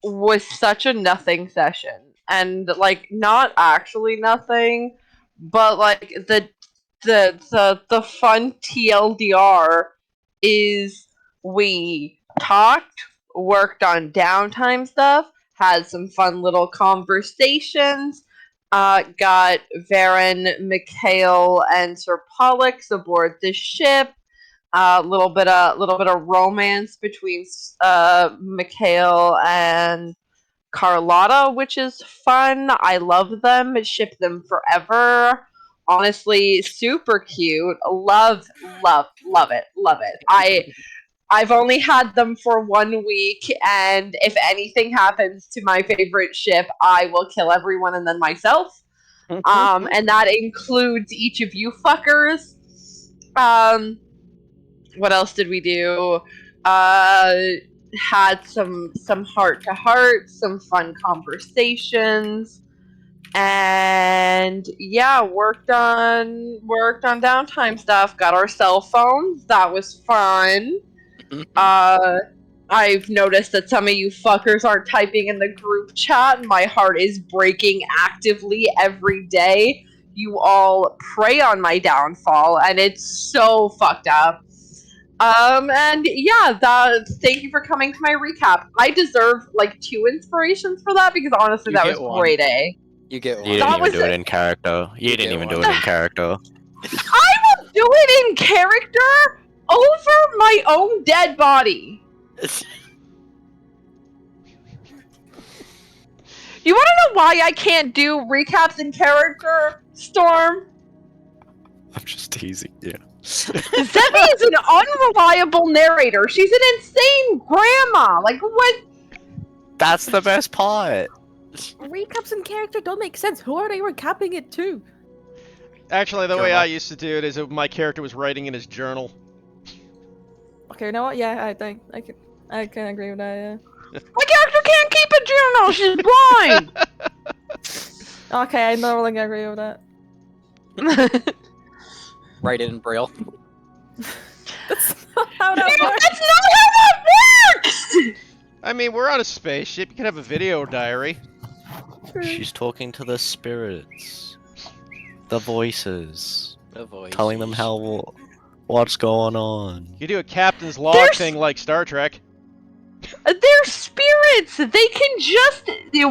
was such a nothing session. And like not actually nothing, but like the fun TLDR is we talked, worked on downtime stuff, had some fun little conversations, got Varen, Mikhail, and Sir Pollux aboard the ship. A little bit of romance between Mikhail and Carlotta, which is fun. I love them. Ship them forever. Honestly, super cute. Love, love, love it, love it. I've only had them for 1 week, and if anything happens to my favorite ship, I will kill everyone and then myself. And that includes each of you fuckers. Um, what else did we do? Uh, had some heart to heart, some fun conversations, and yeah, worked on downtime stuff. Got our cell phones. That was fun. Uh, I've noticed that some of you fuckers aren't typing in the group chat, and my heart is breaking actively every day. You all prey on my downfall, and it's so fucked up. And yeah, thank you for coming to my recap. I deserve like 2 inspirations for that because honestly, You that get was one. great, eh? You get You one. didn't That even was do it in character. You didn't get even do one. it in character. I will do it in character over my own dead body. You want to know why I can't do recaps in character, Storm? I'm just teasing you. Zebby is an unreliable narrator. She's an insane grandma. Like, what? That's the best part. Recaps in character don't make sense. Who are they recapping it to? Actually, the way Journal. I used to do it is my character was writing in his journal. Okay, you know what? Yeah, I think I can agree with that. Yeah. My character can't keep a journal. She's blind. Okay, I no longer agree with that. Write it in Braille. That's not how that No, works. that's not how that works! I mean, we're on a spaceship. You can have a video diary. She's talking to the spirits, the voices, The voice. telling them what's going on. You do a captain's log There's- thing like Star Trek. They're spirits. They can just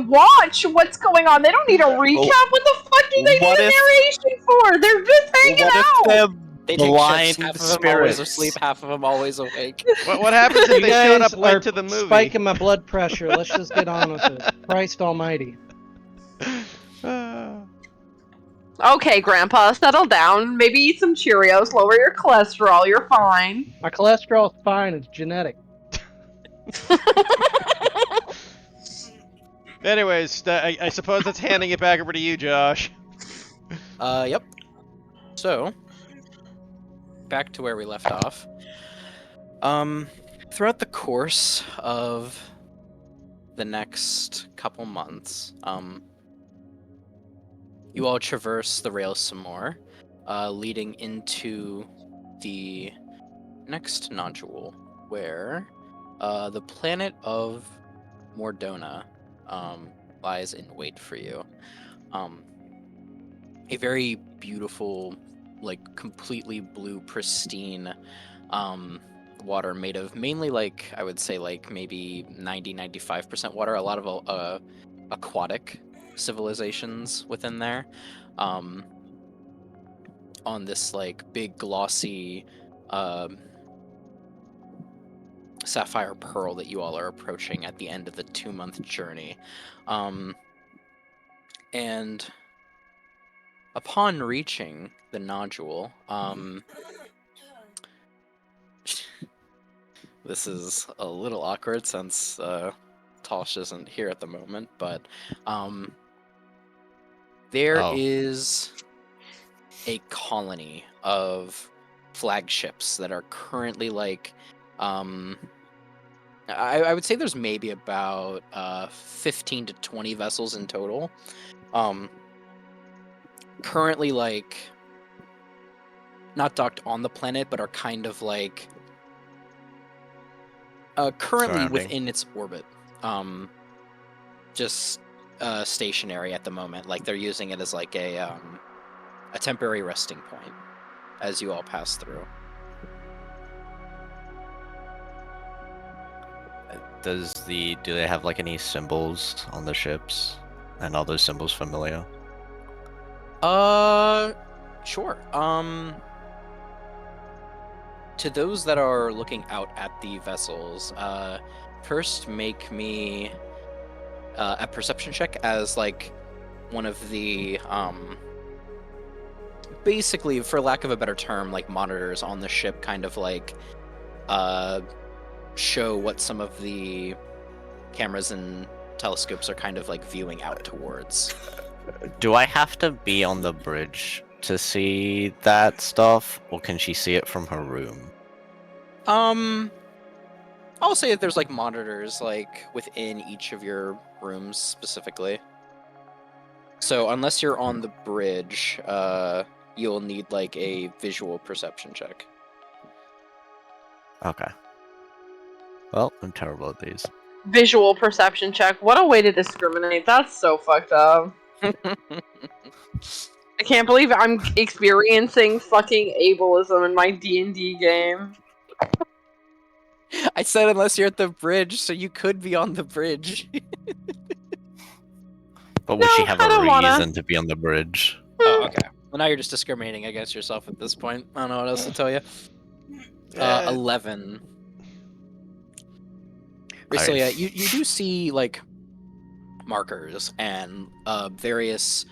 watch what's going on. They don't need a recap. What the fuck do they What need if- narration for? They're just hanging What out. if they're They take blind shifts. Half of them spirits? always asleep. Half of them always awake. What happens if You they showed guys up late are to the movie? spiking my blood pressure. Let's just get on with it. Christ almighty. Okay, Grandpa, settle down. Maybe eat some Cheerios. Lower your cholesterol. You're fine. My cholesterol's fine. It's genetic. Anyways, I suppose that's handing it back over to you, Josh. Yep. So, back to where we left off. Throughout the course of the next couple months, you all traverse the rails some more, leading into the next nodule, where the planet of Mordona lies in wait for you. A very beautiful, like completely blue, pristine water made of mainly, like, I would say, like maybe 90-95% water. A lot of aquatic civilizations within there. On this like big glossy sapphire pearl that you all are approaching at the end of the 2-month journey. And upon reaching the nodule, this is a little awkward since Tosh isn't here at the moment, but there is a colony of flagships that are currently like I would say there's maybe about 15 to 20 vessels in total. Currently, like, not docked on the planet, but are kind of like currently Surrounding. within its orbit. just stationary at the moment. Like they're using it as like a temporary resting point as you all pass through. Do they have like any symbols on the ships? And are those symbols familiar? Sure. To those that are looking out at the vessels, first make me a perception check as like one of the basically, for lack of a better term, like monitors on the ship, kind of like show what some of the cameras and telescopes are kind of like viewing out towards. Do I have to be on the bridge to see that stuff, or can she see it from her room? I'll say that there's like monitors like within each of your rooms specifically. So unless you're on the bridge, you'll need like a visual perception check. Okay. Well, I'm terrible at these. Visual perception check. What a way to discriminate. That's so fucked up. I can't believe I'm experiencing fucking ableism in my D&D game. I said unless you're at the bridge, so you could be on the bridge. But would she No, have I a don't wanna. reason to be on the bridge? Oh, okay. Well, now you're just discriminating against yourself at this point. I don't know what else to tell you. 11. So yeah, you do see like markers and various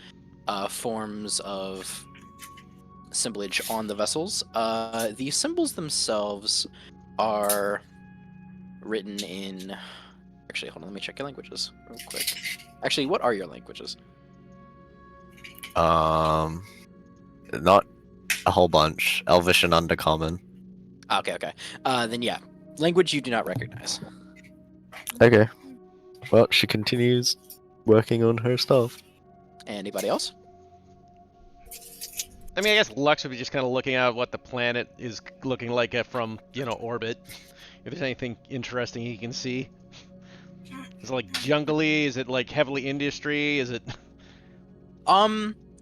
forms of symbolage on the vessels. The symbols themselves are written in. Actually, hold on. Let me check your languages real quick. Actually, what are your languages? Not a whole bunch. Elvish and Undercommon. Okay. Then yeah, language you do not recognize. Okay. Well, she continues working on her stuff. Anybody else? I mean, I guess Lux would be just kind of looking at what the planet is looking like from, orbit. If there's anything interesting he can see. Is it like jungly? Is it like heavily industry? Is it?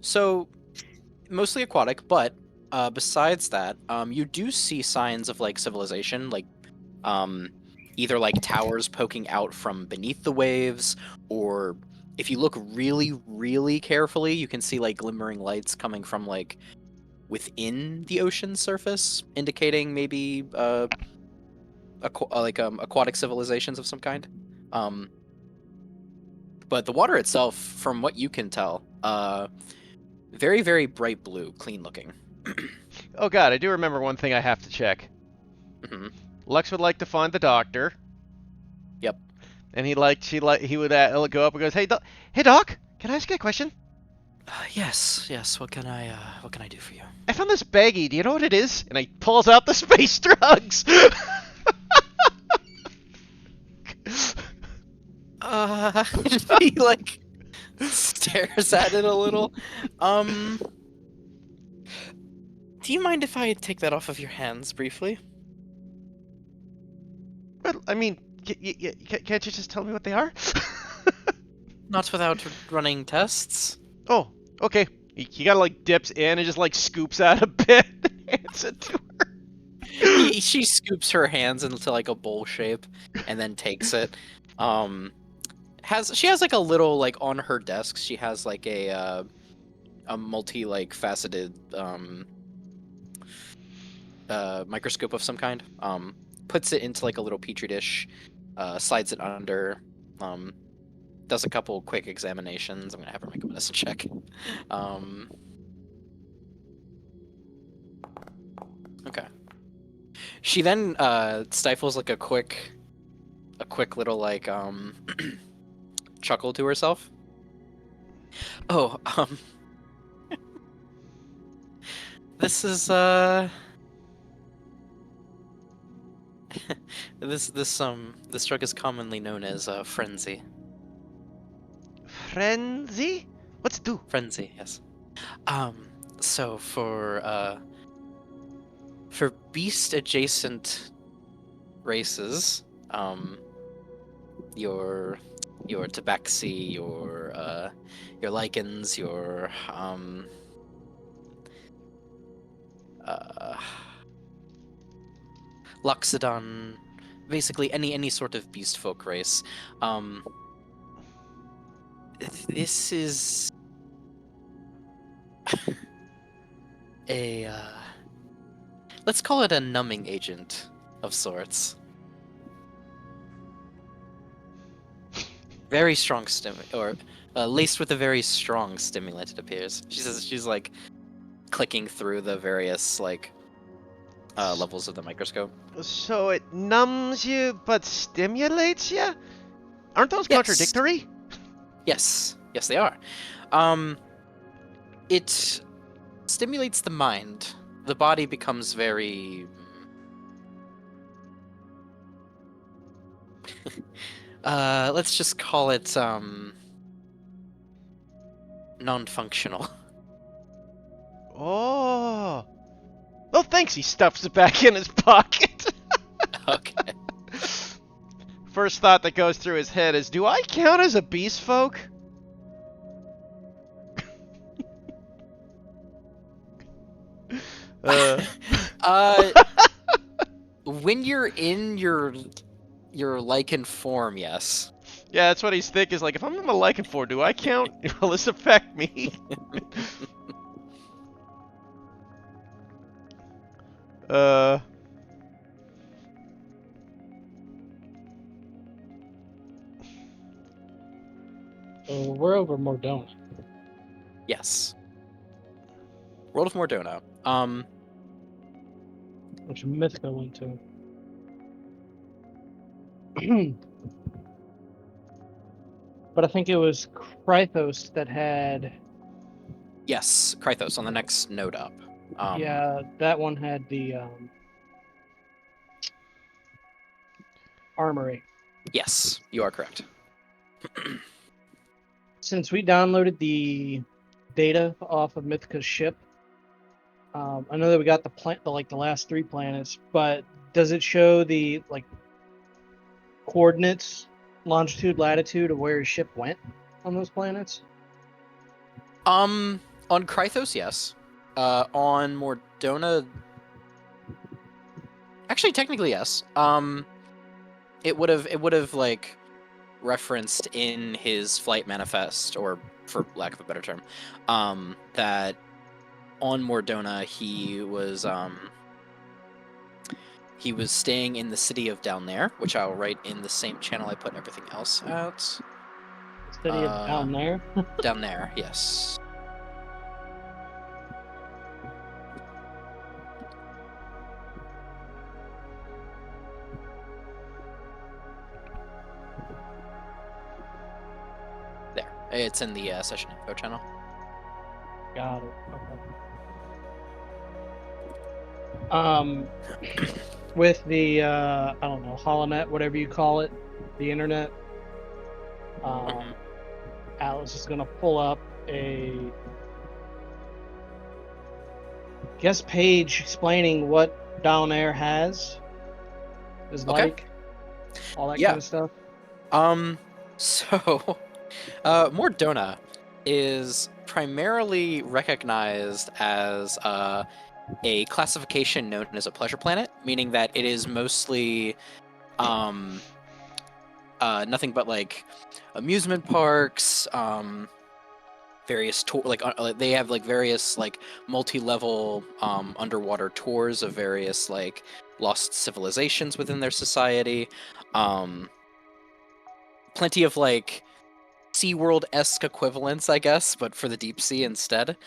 So mostly aquatic, but besides that, you do see signs of like civilization, like either like towers poking out from beneath the waves, or if you look really, really carefully, you can see like glimmering lights coming from like within the ocean surface, indicating maybe aquatic civilizations of some kind. But the water itself, from what you can tell, very, very bright blue, clean looking. Oh god, I do remember one thing I have to check. Mm-hmm. Lux would like to find the doctor. Yep. And he would go up and goes, hey doc, can I ask you a question? Yes. What can I do for you? I found this baggie. Do you know what it is? And he pulls out the space drugs. He like stares at it a little. Do you mind if I take that off of your hands briefly? But I mean, can't you just tell me what they are? Not without running tests. Oh, okay. He kind of like dips in and just like scoops out a bit and hands it to her. She scoops her hands into like a bowl shape and then takes it. She has like a little like on her desk. She has like a multi like faceted microscope of some kind. Puts it into like a little petri dish. Slides it under. Does a couple quick examinations. I'm gonna have her make a medicine check. Okay. She then stifles like a quick little like chuckle to herself. Oh, this is this drug is commonly known as frenzy. Frenzy? What's it do? Frenzy, yes. So for beast adjacent races, your your tabaxi, your lichens, your Loxodon, basically any sort of beast folk race. This is a let's call it a numbing agent of sorts. Very strong laced with a very strong stimulant, it appears. She says she's like clicking through the various like levels of the microscope. So it numbs you but stimulates you? Aren't those Yes. contradictory? Yes, they are. It stimulates the mind. The body becomes very let's just call it non-functional. Oh. Oh, thanks. He stuffs it back in his pocket. Okay. First thought that goes through his head is, do I count as a beast folk? When you're in your lichen form, yes. Yeah, that's what he's thinking. Is like, if I'm in my lichen form, do I count? Will this affect me? So we're over Mordona. Yes. World of Mordona. Which Mythica went to. But I think it was Krythos that had. Yes, Krythos on the next node up. Yeah, that one had the armory. Yes, you are correct. Since we downloaded the data off of Mythica's ship, I know that we got the last 3 planets, but does it show the coordinates, longitude, latitude of where his ship went on those planets? On Krythos, yes. On Mordona, actually, technically, yes. It would have like referenced in his flight manifest, or for lack of a better term, that on Mordona he was staying in the city of down there, which I'll write in the same channel I put everything else out. City of down there. Down there, yes. There. It's in the session info channel. Got it. Okay. With the I don't know, holonet, whatever you call it, the internet. Alice is gonna pull up a guest page explaining what Down Air is Okay. like, all that Yeah. kind of stuff. So, Mordona is primarily recognized as a classification known as a pleasure planet, meaning that it is mostly nothing but like amusement parks, various they have like various like multi-level underwater tours of various like lost civilizations within their society. Plenty of like SeaWorld-esque equivalents, I guess, but for the deep sea instead.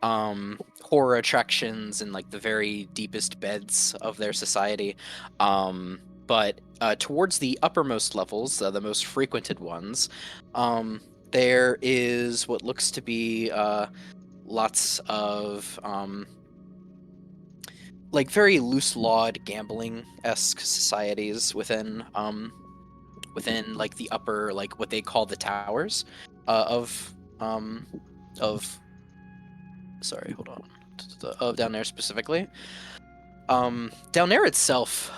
Horror attractions in like the very deepest beds of their society. But towards the uppermost levels, the most frequented ones, there is what looks to be lots of like very loose-lawed gambling-esque societies within like the upper, like what they call the towers of sorry, hold on, of down there specifically. Down there itself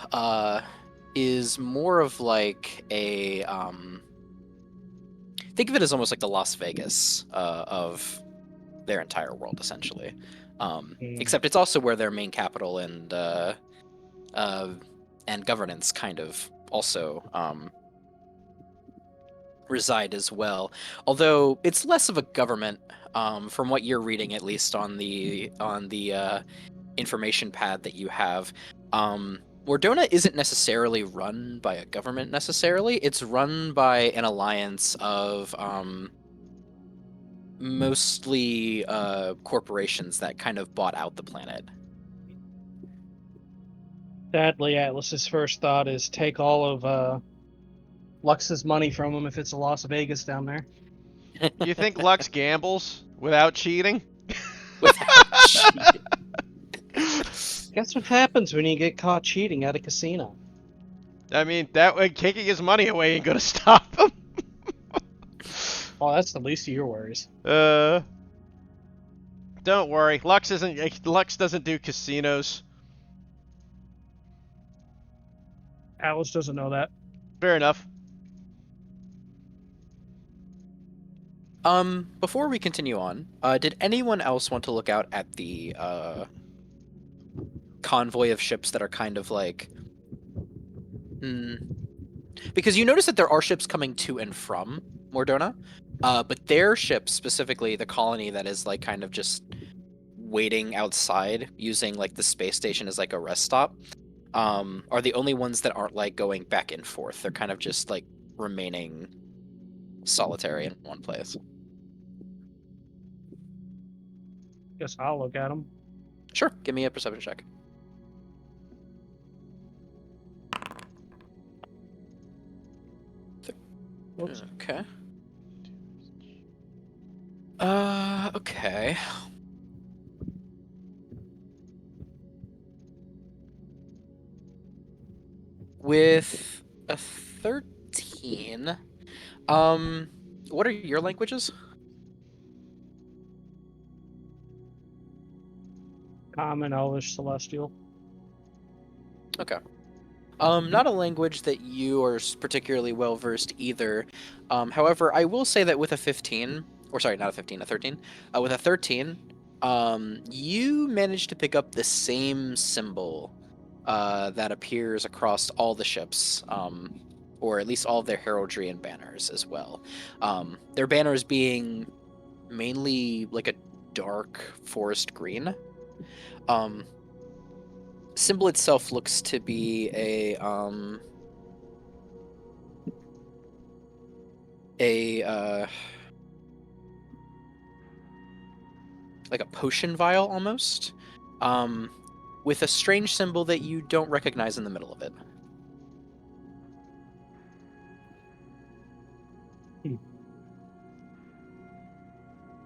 is more of like a think of it as almost like the Las Vegas of their entire world, essentially. Except it's also where their main capital and governance kind of also reside as well. Although it's less of a government, from what you're reading, at least on the information pad that you have. Mordona isn't necessarily run by a government necessarily. It's run by an alliance of mostly corporations that kind of bought out the planet. Sadly, Atlas's first thought is take all of Lux's money from him if it's a Las Vegas down there. You think Lux gambles without cheating? Without cheating. Guess what happens when you get caught cheating at a casino? I mean, that way kicking his money away ain't gonna stop him. Oh, that's the least of your worries. Don't worry. Lux doesn't do casinos. Atlas doesn't know that. Fair enough. Before we continue on, did anyone else want to look out at the convoy of ships that are kind of like... Because you notice that there are ships coming to and from Mordona, but their ships, specifically the colony that is like kind of just waiting outside, using like the space station as like a rest stop, are the only ones that aren't like going back and forth. They're kind of just like remaining solitary in one place. Guess I'll look at them. Sure, give me a perception check. Whoops. Okay. Okay. With a 13, what are your languages? Common, Elvish, Celestial. Okay. Not a language that you are particularly well versed either. However, I will say that with a 15, or sorry, not a 15, a 13. With a 13, you managed to pick up the same symbol that appears across all the ships, or at least all of their heraldry and banners as well. Their banners being mainly like a dark forest green. Symbol itself looks to be like a potion vial almost, with a strange symbol that you don't recognize in the middle of it.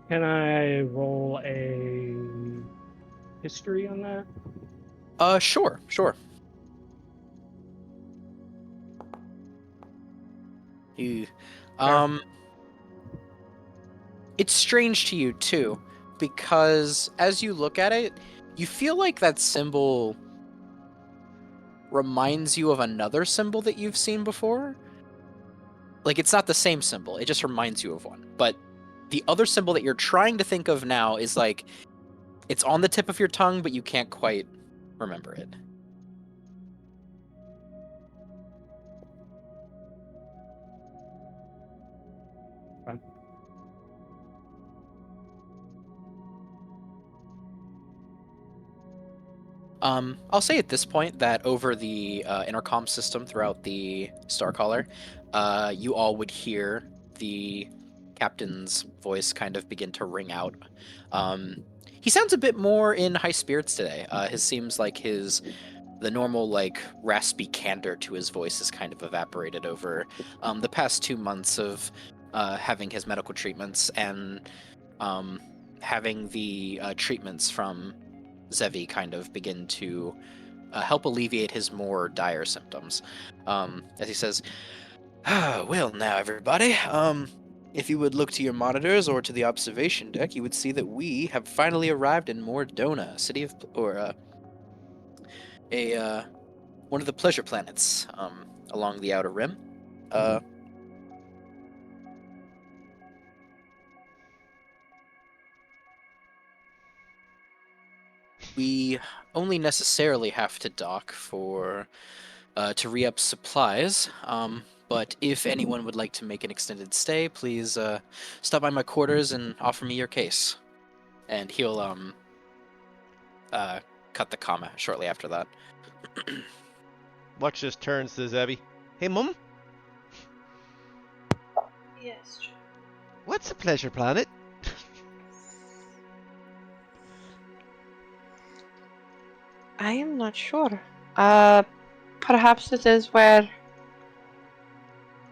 Can I roll a history on that? Sure. You, it's strange to you too, because as you look at it, you feel like that symbol reminds you of another symbol that you've seen before. Like, it's not the same symbol, it just reminds you of one. But the other symbol that you're trying to think of now is like, it's on the tip of your tongue, but you can't quite remember it. Okay. I'll say at this point that over the intercom system throughout the Starcaller, you all would hear the captain's voice kind of begin to ring out. He sounds a bit more in high spirits today. His seems like the normal like raspy candor to his voice is kind of evaporated over the past 2 months of having his medical treatments and having the treatments from Zevi kind of begin to help alleviate his more dire symptoms. As he says, well now everybody, if you would look to your monitors or to the observation deck, you would see that we have finally arrived in Mordona, city of, or one of the pleasure planets along the outer rim. we only necessarily have to dock for to re-up supplies. But if anyone would like to make an extended stay, please stop by my quarters and offer me your case. And he'll cut the comma shortly after that. Lux just turns to Zevi. Hey, Mum, Yes. what's a pleasure planet? I am not sure. Perhaps it is where.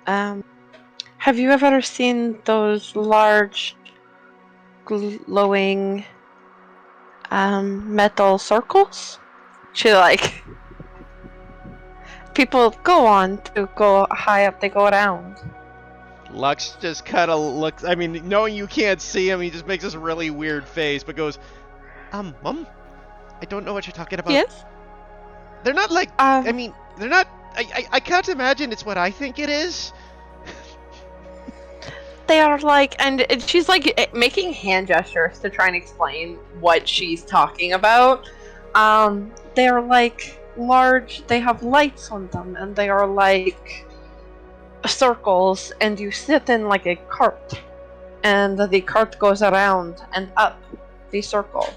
Have you ever seen those large, glowing, metal circles? She like. People go on to go high up. They go around. Lux just kind of looks. I mean, knowing you can't see him, he just makes this really weird face, but goes, Mum, I don't know what you're talking about. Yes. They're not like. I mean, they're not. I can't imagine it's what I think it is. They are like, and she's like making hand gestures to try and explain what she's talking about. They are like large, they have lights on them, and they are like circles, and you sit in like a cart, and the cart goes around and up the circle.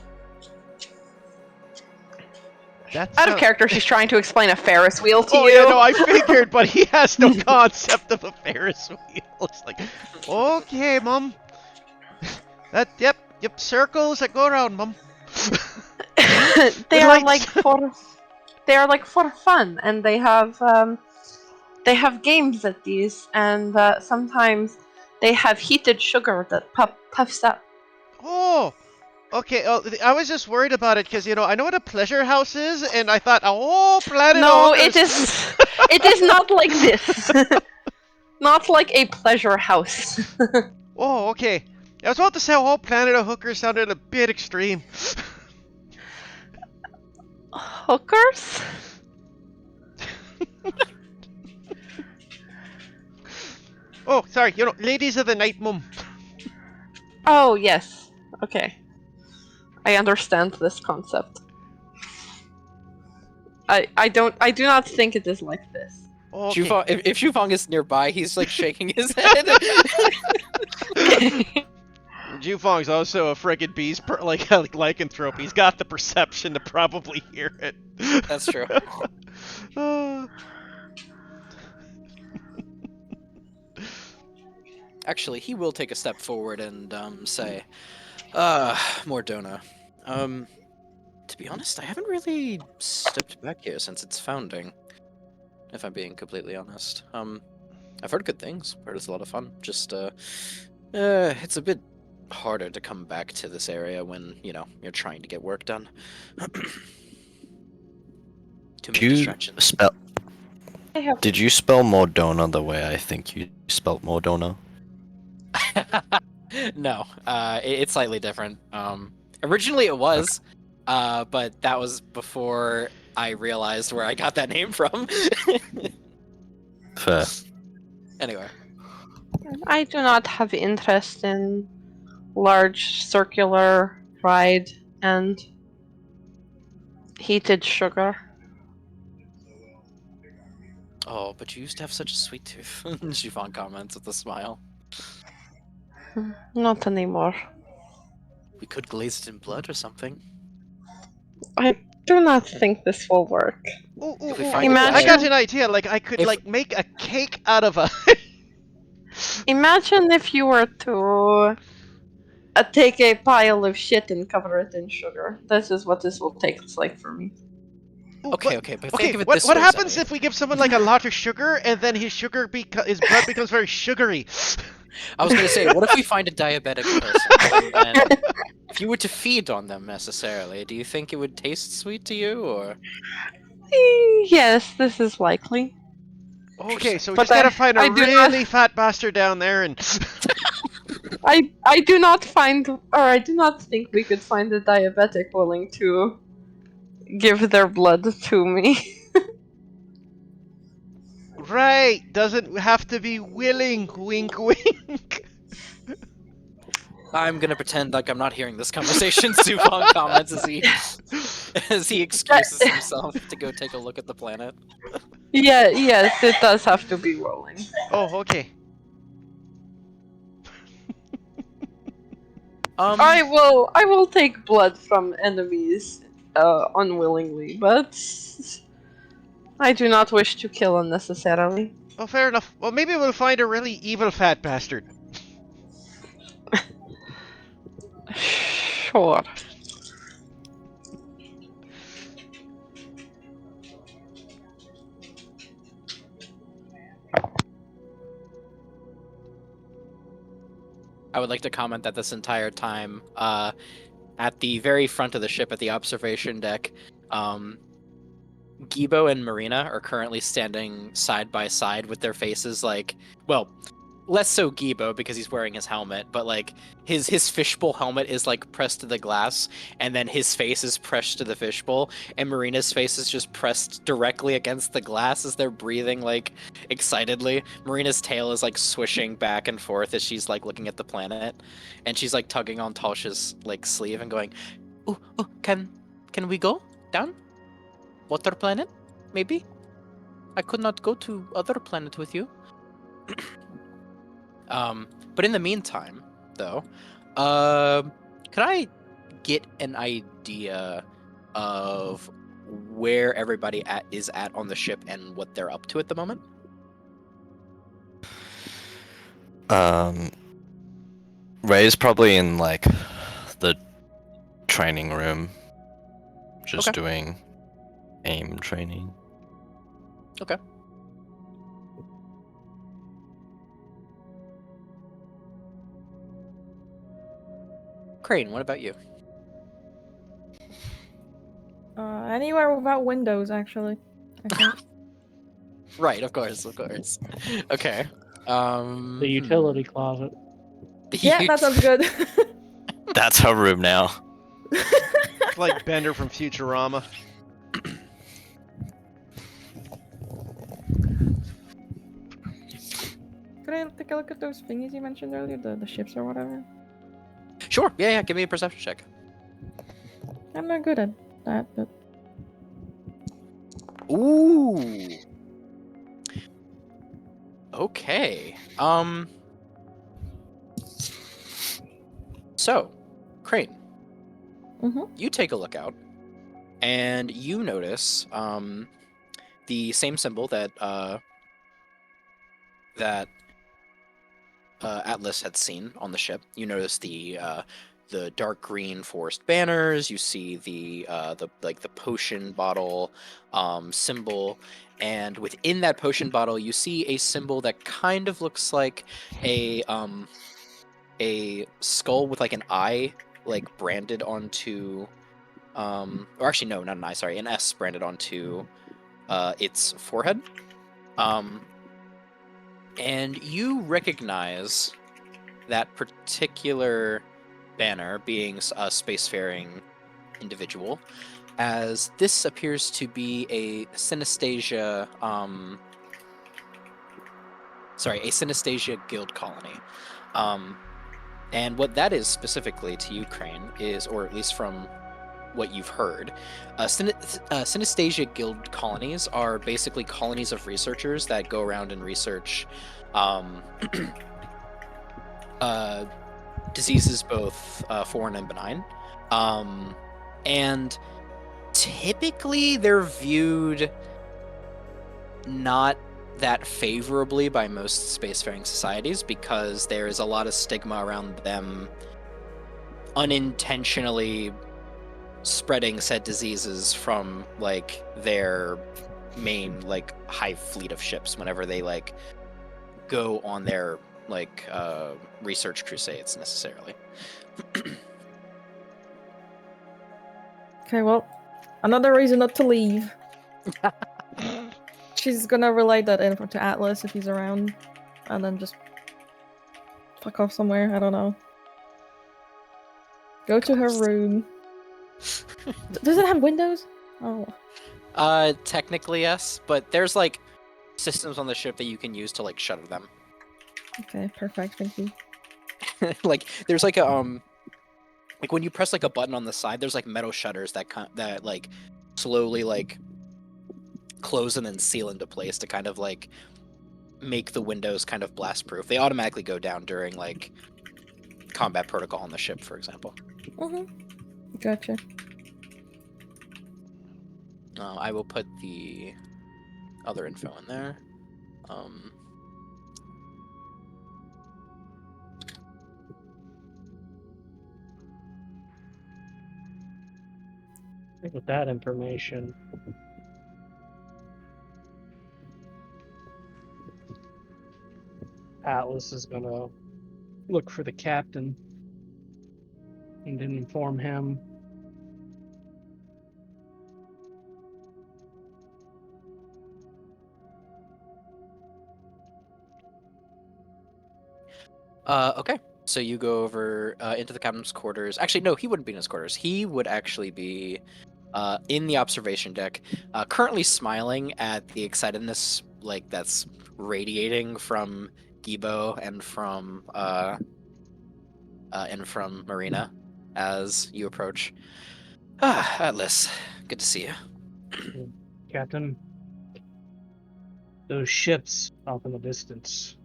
That's Out of character, she's trying to explain a Ferris wheel to Oh you. yeah, no, I figured, but he has no concept of a Ferris wheel. It's like, okay, Mum. Yep, circles that go around, Mum. They The are lights. like for fun, and they have games at these, and sometimes they have heated sugar that puffs up. Oh, okay. Oh, I was just worried about it because I know what a pleasure house is, and I thought, oh, planet. No, Owners. it is not like this. Not like a pleasure house. Oh, okay. I was about to say, oh, planet of hookers sounded a bit extreme. Hookers? Oh, sorry. Ladies of the night, Mum. Oh yes. Okay. I understand this concept. I do not think it is like this. Okay. Shufang, if Shufang is nearby, he's like shaking his head. Jufong's also a friggin' beast, like lycanthrope. He's got the perception to probably hear it. That's true. Actually, he will take a step forward and say, Mordona, to be honest, I haven't really stepped back here since its founding, if I'm being completely honest. I've heard good things, heard it's a lot of fun, just, it's a bit harder to come back to this area when, you're trying to get work done. Too many distractions. Did you spell Mordona the way I think you spelled Mordona? No, it's slightly different. Originally it was, but that was before I realized where I got that name from. Fair. Anyway. I do not have interest in large circular ride and heated sugar. Oh, but you used to have such a sweet tooth. Shufang comments with a smile. Not anymore. We could glaze it in blood or something. I do not think this will work. If we find I got an idea. Like I could make a cake out of a. Imagine if you were to take a pile of shit and cover it in sugar. This is what this will taste like for me. Okay, but think of it what this way, happens Zevi. if we give someone like a lot of sugar and then his blood becomes very sugary? I was gonna say, what if we find a diabetic person? And if you were to feed on them necessarily, do you think it would taste sweet to you, or? Yes, this is likely. Okay, so we But just gotta find a I do really fat bastard down there and. I do not think we could find a diabetic willing to give their blood to me. Right, doesn't have to be willing. Wink, wink. I'm gonna pretend like I'm not hearing this conversation. Shufang comments as he As he excuses himself to go take a look at the planet. Yeah, yes, it does have to be rolling. Oh, okay. I will take blood from enemies unwillingly, but I do not wish to kill unnecessarily. Oh, fair enough. Well, maybe we'll find a really evil fat bastard. Sure. I would like to comment that this entire time, at the very front of the ship at the observation deck, Gibo and Marina are currently standing side by side with their faces like, well, less so Gibo because he's wearing his helmet, but like his fishbowl helmet is like pressed to the glass, and then his face is pressed to the fishbowl, and Marina's face is just pressed directly against the glass as they're breathing like excitedly. Marina's tail is like swishing back and forth as she's like looking at the planet, and she's like tugging on Talsh's like sleeve and going, "Oh, can we go down? Water planet? Maybe? I could not go to other planet with you." But in the meantime, though, could I get an idea of where everybody is at on the ship and what they're up to at the moment? Ray's probably in like the training room, just Okay. doing aim training. Okay. Crane, what about you? Anywhere without windows, actually. I think. Right, of course. Okay. The utility closet. Yeah, that sounds good. That's her room now. It's like Bender from Futurama. Could I take a look at those thingies you mentioned earlier, the ships or whatever? Sure. Yeah. Give me a perception check. I'm not good at that, but Ooh. Okay. So, Crane, you take a look out, and you notice the same symbol that Atlas had seen on the ship. You notice the dark green forest banners. You see the potion bottle symbol, and within that potion bottle, you see a symbol that kind of looks like a skull with like an eye like branded onto or actually no, not an eye, sorry, an S branded onto its forehead. And you recognize that particular banner, being a spacefaring individual, as this appears to be a synesthesia a synesthesia guild colony. And what that is specifically to you, Crane, is, or at least from what you've heard, synesthesia guild colonies are basically colonies of researchers that go around and research diseases both foreign and benign. And typically they're viewed not that favorably by most spacefaring societies because there is a lot of stigma around them unintentionally spreading said diseases from like their main like hive fleet of ships whenever they like go on their like research crusades necessarily. okay. Well, another reason not to leave. She's gonna relay that info to Atlas if he's around, and then just fuck off somewhere. I don't know. Go to her room. Does it have windows? Oh. Technically yes, but there's like systems on the ship that you can use to like shutter them. Okay, perfect. Thank you. Like there's like a like when you press like a button on the side, there's like metal shutters that like slowly like close and then seal into place to kind of like make the windows kind of blast proof. They automatically go down during like combat protocol on the ship, for example. Gotcha. I will put the other info in there. I think with that information, Atlas is gonna look for the captain and then inform him. Okay. So you go over into the captain's quarters. Actually, no, he wouldn't be in his quarters. He would actually be in the observation deck, currently smiling at the excitedness like that's radiating from Gibo and from Marina as you approach. Atlas, good to see you. Captain, those ships off in the distance,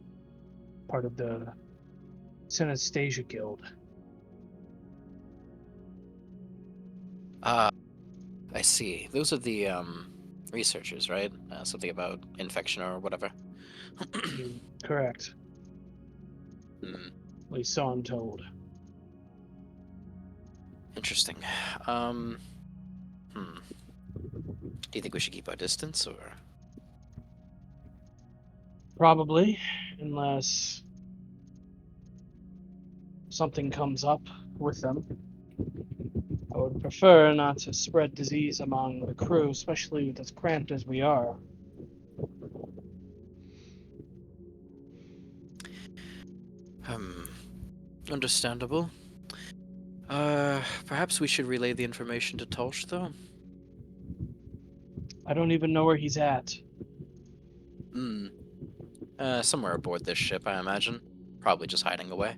part of the Synesthesia Guild. I see. Those are the researchers, right? Something about infection or whatever. Correct. Hmm. At least so I'm told. Interesting. Do you think we should keep our distance, or? Probably, unless something comes up with them. I would prefer not to spread disease among the crew, especially as cramped as we are. Understandable. Perhaps we should relay the information to Tolsh, though? I don't even know where he's at. Somewhere aboard this ship, I imagine. Probably just hiding away.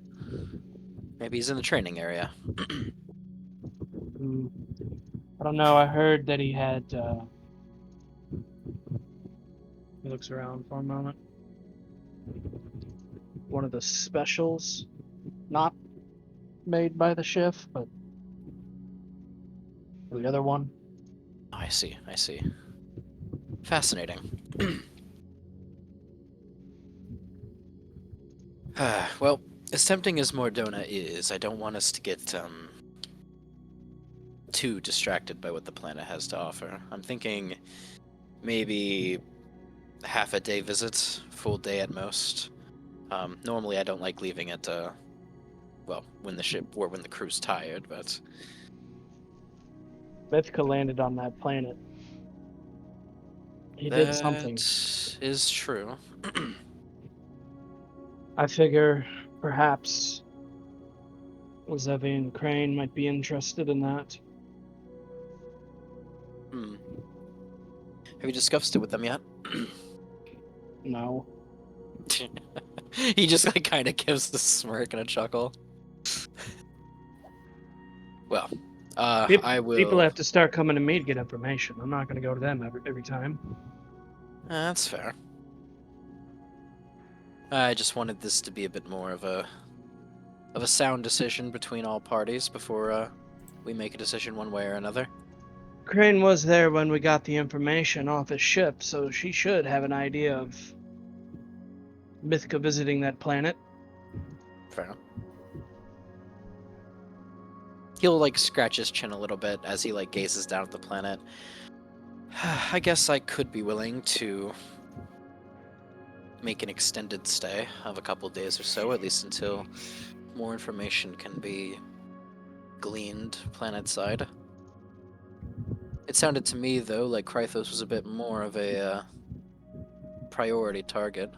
Maybe he's in the training area. I don't know. I heard that he had. He looks around for a moment. One of the specials, not made by the ship, but the other one. I see, I see. Fascinating. Well, as tempting as Mordona is, I don't want us to get too distracted by what the planet has to offer. I'm thinking maybe half a day visit, full day at most. Normally I don't like leaving at well, when the crew's tired, but Mythica landed on that planet. He did something. that is true. I figure perhaps Zevi and Crane might be interested in that. Have you discussed it with them yet? No. He just like kind of gives a smirk and a chuckle. Well, I will. People have to start coming to me to get information. I'm not going to go to them every time. That's fair. I just wanted this to be a bit more of a sound decision between all parties before we make a decision one way or another. Crane was there when we got the information off his ship, so she should have an idea of Mythica visiting that planet. Fair enough. He'll like scratch his chin a little bit as he like gazes down at the planet. I guess I could be willing to make an extended stay of a couple days or so, at least until more information can be gleaned planet side. It sounded to me though like Krythos was a bit more of a priority target.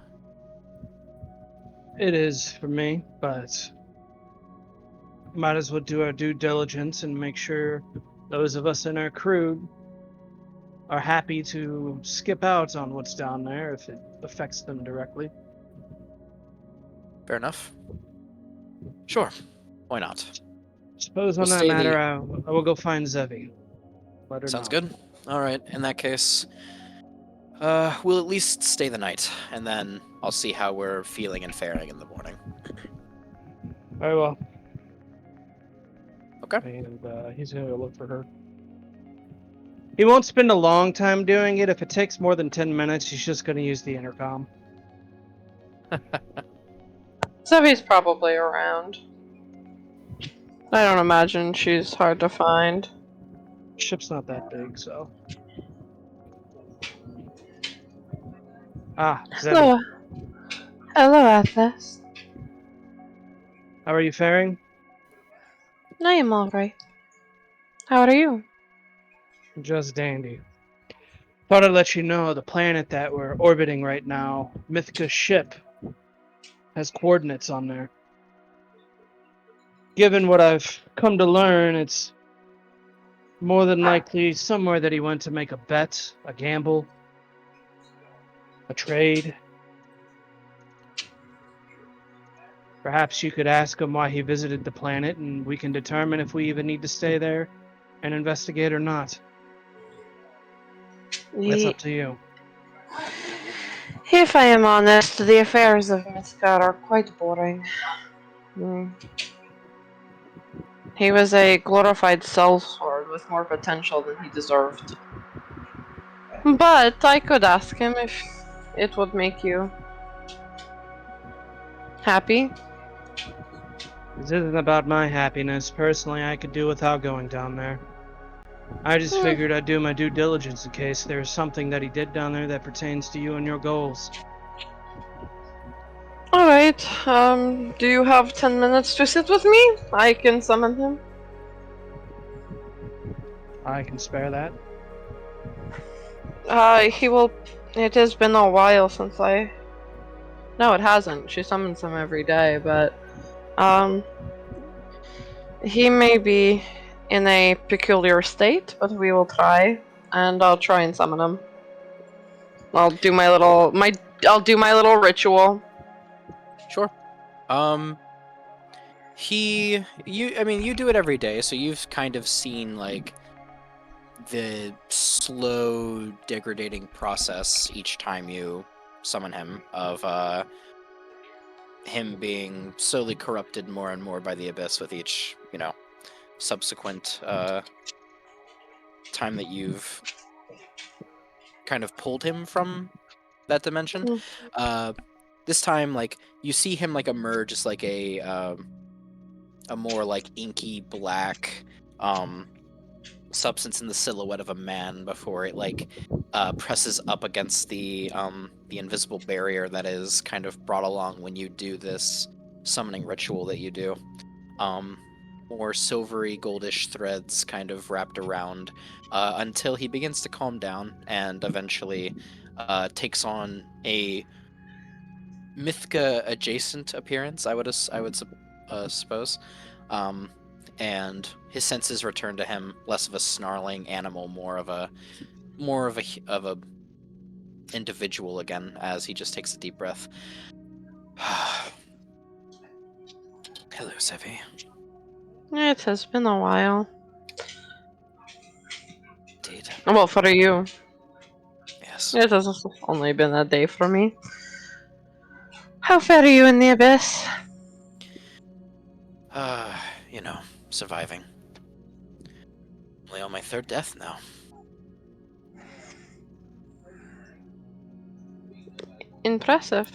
It is for me, but might as well do our due diligence and make sure those of us in our crew are happy to skip out on what's down there if it affects them directly. Fair enough. Sure. Why not? Suppose on We'll that stay matter, the- I will go find Zevi. Let her Sounds know. good. All right. In that case, we'll at least stay the night, and then I'll see how we're feeling and faring in the morning. Very well. Okay. And he's gonna go look for her. He won't spend a long time doing it. If it takes more than 10 minutes, he's just gonna use the intercom. Zevi's probably around. I don't imagine she's hard to find. Ship's not that big, so. Ah, Zevi. Hello. Hello, Atlas. How are you faring? I am alright. How are you? Just dandy. Thought I'd let you know the planet that we're orbiting right now, Mythica's ship, has coordinates on there. Given what I've come to learn, it's more than likely somewhere that he went to make a bet, a gamble, a trade. Perhaps you could ask him why he visited the planet, and we can determine if we even need to stay there and investigate or not. That's up to you. If I am honest, the affairs of Mythgard are quite boring. He was a glorified sellsword with more potential than he deserved. But I could ask him if it would make you happy. This isn't about my happiness. Personally, I could do without going down there. I just Hmm. figured I'd do my due diligence in case there's something that he did down there that pertains to you and your goals. Alright, do you have 10 minutes to sit with me? I can summon him. I can spare that. He will. It has been a while since I. No, it hasn't. She summons him every day, but. He may be in a peculiar state, but we will try. And I'll try and summon him. I'll do my little. I'll do my little ritual. Sure. You do it every day, so you've kind of seen like the slow degrading process each time you summon him of him being slowly corrupted more and more by the abyss with each, subsequent time that you've kind of pulled him from that dimension. This time, like, you see him like emerge as like a more like inky black substance in the silhouette of a man before it like presses up against the invisible barrier that is kind of brought along when you do this summoning ritual that you do. More silvery goldish threads kind of wrapped around until he begins to calm down and eventually takes on a Mythika adjacent appearance, I would suppose. And his senses return to him, less of a snarling animal, more of a individual again, as he just takes a deep breath. Hello, Zevi. It has been a while. Indeed. Well, for you. Yes. It has only been a day for me. How fare you in the abyss? Surviving. Only on my third death now. Impressive.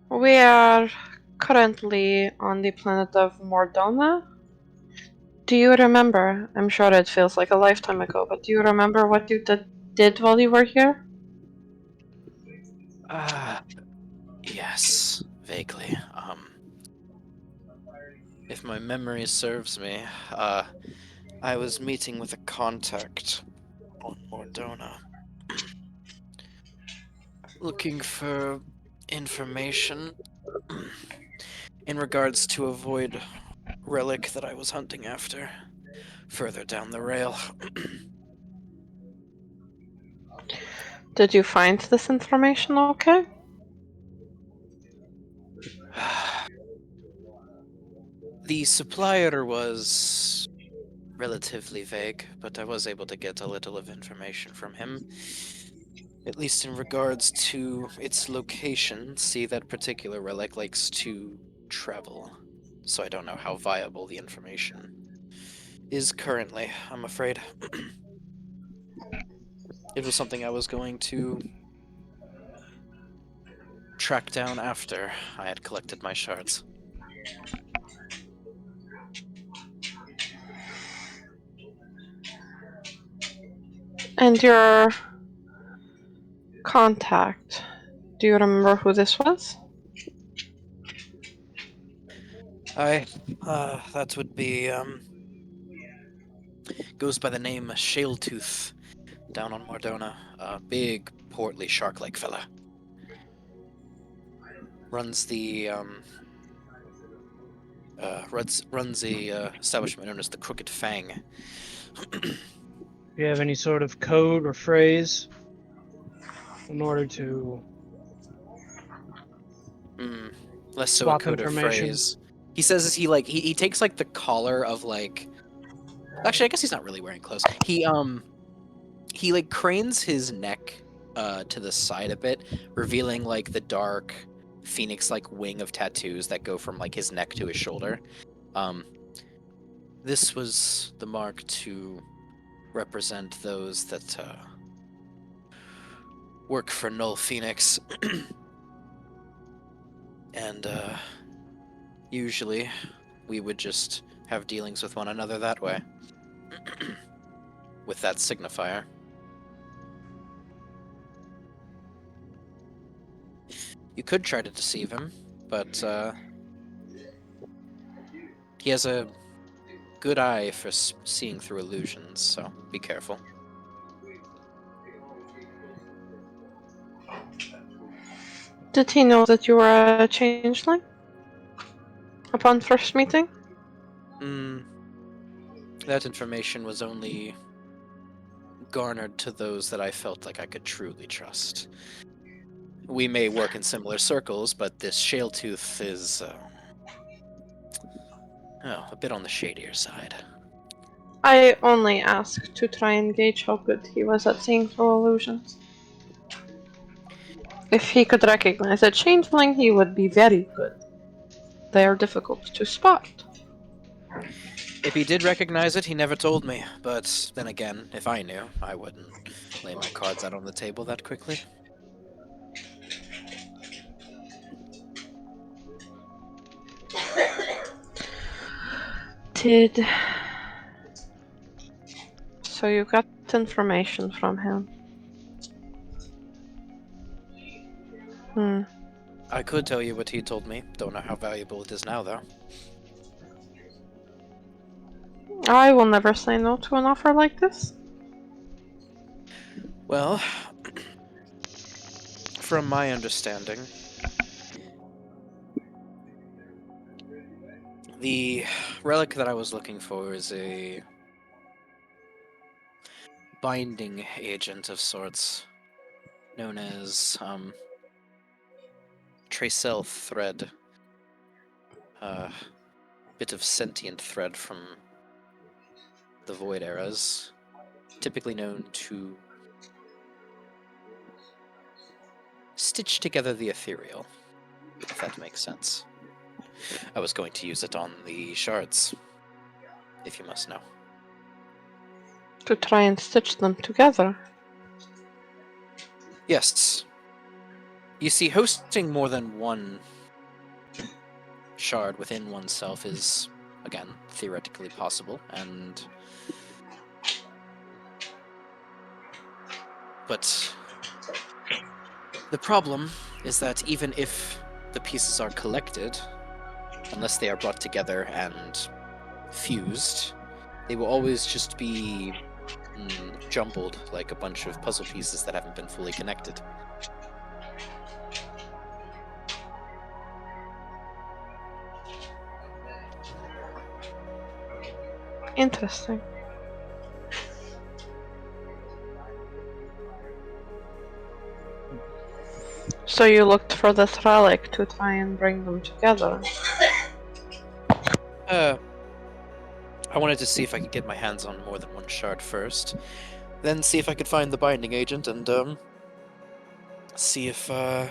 We are currently on the planet of Mordona. Do you remember? I'm sure it feels like a lifetime ago, but do you remember what you did while you were here? Yes, vaguely. If my memory serves me, I was meeting with a contact on Mordona. Looking for information in regards to a void relic that I was hunting after further down the rail. Did you find this information okay? The supplier was relatively vague, but I was able to get a little of information from him. At least in regards to its location. See, that particular relic likes to travel. So I don't know how viable the information is currently, I'm afraid. It was something I was going to track down after I had collected my shards. And your contact, do you remember who this was? That would be, goes by the name Shaletooth, down on Mardona. A big, portly, shark-like fella. Runs the, runs a, establishment known as the Crooked Fang. Do you have any sort of code or phrase in order to Less so a swap code or information? phrase. He says he takes like the collar of like. Actually, I guess he's not really wearing clothes. He like cranes his neck to the side a bit, revealing like the dark phoenix-like wing of tattoos that go from like his neck to his shoulder. This was the mark to represent those that work for Null Phoenix. And usually we would just have dealings with one another that way. With that signifier. You could try to deceive him, but he has a good eye for seeing through illusions, so be careful. Did he know that you were a changeling? Upon first meeting? That information was only garnered to those that I felt like I could truly trust. We may work in similar circles, but this Shaletooth is a bit on the shadier side. I only asked to try and gauge how good he was at seeing through illusions. If he could recognize a changeling, he would be very good. They are difficult to spot. If he did recognize it, he never told me. But then again, if I knew, I wouldn't lay my cards out on the table that quickly. So you got information from him. I could tell you what he told me. Don't know how valuable it is now, though. I will never say no to an offer like this. Well, from my understanding, the relic that I was looking for is a binding agent of sorts, known as Tracell thread. Bit of sentient thread from the Void eras, typically known to stitch together the ethereal, if that makes sense. I was going to use it on the shards, if you must know. To try and stitch them together. Yes. You see, hosting more than one shard within oneself is, again, theoretically possible, but the problem is that even if the pieces are collected, unless they are brought together and fused, they will always just be jumbled like a bunch of puzzle pieces that haven't been fully connected. Interesting. So you looked for this relic to try and bring them together. I wanted to see if I could get my hands on more than one shard first, then see if I could find the binding agent and, see if, well,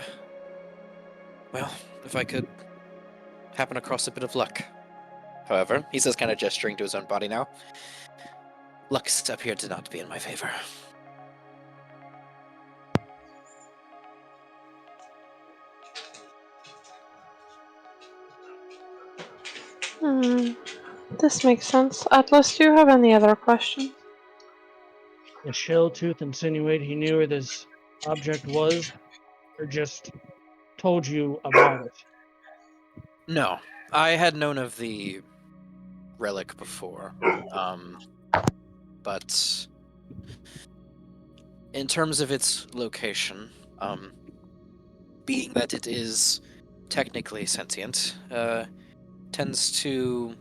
if I could happen across a bit of luck. However, he says, kind of gesturing to his own body now, luck's appeared to not be in my favor. This makes sense. Atlas, do you have any other questions? The shell tooth insinuate he knew where this object was, or just told you about it? No, I had known of the relic before, but in terms of its location, being that it is technically sentient, tends to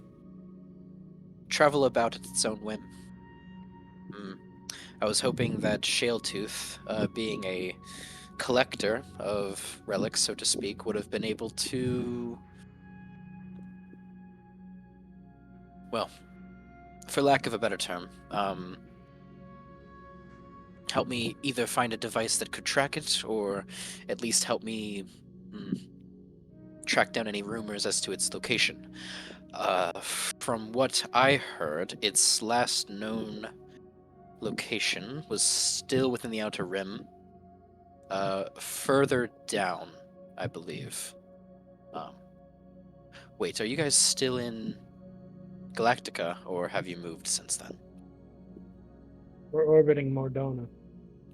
travel about at its own whim. I was hoping that Shaletooth, being a collector of relics, so to speak, would have been able to, well, for lack of a better term, help me either find a device that could track it, or at least help me track down any rumors as to its location. From what I heard, its last known location was still within the Outer Rim, further down, I believe. Wait, are you guys still in Galactica, or have you moved since then? We're orbiting Mordona.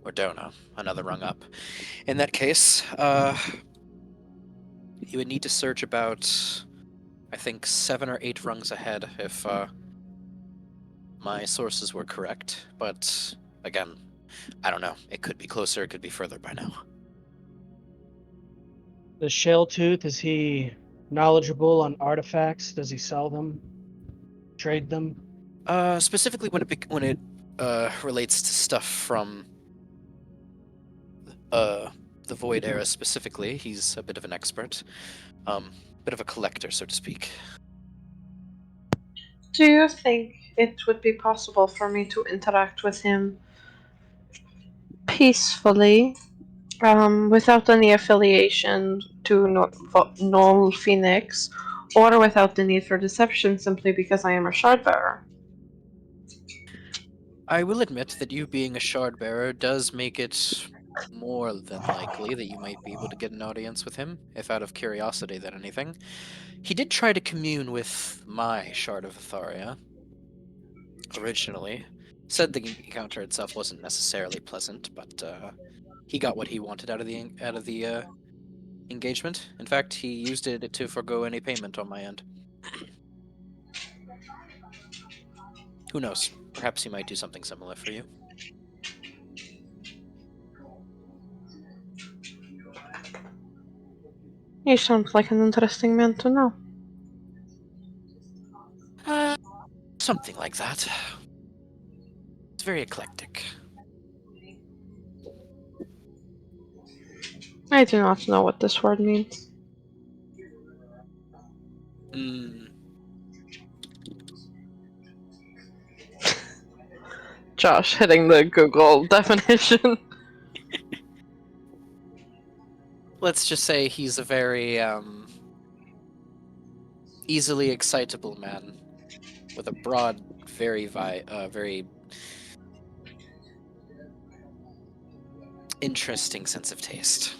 Ordona, another rung up. In that case, you would need to search about, I think, 7 or 8 rungs ahead if my sources were correct. But again, I don't know. It could be closer, it could be further by now. The shell tooth, is he knowledgeable on artifacts? Does he sell them? Trade them? Specifically when it relates to stuff from the Void era specifically, he's a bit of an expert. Bit of a collector, so to speak. Do you think it would be possible for me to interact with him peacefully, without any affiliation to Null Phoenix, or without the need for deception simply because I am a shard bearer? I will admit that you being a shard bearer does make it more than likely that you might be able to get an audience with him, if out of curiosity than anything. He did try to commune with my shard of Atharia originally. Said the encounter itself wasn't necessarily pleasant, but he got what he wanted out of the engagement. In fact, he used it to forego any payment on my end. Who knows? Perhaps he might do something similar for you. You sound like an interesting man to know. Something like that. It's very eclectic. I do not know what this word means. Josh hitting the Google definition. Let's just say he's a very easily excitable man with a broad, very interesting sense of taste.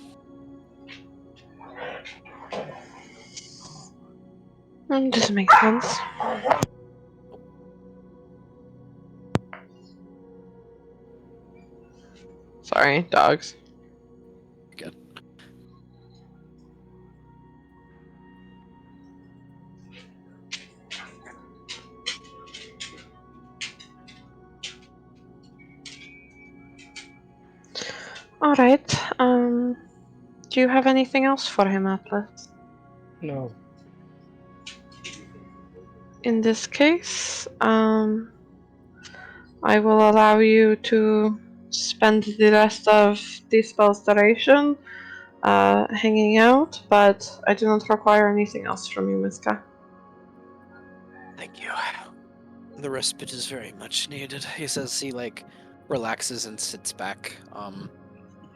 This makes sense. Sorry, dogs. Good. Alright, do you have anything else for him, Atlas? No. In this case, I will allow you to spend the rest of the spell's duration hanging out, but I do not require anything else from you, Miska. Thank you. The respite is very much needed. He says he relaxes and sits back on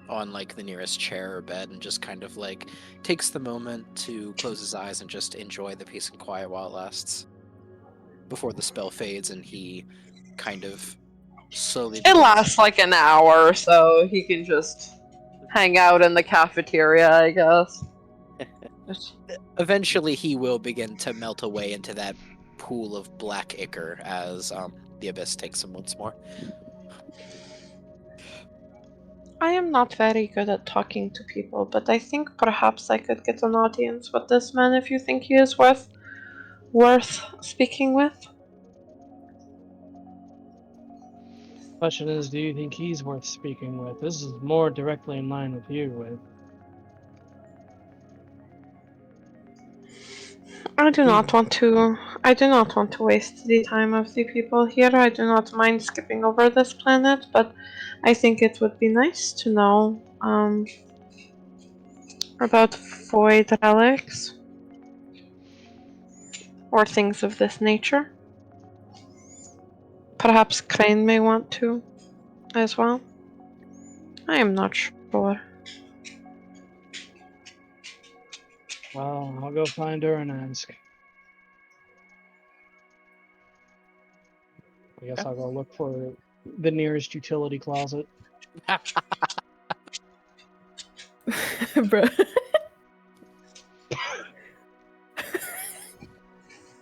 the nearest chair or bed and just kind of takes the moment to close his eyes and just enjoy the peace and quiet while it lasts. Before the spell fades and he kind of slowly It begins. lasts like an hour, so he can just hang out in the cafeteria, I guess. Eventually he will begin to melt away into that pool of black ichor as the abyss takes him once more. I am not very good at talking to people, but I think perhaps I could get an audience with this man if you think he is worth speaking with. Question is, do you think he's worth speaking with? This is more directly in line with you. With I do not want to waste the time of the people here. I do not mind skipping over this planet, but I think it would be nice to know about void relics or things of this nature. Perhaps Crane may want to as well. I am not sure. well, I'll go find her and ask. I guess I'll go look for the nearest utility closet. Bro.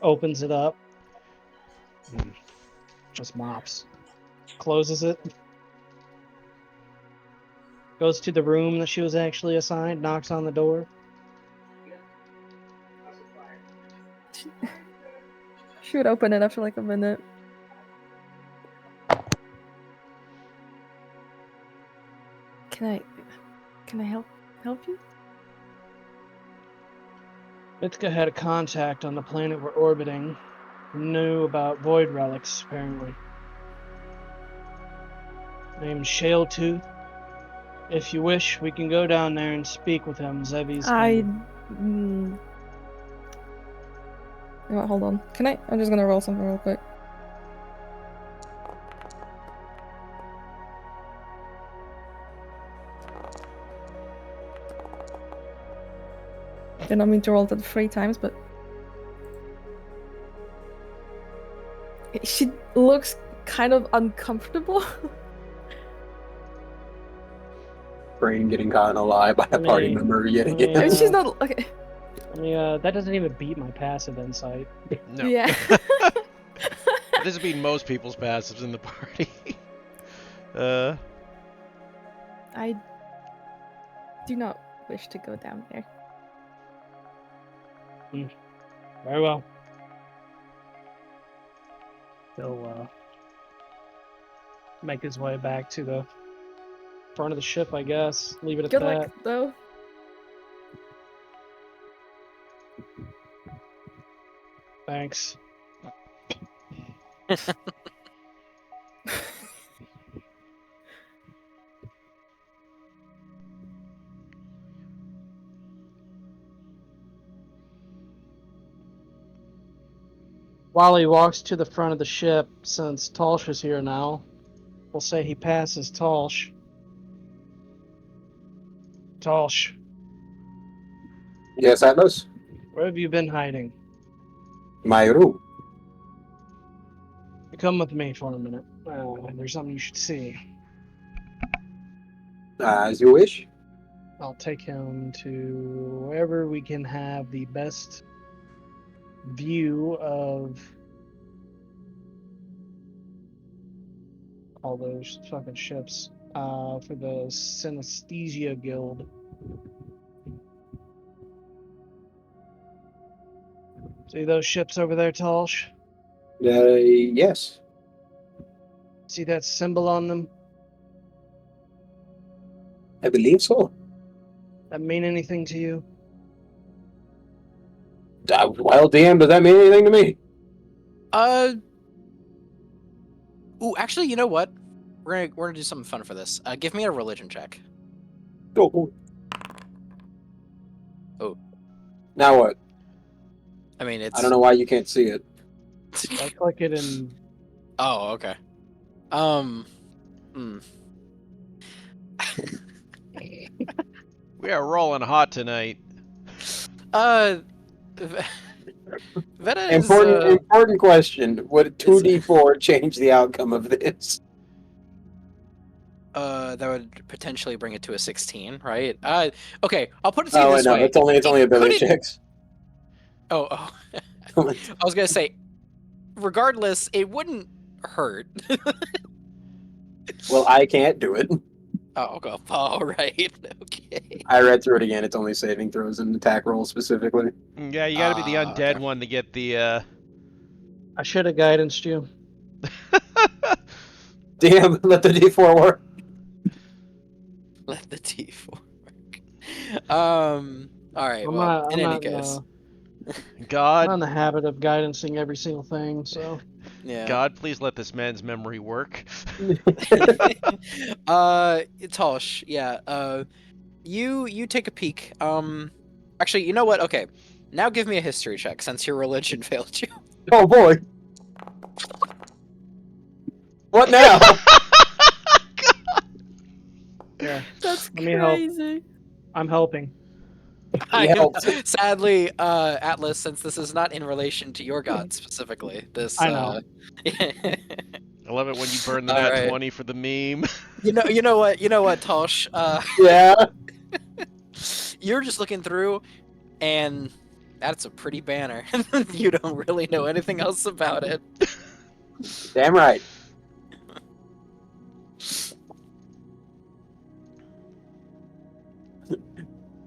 Opens it up. Just mops. Closes it. Goes to the room that she was actually assigned. Knocks on the door. She would open it after like a minute. Can I help you? Ithaca had a contact on the planet we're orbiting. Knew about void relics, apparently. Named Shale Tooth. If you wish, we can go down there and speak with him. Zevi's You know what, hold on. I'm just gonna roll something real quick. Did not mean to roll that 3 times, but she looks kind of uncomfortable. Brain getting caught in a lie by a party member yet again. Yeah. She's not okay. That doesn't even beat my passive insight. No. Yeah. This would be most people's passives in the party. I do not wish to go down there. Very well. He'll make his way back to the front of the ship, I guess. Leave it at Good that. luck, though. Thanks. While he walks to the front of the ship, since Tolsh is here now, we'll say he passes Tolsh. Tolsh, Yes, Atlas? where have you been hiding? My room. Come with me for a minute. There's something you should see. As you wish. I'll take him to wherever we can have the best view of all those fucking ships for the Synesthesia Guild. See those ships over there, Talsh? Yes. See that symbol on them? I believe so. That mean anything to you? Well, damn, does that mean anything to me? Ooh, actually, you know what? We're gonna do something fun for this. Give me a religion check. Go. Now what? I mean, it's. I don't know why you can't see it. I click it and Oh, okay. Hmm. We are rolling hot tonight. Uh, Veta is Important question. Would is 2d4 change the outcome of this? that would potentially bring it to a 16, right? Okay, I'll put it to you Oh, I this know. way. It's only ability Could it- checks. Oh, I was gonna say, regardless, it wouldn't hurt. Well, I can't do it. Oh, okay. All right. Okay. I read through it again. It's only saving throws and attack rolls specifically. Yeah, you gotta be the undead Okay. one to get the, I should have guidanced you. Damn, let the d4 work. Let the T4 work. All right. I'm Well, not. in I'm any not. case, I'm God, not in the habit of guidancing every single thing. So yeah. God, please let this man's memory work. Tosh, yeah. You take a peek. Actually, you know what? Okay, now give me a history check since your religion failed you. Oh boy. What now? yeah, That's Let me help. crazy. I'm helping. He helped. Sadly, Atlas, since this is not in relation to your god specifically, this. I know. I love it when you burn the All nat right. 20 for the meme. You know what, Tosh. Yeah. You're just looking through, and that's a pretty banner. You don't really know anything else about it. Damn right.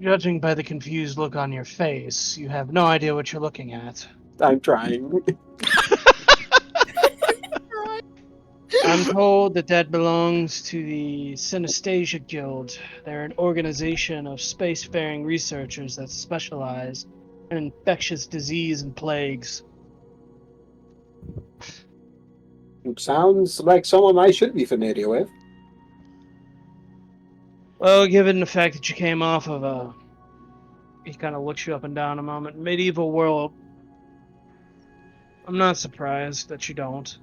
Judging by the confused look on your face, you have no idea what you're looking at. I'm trying. I'm told that belongs to the Synesthesia Guild. They're an organization of spacefaring researchers that specialize in infectious disease and plagues. Sounds like someone I should be familiar with. Well, given the fact that you came off of a... He kind of looks you up and down a moment. Medieval world. I'm not surprised that you don't.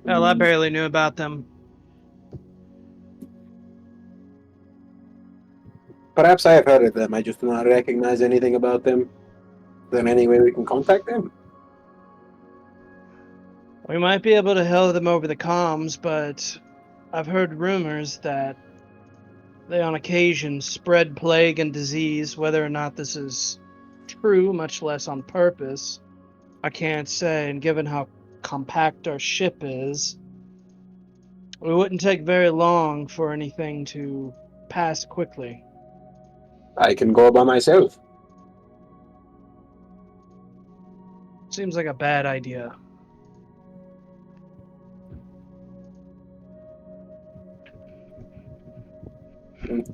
Hell, I barely knew about them. Perhaps I have heard of them. I just do not recognize anything about them. Is there any way we can contact them? We might be able to hail them over the comms, but I've heard rumors that they on occasion spread plague and disease. Whether or not this is true, much less on purpose, I can't say. And given how compact our ship is, it wouldn't take very long for anything to pass quickly. I can go by myself. Seems like a bad idea.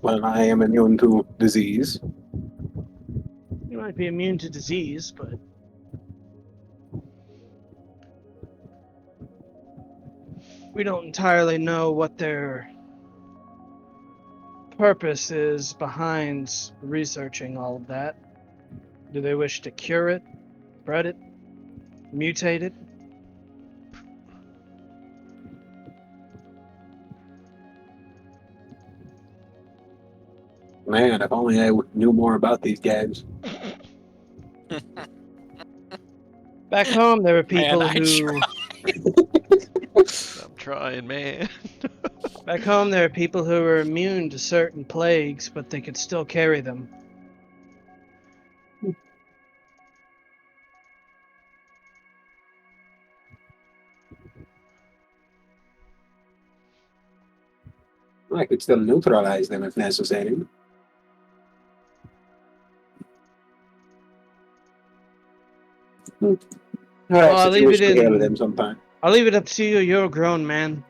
Well, I am immune to disease. You might be immune to disease, but we don't entirely know what their purpose is behind researching all of that. Do they wish to cure it, spread it, mutate it? Man, if only I knew more about these guys. Back home, there were Man, people I who. I'm trying, man. Back home, there are people who were immune to certain plagues, but they could still carry them. I could still neutralize them if necessary. Alright, Well, so you wish to hear them sometime. I'll leave it up to you. You're a grown man.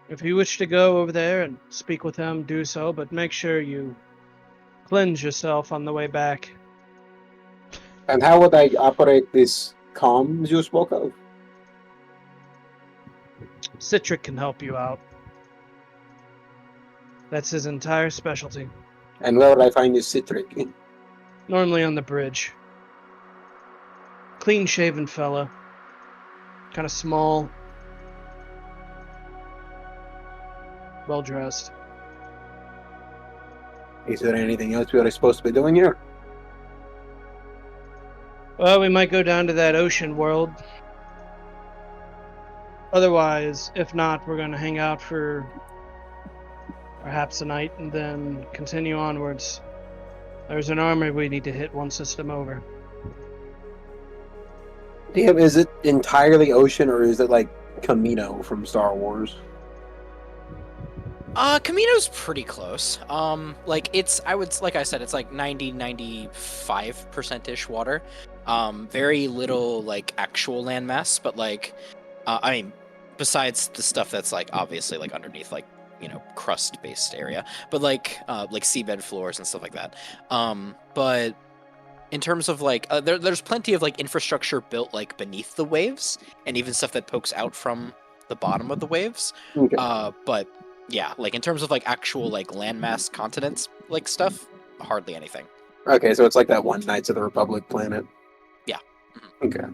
If you wish to go over there and speak with him, do so, but make sure you cleanse yourself on the way back. And how would I operate this comms you spoke of? Citric can help you out. That's his entire specialty. And where would I find this Citric? Normally on the bridge. Clean shaven fella. Kind of small. Well dressed. Is there anything else we are supposed to be doing here? Well, we might go down to that ocean world. Otherwise, if not, we're going to hang out for perhaps a night and then continue onwards. There's an armory we need to hit one system over. Damn, is it entirely ocean or is it like Camino from Star Wars? Camino's pretty close. Like I said, it's like 95% ish water. Very little like actual landmass, but like, I mean, besides the stuff that's like obviously like underneath like, you know, crust based area, but like seabed floors and stuff like that. But in terms of like, there's plenty of like infrastructure built like beneath the waves and even stuff that pokes out from the bottom of the waves. Okay. But yeah, like in terms of like actual like landmass continents like stuff, hardly anything. Okay, so it's like that one Knights of the Republic planet. Yeah. Okay.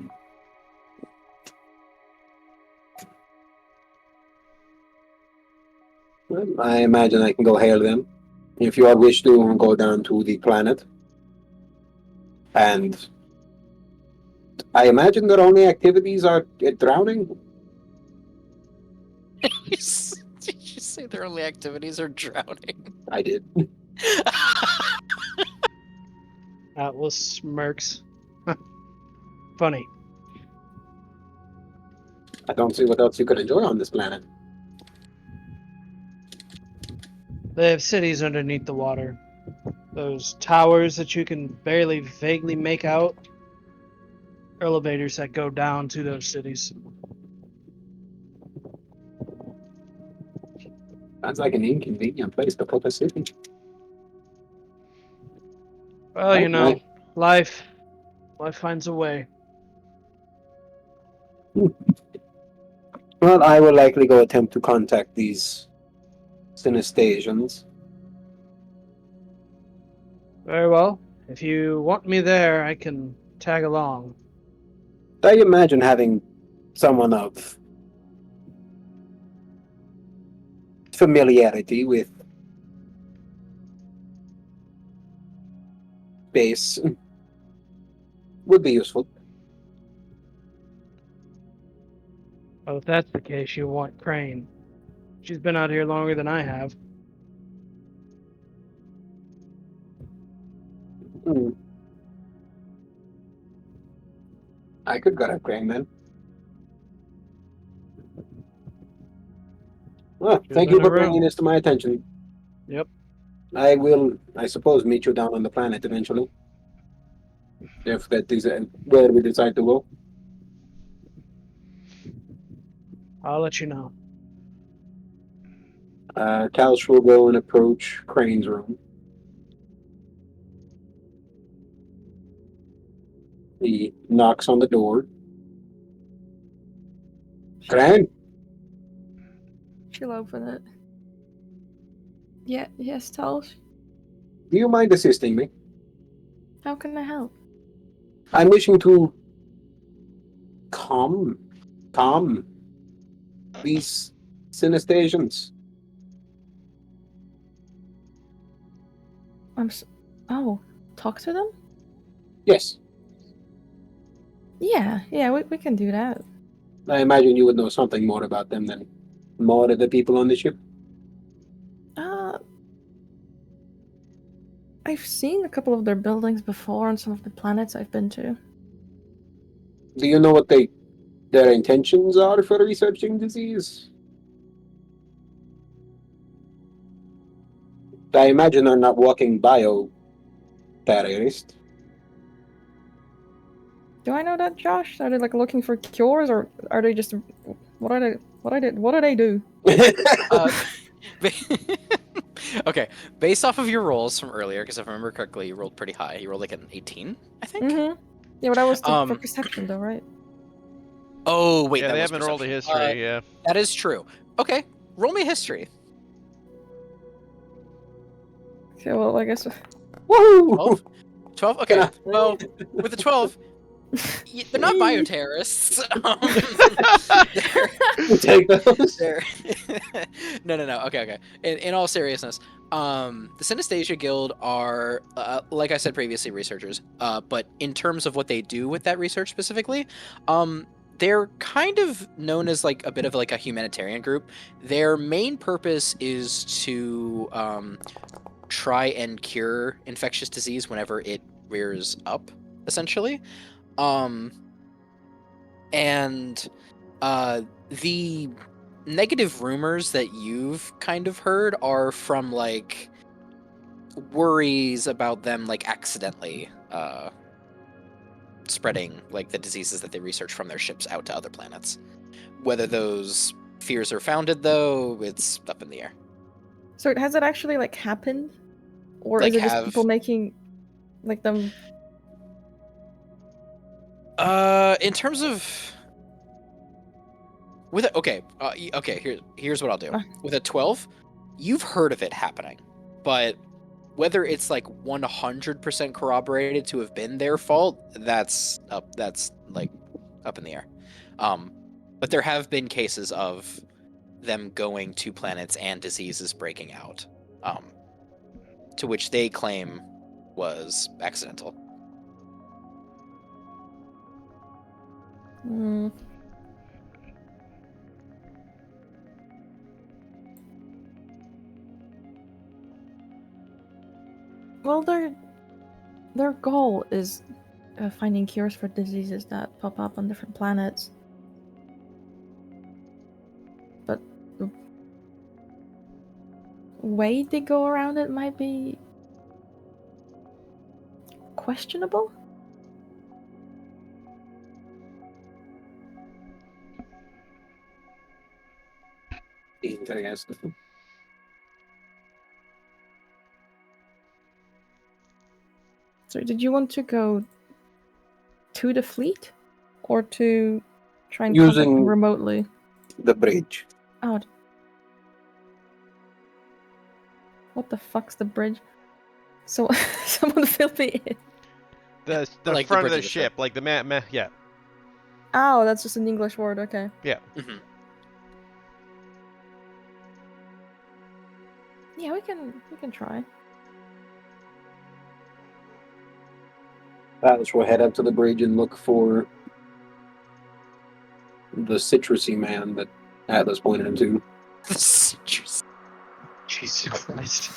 Well, I imagine I can go hail them. If you all wish to go down to the planet. And I imagine their only activities are drowning. Did you say their only activities are drowning? I did. Atlas smirks. Funny. I don't see what else you could enjoy on this planet. They have cities underneath the water. Those towers that you can barely vaguely make out. Elevators that go down to those cities. Sounds like an inconvenient place to put a city. Well, you know, Okay. life finds a way. Well, I will likely go attempt to contact these Synestasians. Very well. If you want me there, I can tag along. I imagine having someone of familiarity with space would be useful. Well, if that's the case, you want Crane. She's been out here longer than I have. Hmm. I could go to Crane then. Well, She's thank in you a for room. bringing this to my attention. Yep. I will, I suppose, meet you down on the planet eventually. If that is where we decide to go. I'll let you know. Talsh will go and approach Crane's room. He knocks on the door. Crane? She'll open it. Yeah, yes, Talsh. Do you mind assisting me? How can I help? I'm wishing to calm these Synestasians. Oh, talk to them? Yes, Yeah, we can do that. I imagine you would know something more about them than more of the people on the ship. I've seen a couple of their buildings before on some of the planets I've been to. Do you know what their intentions are for researching disease? I imagine they're not walking bio-terrorists. Do I know that, Josh? Are they like looking for cures, or are they just what do they do? Okay, based off of your rolls from earlier, because if I remember correctly, you rolled pretty high. You rolled like an 18, I think. Mm-hmm. Yeah, but that was for perception, though, right? Oh wait, Yeah, that they was haven't rolled a perception. history. Yeah. That is true. Okay, roll me history. Okay, well, I guess. Woohoo! 12? 12? Can Okay. I- Well, with the 12, they're not bioterrorists. We'll take those. They're no. Okay. In all seriousness, the Synesthesia Guild are, like I said previously, researchers. But in terms of what they do with that research specifically, they're kind of known as like a bit of like a humanitarian group. Their main purpose is to try and cure infectious disease whenever it rears up, essentially. Um, and the negative rumors that you've kind of heard are from like worries about them like accidentally spreading like the diseases that they research from their ships out to other planets. Whether those fears are founded, though, it's up in the air. So has it actually like happened, or Like is it just have- people making like them? In terms of with it, okay, here's what I'll do. With a 12, you've heard of it happening, but whether it's like 100% corroborated to have been their fault, that's like up in the air. But there have been cases of them going to planets and diseases breaking out, to which they claim was accidental. Hmm. Well, their goal is finding cures for diseases that pop up on different planets. But the way they go around it might be questionable. I guess. So, did you want to go to the fleet, or to try and contact them Using- remotely? The bridge. Oh, what the fuck's the bridge? So, someone fill me in. The Like the front of bridge the of the ship, ship. like the yeah. Oh, that's just an English word. Okay. Mm-hmm. Yeah, we can try. Alice will head up to the bridge and look for the citrusy man that Atlas pointed him to. Citrus. Jesus Christ.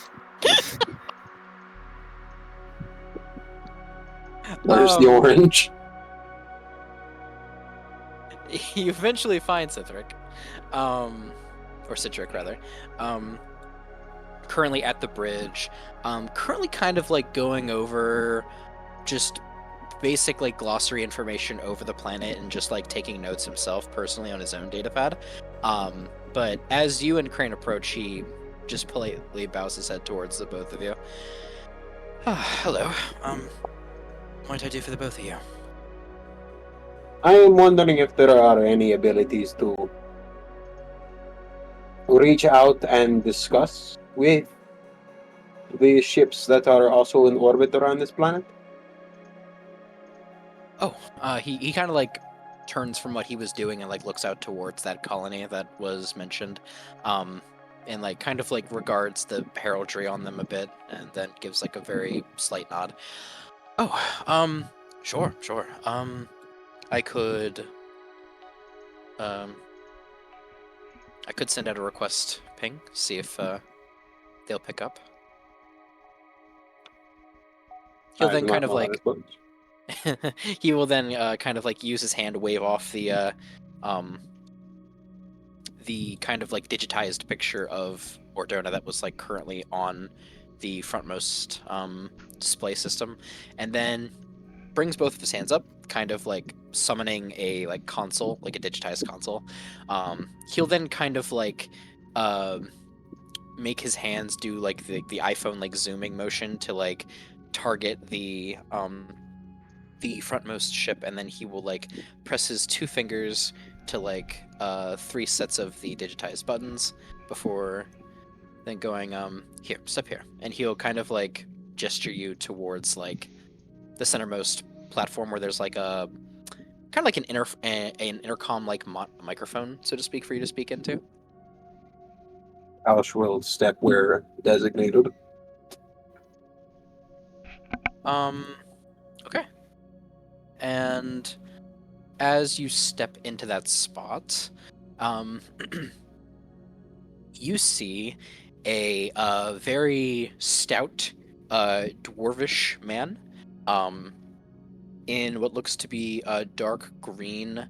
There's the orange. You eventually find Citric, or Citric rather, currently at the bridge, currently kind of like going over just basic like glossary information over the planet and just like taking notes himself personally on his own datapad. But as you and Crane approach, he just politely bows his head towards the both of you. Hello. What might I do for the both of you? I am wondering if there are any abilities to reach out and discuss with the ships that are also in orbit around this planet. Oh, he kind of like turns from what he was doing and like looks out towards that colony that was mentioned, and like kind of like regards the heraldry on them a bit, and then gives like a very slight nod. Oh, sure. I could, I could send out a request ping, see if they'll pick up. He'll then kind of like. He will then kind of like use his hand to wave off the kind of like digitized picture of Ordona that was like currently on the frontmost display system, and then brings both of his hands up, kind of like summoning a like console, like a digitized console. He'll then kind of like make his hands do like the iPhone like zooming motion to like target the the frontmost ship, and then he will like press his 2 fingers to like 3 sets of the digitized buttons before then going here, step here, and he'll kind of like gesture you towards like the centermost platform where there's like a kind of like an intercom like microphone, so to speak, for you to speak into. Alice will step where designated. Okay. And as you step into that spot, you see a very stout, dwarvish man, in what looks to be a dark green,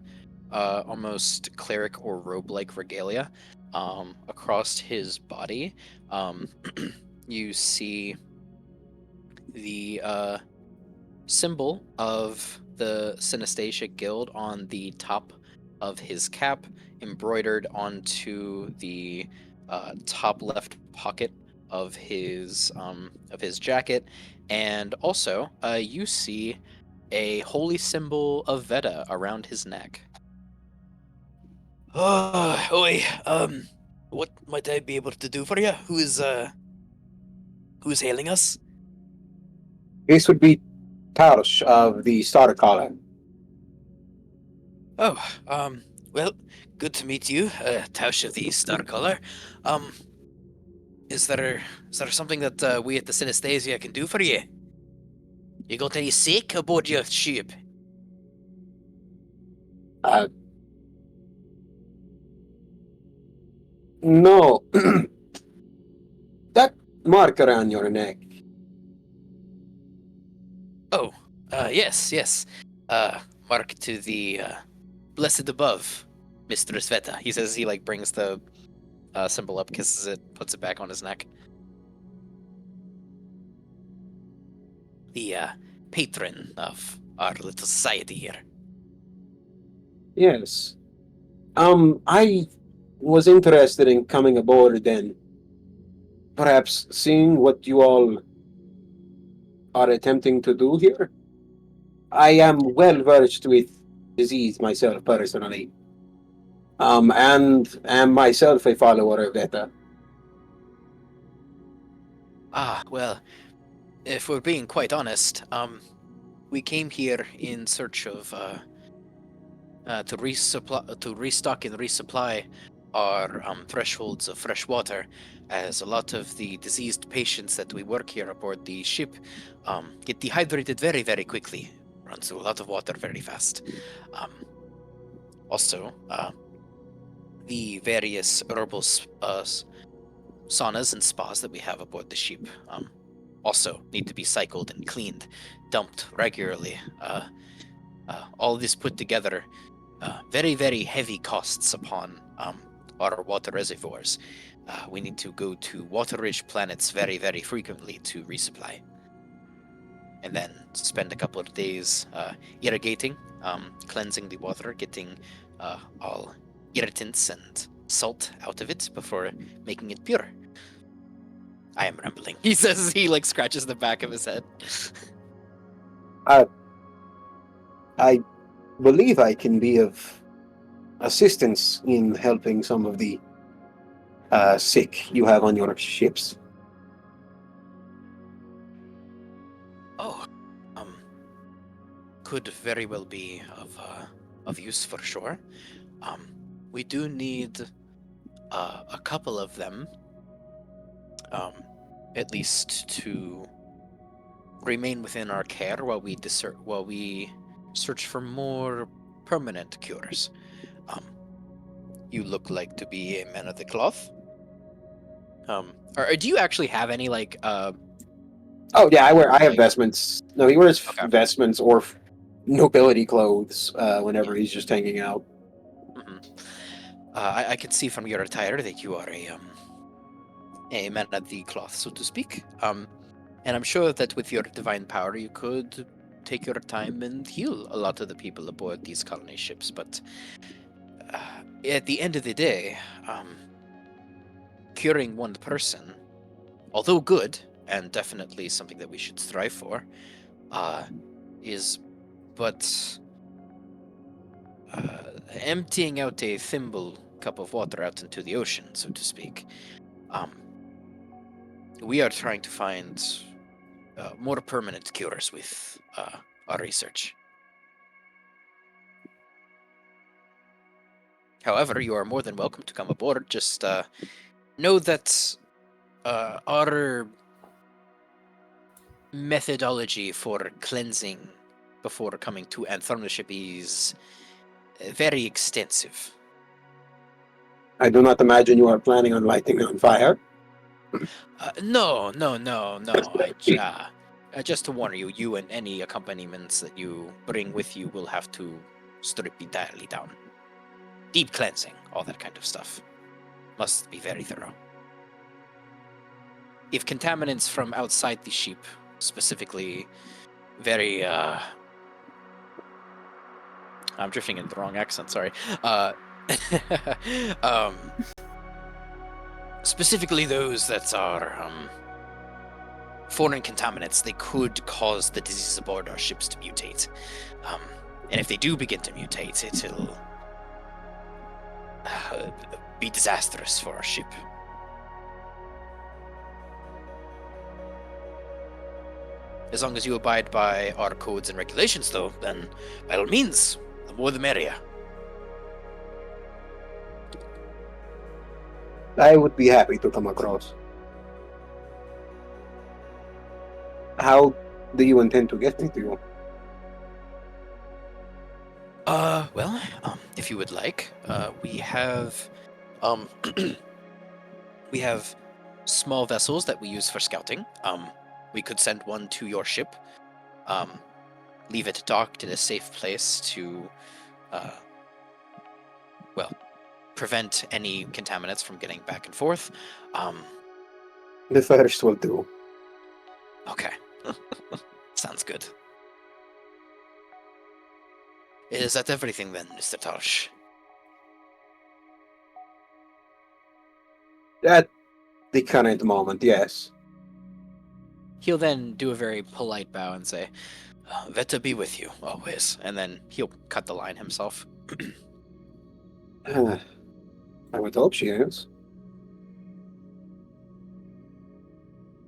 almost cleric or robe-like regalia. Across his body, you see the symbol of the Synesthesia Guild on the top of his cap, embroidered onto the top left pocket of his jacket, and also you see a holy symbol of Veda around his neck. Oi, what might I be able to do for you? Who's hailing us? This would be Tarsh of the Star Column. Oh, well, good to meet you, Tausch of the Star Color. Is there something that we at the Synesthesia can do for you? You got any sick aboard your ship? No. That marker on your neck. Oh, yes. Mark to the blessed above, Mistress Veta. He says he like brings the symbol up, kisses it, puts it back on his neck. The patron of our little society here. Yes. I was interested in coming aboard and perhaps seeing what you all are attempting to do here. I am well versed with disease myself personally. And am myself a follower of Veta. Ah, well, if we're being quite honest, we came here in search of to restock and resupply our thresholds of fresh water, as a lot of the diseased patients that we work here aboard the ship get dehydrated very, very quickly, run through a lot of water very fast. Also, the various herbal saunas and spas that we have aboard the ship also need to be cycled and cleaned, dumped regularly. All this put together, very, very heavy costs upon our water reservoirs. We need to go to water-rich planets very, very frequently to resupply. And then spend a couple of days irrigating, cleansing the water, getting all irritants and salt out of it before making it pure. I am rambling. He says he like scratches the back of his head. I believe I can be of assistance in helping some of the sick you have on your ships. Oh, could very well be of use for sure. We do need a couple of them, at least to remain within our care while we search for more permanent cures. You look like to be a man of the cloth. Or do you actually have any like Oh yeah, I have like- vestments. No, he wears Okay. vestments or nobility clothes whenever he's just hanging out. Mhm. I can see from your attire that you are a man of the cloth, so to speak. And I'm sure that with your divine power, you could take your time and heal a lot of the people aboard these colony ships. But at the end of the day, curing one person, although good and definitely something that we should strive for, is but emptying out a thimble cup of water out into the ocean, so to speak. We are trying to find more permanent cures with our research. However, you are more than welcome to come aboard. Just know that our methodology for cleansing before coming to Anthromnership is very extensive. I do not imagine you are planning on lighting me on fire. No. Just to warn you, you and any accompaniments that you bring with you will have to strip entirely down. Deep cleansing, all that kind of stuff. Must be very thorough. If contaminants from outside the ship, specifically very, I'm drifting into the wrong accent, sorry. Specifically those that are, foreign contaminants, they could cause the diseases aboard our ships to mutate. And if they do begin to mutate, it'll be disastrous for our ship. As long as you abide by our codes and regulations, though, then by all means, the more the merrier. I would be happy to come across. How do you intend to get me to you? Well, if you would like, we have, we have small vessels that we use for scouting. We could send one to your ship, leave it docked in a safe place to, well, prevent any contaminants from getting back and forth. The first will do. Okay. Sounds good. Is that everything then, Mr. Tarsh? At the current moment, yes. He'll then do a very polite bow and say, Veta be with you, always. And then he'll cut the line himself. I would hope she is.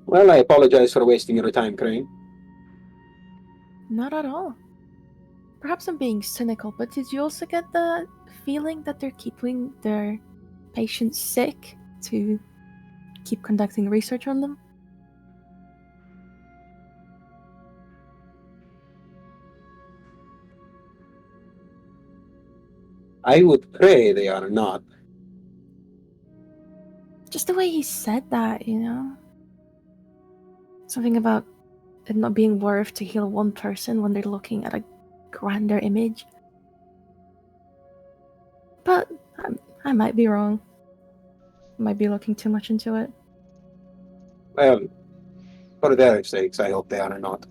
Well, I apologize for wasting your time, Crane. Not at all. Perhaps I'm being cynical, but did you also get the feeling that they're keeping their patients sick to keep conducting research on them? I would pray they are not. Just the way he said that, you know? Something about it not being worth to heal one person when they're looking at a grander image. But I might be wrong. Might be looking too much into it. Well, for their sakes, I hope they are not.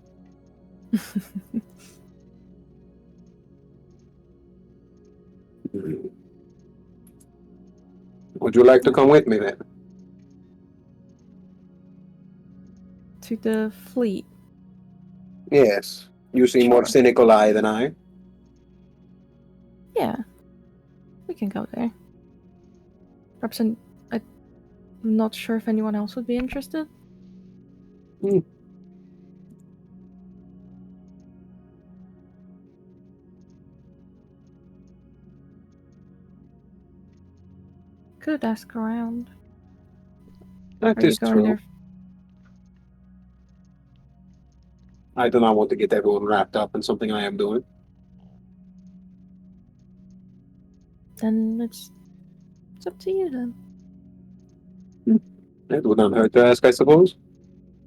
Would you like to come with me then? To the fleet. Yes. You seem more Sure. cynical eye than I. Yeah. We can go there. Perhaps I'm not sure if anyone else would be interested. Could ask around. That Are you is going true. there? I do not want to get everyone wrapped up in something I am doing. Then it's up to you then. It would not hurt to ask, I suppose.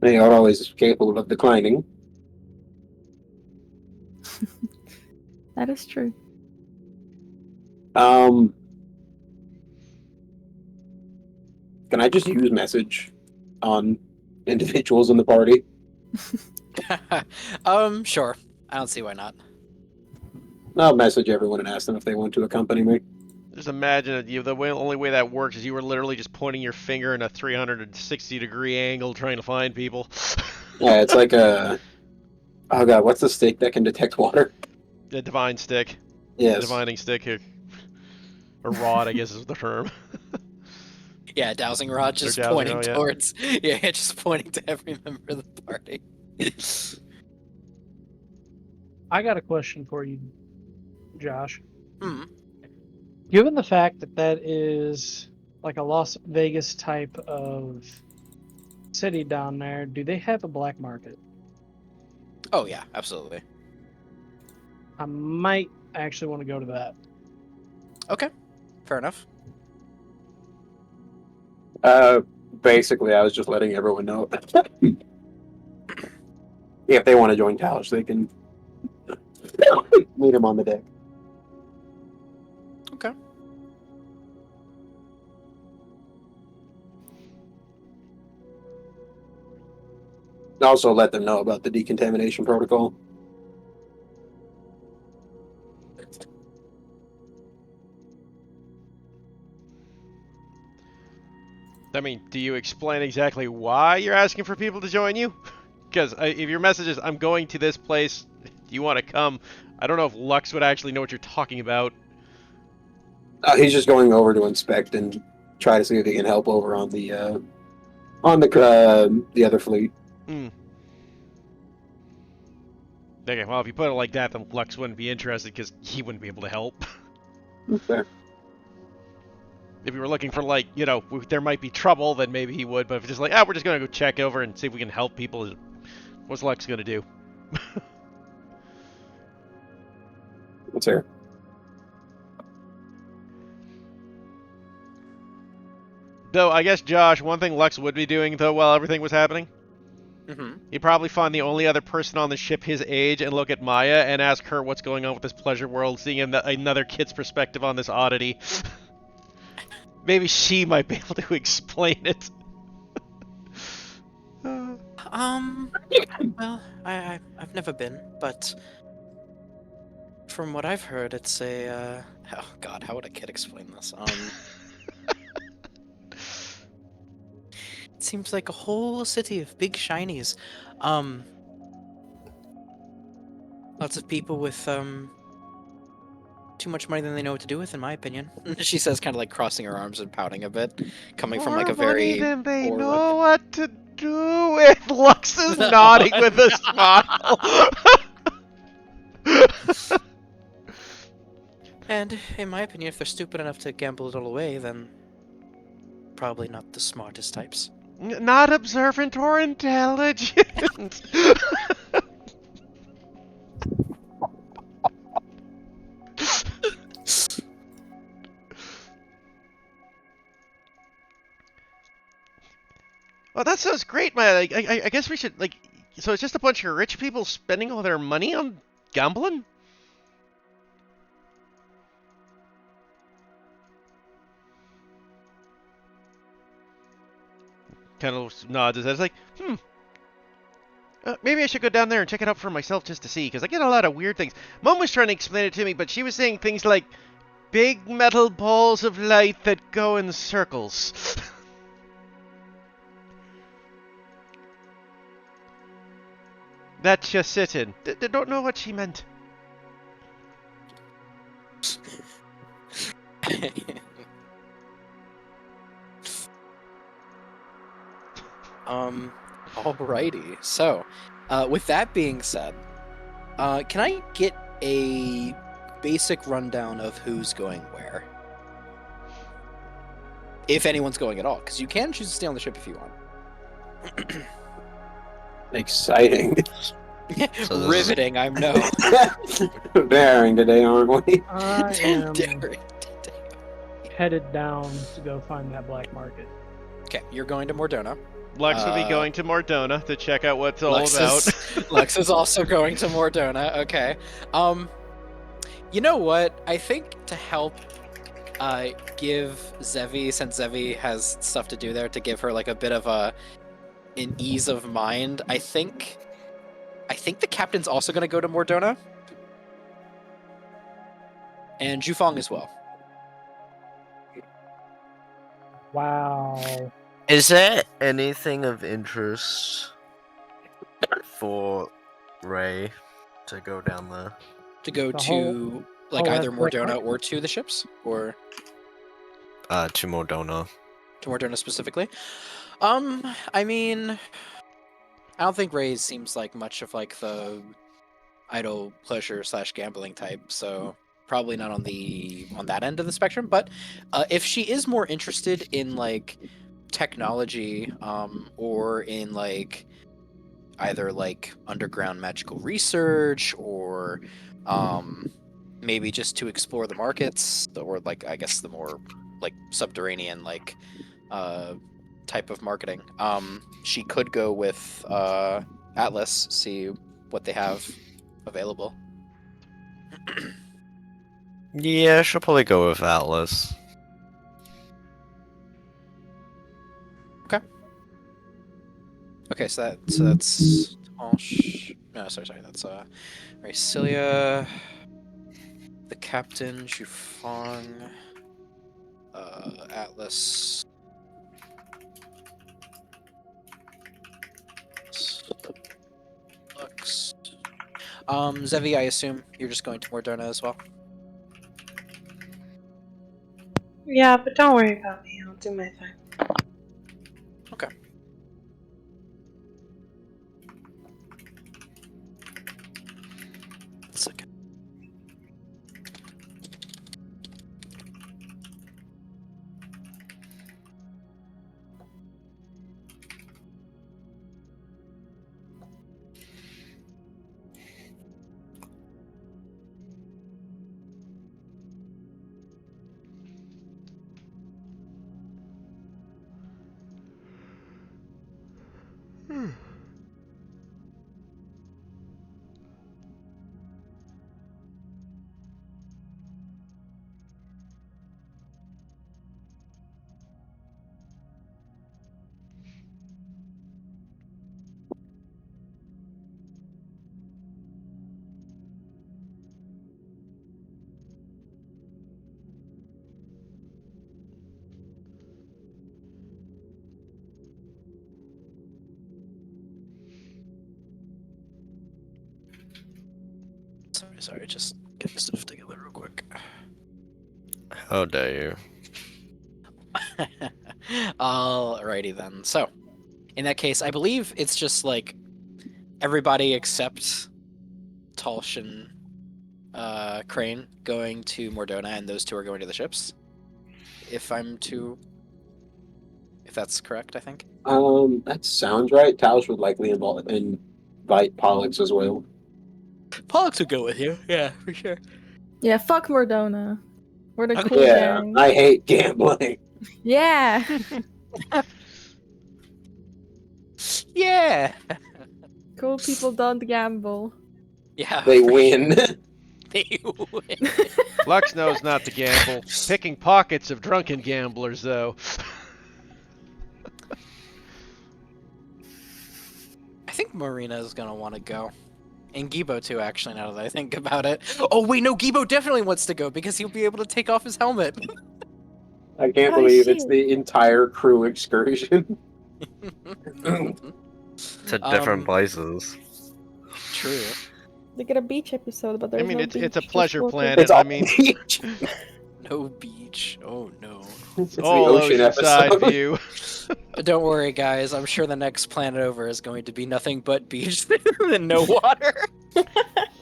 They are always capable of declining. That is true. Can I just use message on individuals in the party? Sure. I don't see why not. I'll message everyone and ask them if they want to accompany me. Just imagine it, only way that works is you were literally just pointing your finger in a 360-degree angle trying to find people. Yeah, it's like a... Oh god, what's the stick that can detect water? A divine stick. Yes. Divining stick here. Or rod, I guess is the term. Yeah, dowsing rod just dowsing pointing rod, yeah. towards. Yeah, just pointing to every member of the party. I got a question for you, Josh. Hmm. Given the fact that that is like a Las Vegas type of city down there, do they have a black market? Oh yeah, absolutely. I might actually want to go to that. Okay, fair enough. Basically, I was just letting everyone know. If they want to join Talos, they can meet him on the deck. Okay. Also, let them know about the decontamination protocol. I mean, do you explain exactly why you're asking for people to join you? Because if your message is, I'm going to this place, do you want to come? I don't know if Lux would actually know what you're talking about. He's just going over to inspect and try to see if he can help over on the other fleet. Hmm. Okay, well, if you put it like that, then Lux wouldn't be interested because he wouldn't be able to help. Fair. If you were looking for, like, you know, there might be trouble, then maybe he would. But if it's just like, we're just going to go check over and see if we can help people, what's Lux going to do? Let's hear. Though, I guess, Josh, one thing Lux would be doing, though, while everything was happening, Mm-hmm. he'd probably find the only other person on the ship his age and look at Maya and ask her what's going on with this pleasure world, seeing another kid's perspective on this oddity. Maybe she might be able to explain it. Well, I've never been, but from what I've heard, it's a oh god, how would a kid explain this? It seems like a whole city of big shinies. Lots of people with too much money than they know what to do with, in my opinion. She says, kind of like crossing her arms and pouting a bit, coming from like More a very money than they poor know what to do with. Lux is nodding with a smile. And in my opinion, if they're stupid enough to gamble it all away, then probably not the smartest types. Not observant or intelligent. Well, that sounds great, man. I guess we should, like, so it's just a bunch of rich people spending all their money on gambling? Kind of nods his head. It's like, maybe I should go down there and check it out for myself just to see, because I get a lot of weird things. Mom was trying to explain it to me, but she was saying things like big metal balls of light that go in circles. That you sit in. They don't know what she meant. Alrighty. So, with that being said, can I get a basic rundown of who's going where? If anyone's going at all, because you can choose to stay on the ship if you want. Exciting. So Riveting, I know. Daring today, aren't we? I am Daring. headed down to go find that black market. Okay, you're going to Mordona. Lux will be going to Mordona to check out what's all Lux about. Lux is also going to Mordona. Okay. You know what? I think to help give Zevi, since Zevi has stuff to do there, to give her like a bit of an ease of mind, I think the captain's also going to go to Mordona. And Jufong as well. Wow. Is there anything of interest for Ray to go down there? To go The to whole either Black Mordona Market? or to the ships, or To Modona. to Mordona specifically. I mean, I don't think Ray's seems like much of like the idle pleasure / gambling type, so probably not on that end of the spectrum. But if she is more interested in like technology, or in like either like underground magical research, or maybe just to explore the markets, or like I guess the more like subterranean like type of marketing, she could go with Atlas, see what they have available. Yeah, she'll probably go with Atlas. Okay, so that's Tosh. No, sorry, that's Racilia, the captain, Jufong, Atlas, Lux. Zevi, I assume you're just going to Mordona as well. Yeah, but don't worry about me. I'll do my thing. Okay. Second. Sorry, just getting stuff together real quick. How dare you? Alrighty then. So, in that case, I believe it's just like everybody except Talsh and Crane going to Mordona, and those two are going to the ships. If that's correct, I think. That sounds right. Taos would likely invite Pollux as well. Pollux would go with you. Yeah, for sure. Yeah, fuck Mordona. We're the Okay. cool Yeah, gang. I hate gambling. Yeah. Yeah. Cool people don't gamble. Yeah. They for win. sure. They win. Lux knows not to gamble. Picking pockets of drunken gamblers, though. I think Marina's gonna want to go. And Gibo too, actually, now that I think about it. Oh wait, no, Gibo definitely wants to go because he'll be able to take off his helmet. I can't Oh, believe it's shit. the entire crew excursion. To different Um, places. True. They get a beach episode, but there's I mean, no it's beach. a just pleasure water. planet. It's all I mean, beach. No beach. Oh no. It's the all ocean oceanside episode. view. Don't worry, guys. I'm sure the next planet over is going to be nothing but beach and no water.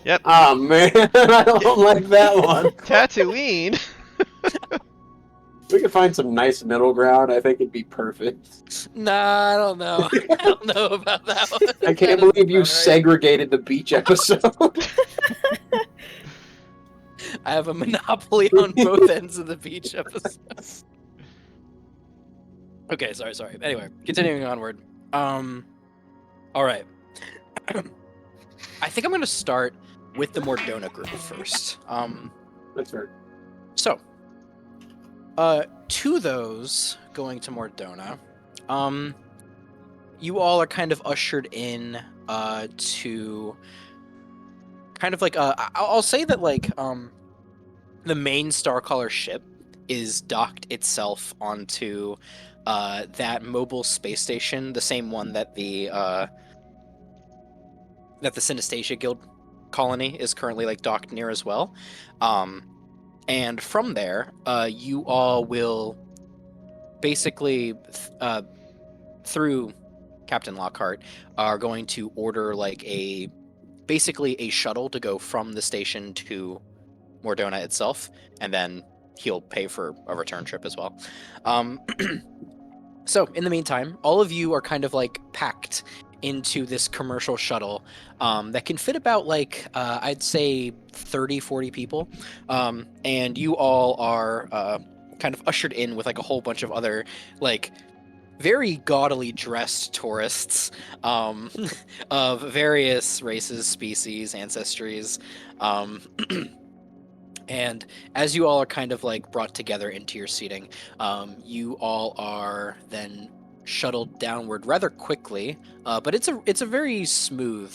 Yep. Oh man, I don't like that one. Tatooine. We could find some nice middle ground. I think it'd be perfect. Nah, I don't know. I don't know about that one. I can't That believe you doesn't sound right. segregated the beach episode. I have a monopoly on both ends of the beach episode. Okay, sorry. Anyway, continuing onward. All right. I think I'm going to start with the Mordona group first. That's fair. So, to those going to Mordona, you all are kind of ushered in to kind of like I'll say that like the main Starcaller ship is docked itself onto that mobile space station, the same one that the Synesthesia Guild colony is currently like docked near as well. And from there, you all will basically through Captain Lockhart are going to order like basically a shuttle to go from the station to Mordona itself, and then he'll pay for a return trip as well. So in the meantime, all of you are kind of like packed into this commercial shuttle that can fit about like I'd say 30-40 people, and you all are kind of ushered in with like a whole bunch of other like very gaudily dressed tourists of various races, species, ancestries. Um, and as you all are kind of like brought together into your seating, you all are then shuttled downward rather quickly, but it's a very smooth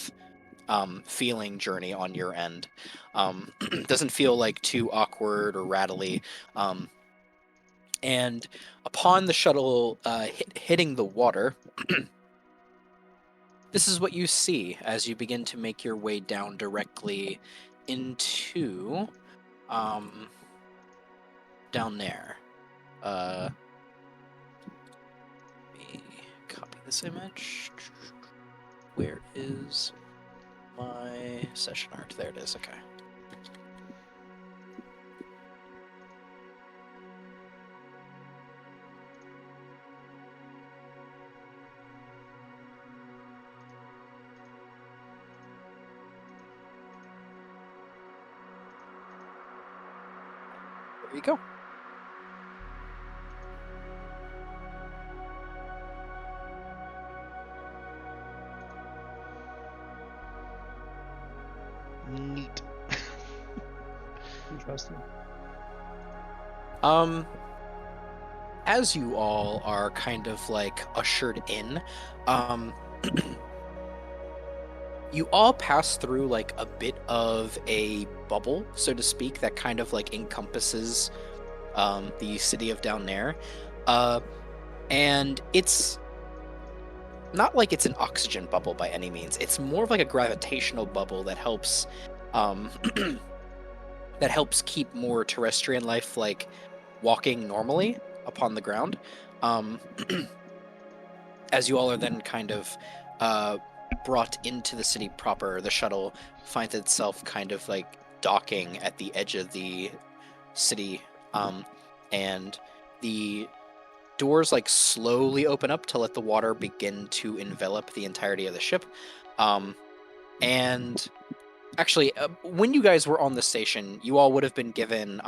feeling journey on your end. Doesn't feel like too awkward or rattly. And upon the shuttle hitting the water, this is what you see as you begin to make your way down directly into down there. Let me copy this image. Where is my session art? There it is. Okay. There you go. Neat. Interesting. As you all are kind of like ushered in, you all pass through like a bit of a bubble, so to speak, that kind of like encompasses the city of Down There. And it's not like it's an oxygen bubble by any means. It's more of like a gravitational bubble that helps that helps keep more terrestrian life like walking normally upon the ground. As you all are then kind of brought into the city proper, the shuttle finds itself kind of like docking at the edge of the city, and the doors like slowly open up to let the water begin to envelop the entirety of the ship. And actually, when you guys were on the station, you all would have been given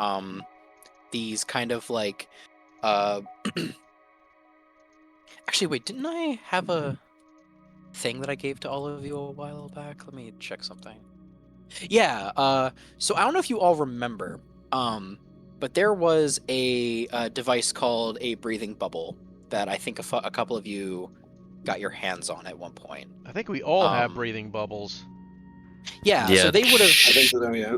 these kind of like actually, wait, didn't I have a thing that I gave to all of you a while back? Let me check something. Yeah, so I don't know if you all remember, but there was a device called a breathing bubble that I think a couple of you got your hands on at one point. I think we all have Um, breathing bubbles. Yeah, so they would have I think so, yeah.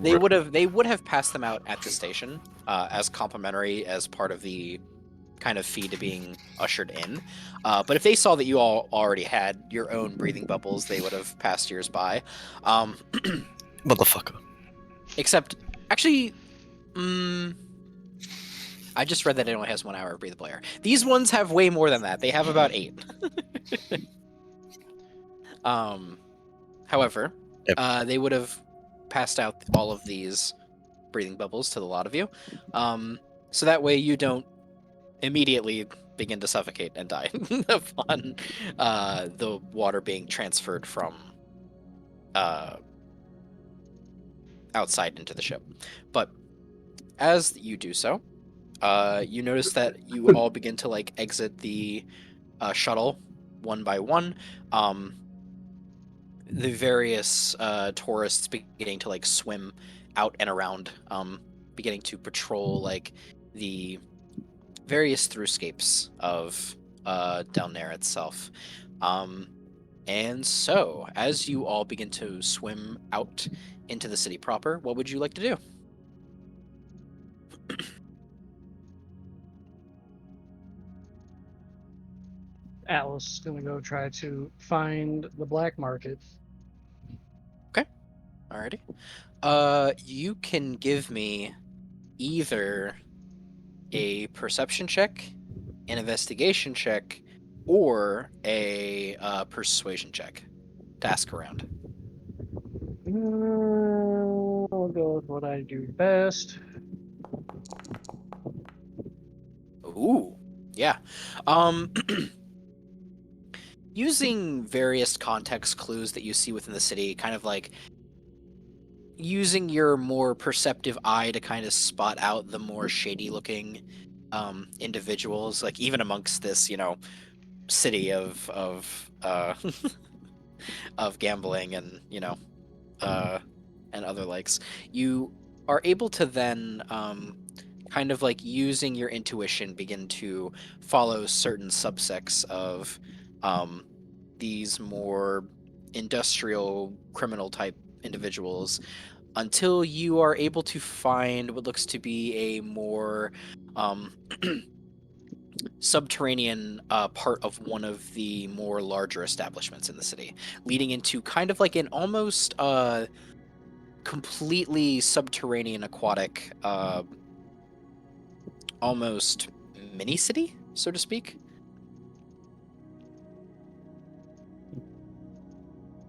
they would have passed them out at the station as complimentary as part of the kind of fee to being ushered in. But if they saw that you all already had your own breathing bubbles, they would have passed yours by. Motherfucker. Except, actually, I just read that it only has 1 hour of breathable air. These ones have way more than that. They have about 8. However, Yep. they would have passed out all of these breathing bubbles to the lot of you. So that way you don't immediately begin to suffocate and die upon the water being transferred from outside into the ship. But as you do so, you notice that you all begin to like exit the shuttle one by one. The various tourists beginning to like swim out and around, beginning to patrol like the various throughscapes of Down There itself. And so, as you all begin to swim out into the city proper, what would you like to do? Alice is gonna go try to find the black market. Okay. Alrighty. You can give me either a perception check, an investigation check, or a persuasion check to ask around. I'll go with what I do best. Ooh, yeah. Using various context clues that you see within the city, kind of like using your more perceptive eye to kind of spot out the more shady looking individuals, like even amongst this, city of of gambling and and other likes, you are able to then kind of like using your intuition begin to follow certain subsects of these more industrial criminal type individuals until you are able to find what looks to be a more subterranean part of one of the more larger establishments in the city, leading into kind of like an almost completely subterranean aquatic almost mini city, so to speak.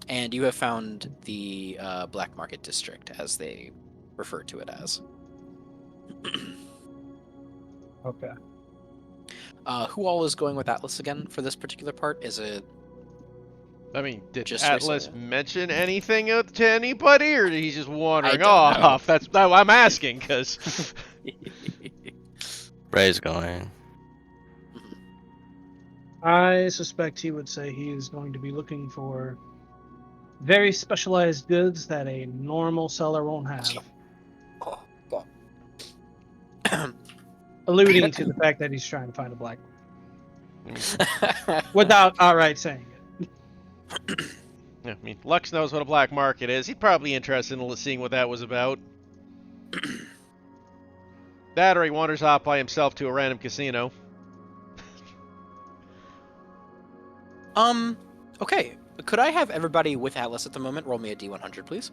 And you have found the Black Market District, as they refer to it as. Okay. Who all is going with Atlas again for this particular part? Is it I mean, did just Atlas Raycelia? mention anything to anybody, or did he just wandering don't know. off? That's I'm asking, because Ray's going. I suspect he would say he is going to be looking for very specialized goods that a normal seller won't have. Alluding to the fact that he's trying to find a black without outright saying it. I mean, Lux knows what a black market is. He's probably interested in seeing what that was about. That, or he wanders off by himself to a random casino. Okay. Could I have everybody with Atlas at the moment roll me a D100, please?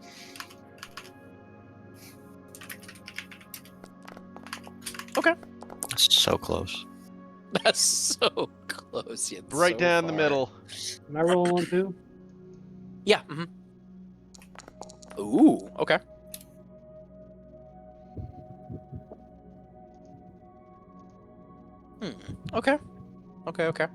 Okay. So close. That's so close yet Right so down the far. middle. Am I rolling one too? Yeah. Mm-hmm. Ooh. Okay. Okay. Okay.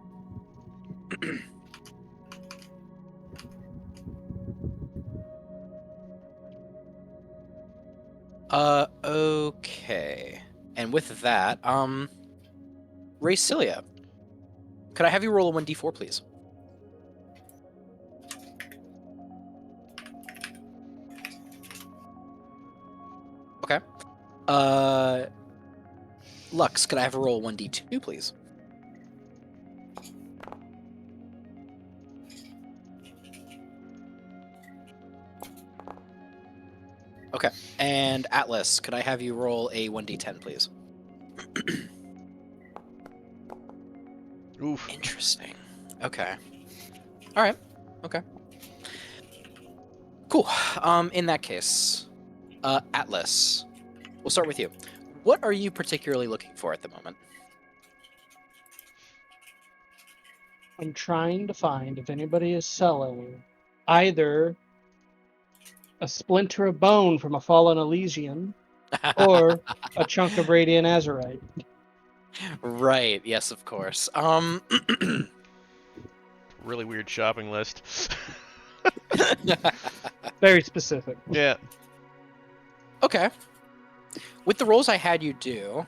Okay. And with that, Raycelia, could I have you roll a 1d4, please? Okay. Lux, could I have a roll 1d2, please? Okay. And Atlas, could I have you roll a 1d10, please? Oof. Interesting. Okay. All right. Okay. Cool. In that case, Atlas, we'll start with you. What are you particularly looking for at the moment? I'm trying to find if anybody is selling either a splinter of bone from a fallen Elysian or a chunk of radiant azurite. Right. Yes, of course. Really weird shopping list. Very specific. Yeah. Okay. With the rolls I had you do,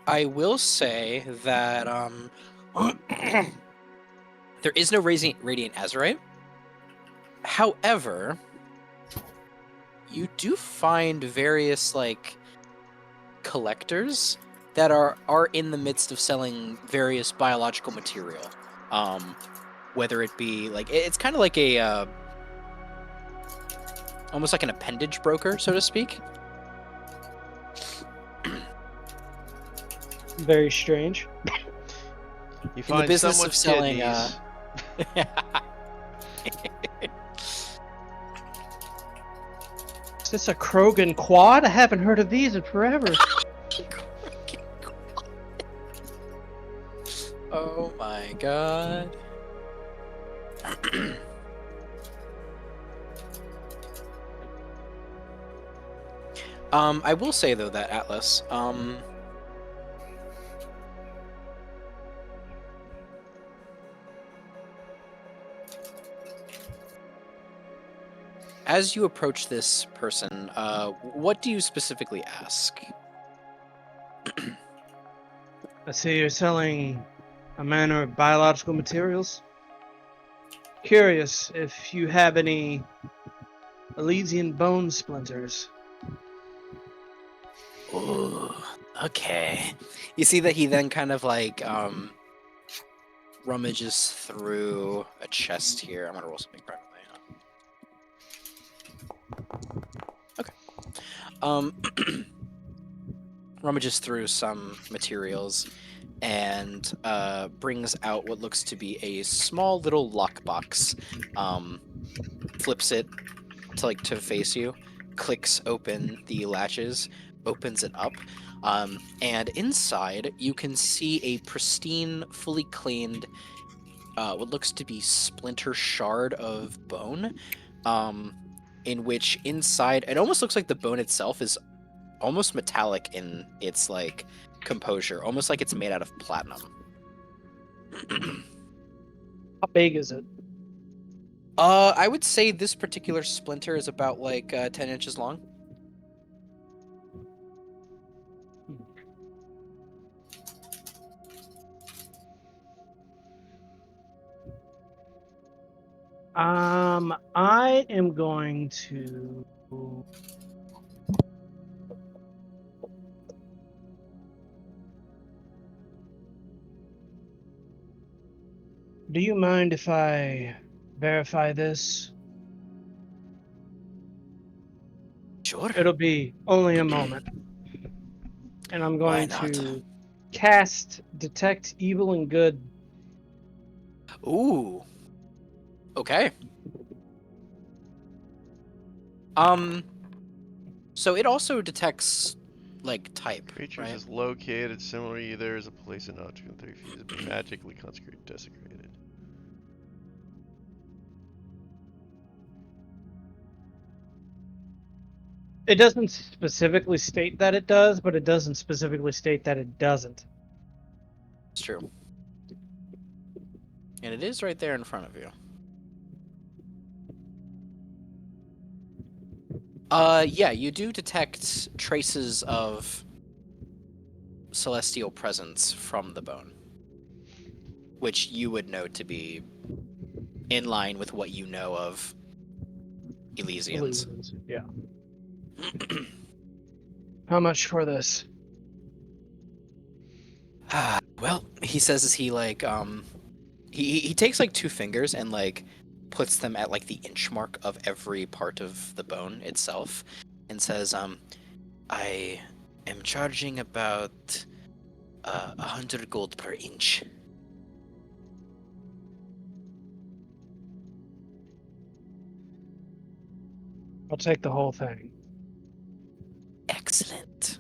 I will say that there is no radiant azurite. However, you do find various like collectors that are in the midst of selling various biological material. Whether it be like it's kind of like a almost like an appendage broker, so to speak. Very strange. You In the find business someone's of selling kidneys. Is this a Krogan quad? I haven't heard of these in forever. Oh my god. I will say though that Atlas, as you approach this person, what do you specifically ask? I see you're selling a manner of biological materials. Curious if you have any Elysian bone splinters. Ooh, okay. You see that he then kind of like rummages through a chest here. I'm gonna roll something privately. Okay. Rummages through some materials and brings out what looks to be a small little lockbox. Flips it to face you, clicks open the latches, opens it up, and inside you can see a pristine, fully cleaned, what looks to be splinter shard of bone, in which inside it almost looks like the bone itself is almost metallic in its like composure, almost like it's made out of platinum. How big is it? I would say this particular splinter is about like 10 inches long. I am going to. Do you mind if I verify this? Sure. It'll be only a moment. And I'm Why going not? to cast Detect Evil and Good. Ooh. Okay. So it also detects like type, Creatures right? is located similarly. There is a place in object in 30 feet has been magically consecrated, desecrated. It doesn't specifically state that it does, but it doesn't specifically state that it doesn't. It's true. And it is right there in front of you. Yeah, you do detect traces of celestial presence from the bone, which you would know to be in line with what you know of Elysians. Yeah. How much for this? Well, he says as he like he takes like 2 fingers and like puts them at like the inch mark of every part of the bone itself and says I am charging about 100 gold per inch. I'll take the whole thing. Excellent.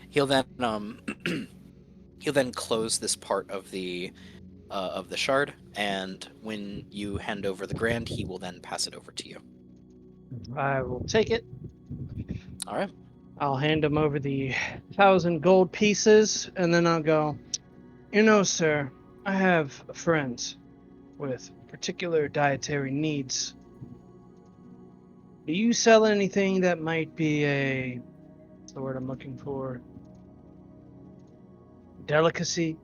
He'll then he'll then close this part of the shard, and when you hand over the grand, he will then pass it over to you. I will take it. All right. I'll hand him over the 1,000 gold pieces, and then I'll go, you know, sir, I have friends with particular dietary needs. Do you sell anything that might be what's the word I'm looking for? Delicacy?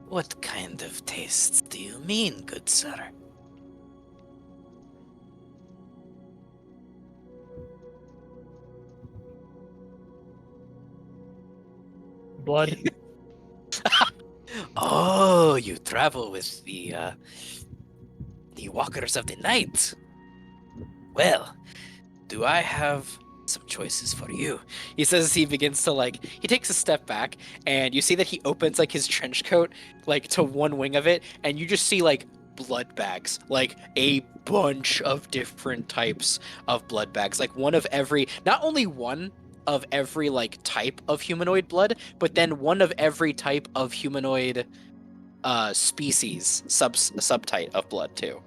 What kind of tastes do you mean, good sir? Blood? Oh, you travel with the walkers of the night. Well, do I have some choices for you? He says as he begins to like he takes a step back and you see that he opens like his trench coat like to one wing of it and you just see like blood bags, like a bunch of different types of blood bags, like one of every, not only one of every like type of humanoid blood, but then one of every type of humanoid species subtype of blood too.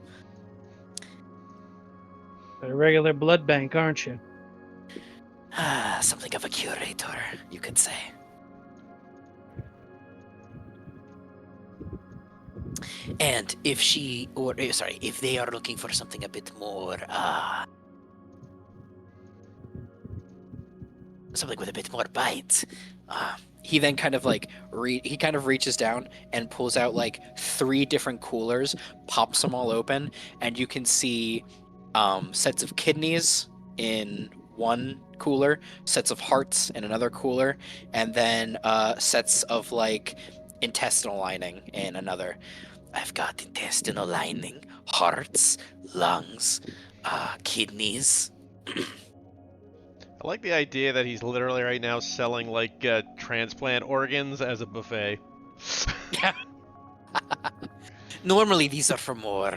A regular blood bank, aren't you? Something of a curator, you could say. And if if they are looking for something a bit more, something with a bit more bite, he then kind of like he kind of reaches down and pulls out like 3 different coolers, pops them all open, and you can see sets of kidneys in one cooler, sets of hearts in another cooler, and then sets of like intestinal lining in another. I've got intestinal lining, hearts, lungs, kidneys. I like the idea that he's literally right now selling like transplant organs as a buffet. Normally these are for more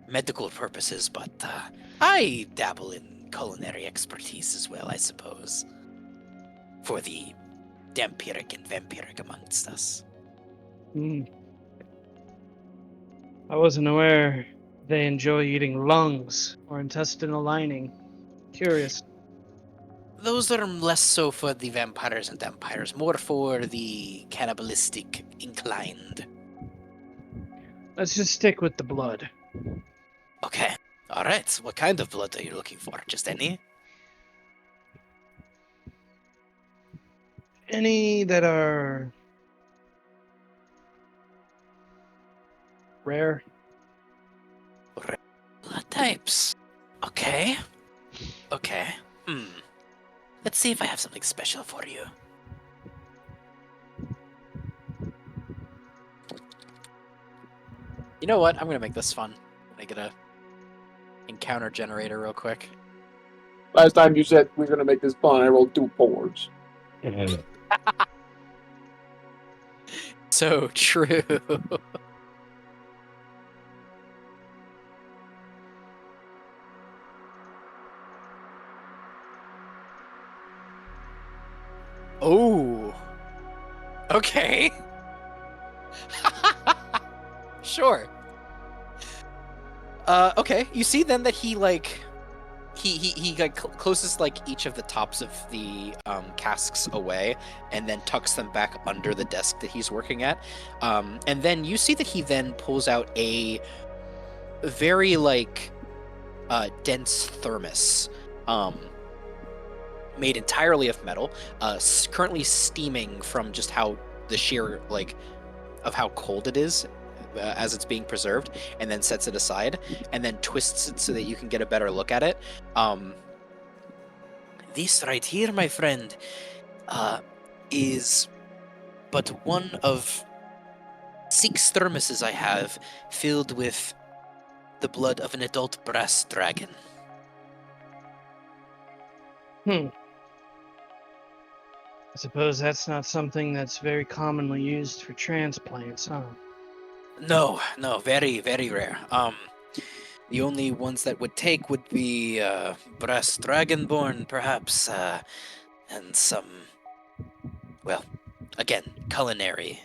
medical purposes, but I dabble in culinary expertise as well, I suppose. For the dampiric and vampiric amongst us. Hmm. I wasn't aware they enjoy eating lungs or intestinal lining. Curious. Those are less so for the vampires and vampires, more for the cannibalistic inclined. Let's just stick with the blood. Okay, alright. What kind of blood are you looking for? Just any? Any that are rare? Blood types. Okay. Okay. Let's see if I have something special for you. You know what? I'm gonna make this fun. I'm gonna get a encounter generator real quick. Last time you said we're gonna make this fun, I rolled 2 4s. So true. Oh. Okay. Sure. Okay. You see then that he like he like closes like each of the tops of the casks away and then tucks them back under the desk that he's working at. And then you see that he then pulls out a very like dense thermos made entirely of metal, currently steaming from just how the sheer like of how cold it is as it's being preserved, and then sets it aside and then twists it so that you can get a better look at it. This right here, my friend, is but one of 6 thermoses I have filled with the blood of an adult brass dragon. I suppose that's not something that's very commonly used for transplants, huh? No, very, very rare. The only ones that would take would be brass dragonborn, perhaps, and some, well, again, culinary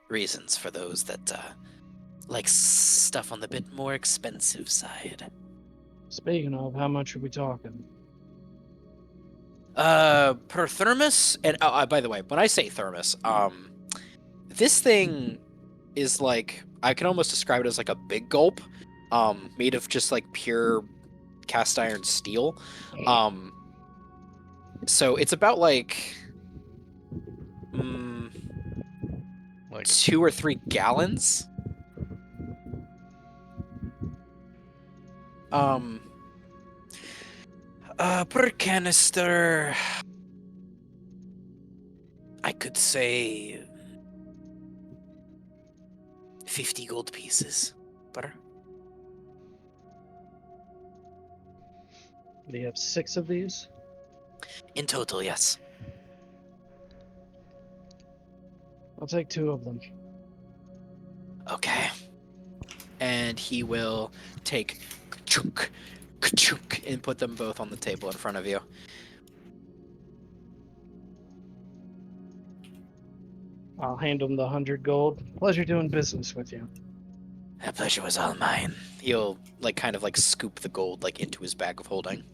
reasons for those that like stuff on the bit more expensive side. Speaking of, how much are we talking? Per thermos, and by the way, when I say thermos, this thing is like, I can almost describe it as like a big gulp, made of just like pure cast iron steel. So it's about like, Like 2 or 3 gallons. Per canister, I could say 50 gold pieces. Per. Do you have 6 of these? In total, yes. I'll take 2 of them. Okay. he will take ka-chunk, ka-chunk, and put them both on the table in front of you. I'll hand him the 100 gold. Pleasure doing business with you. That pleasure was all mine. He'll like kind of like scoop the gold like into his bag of holding.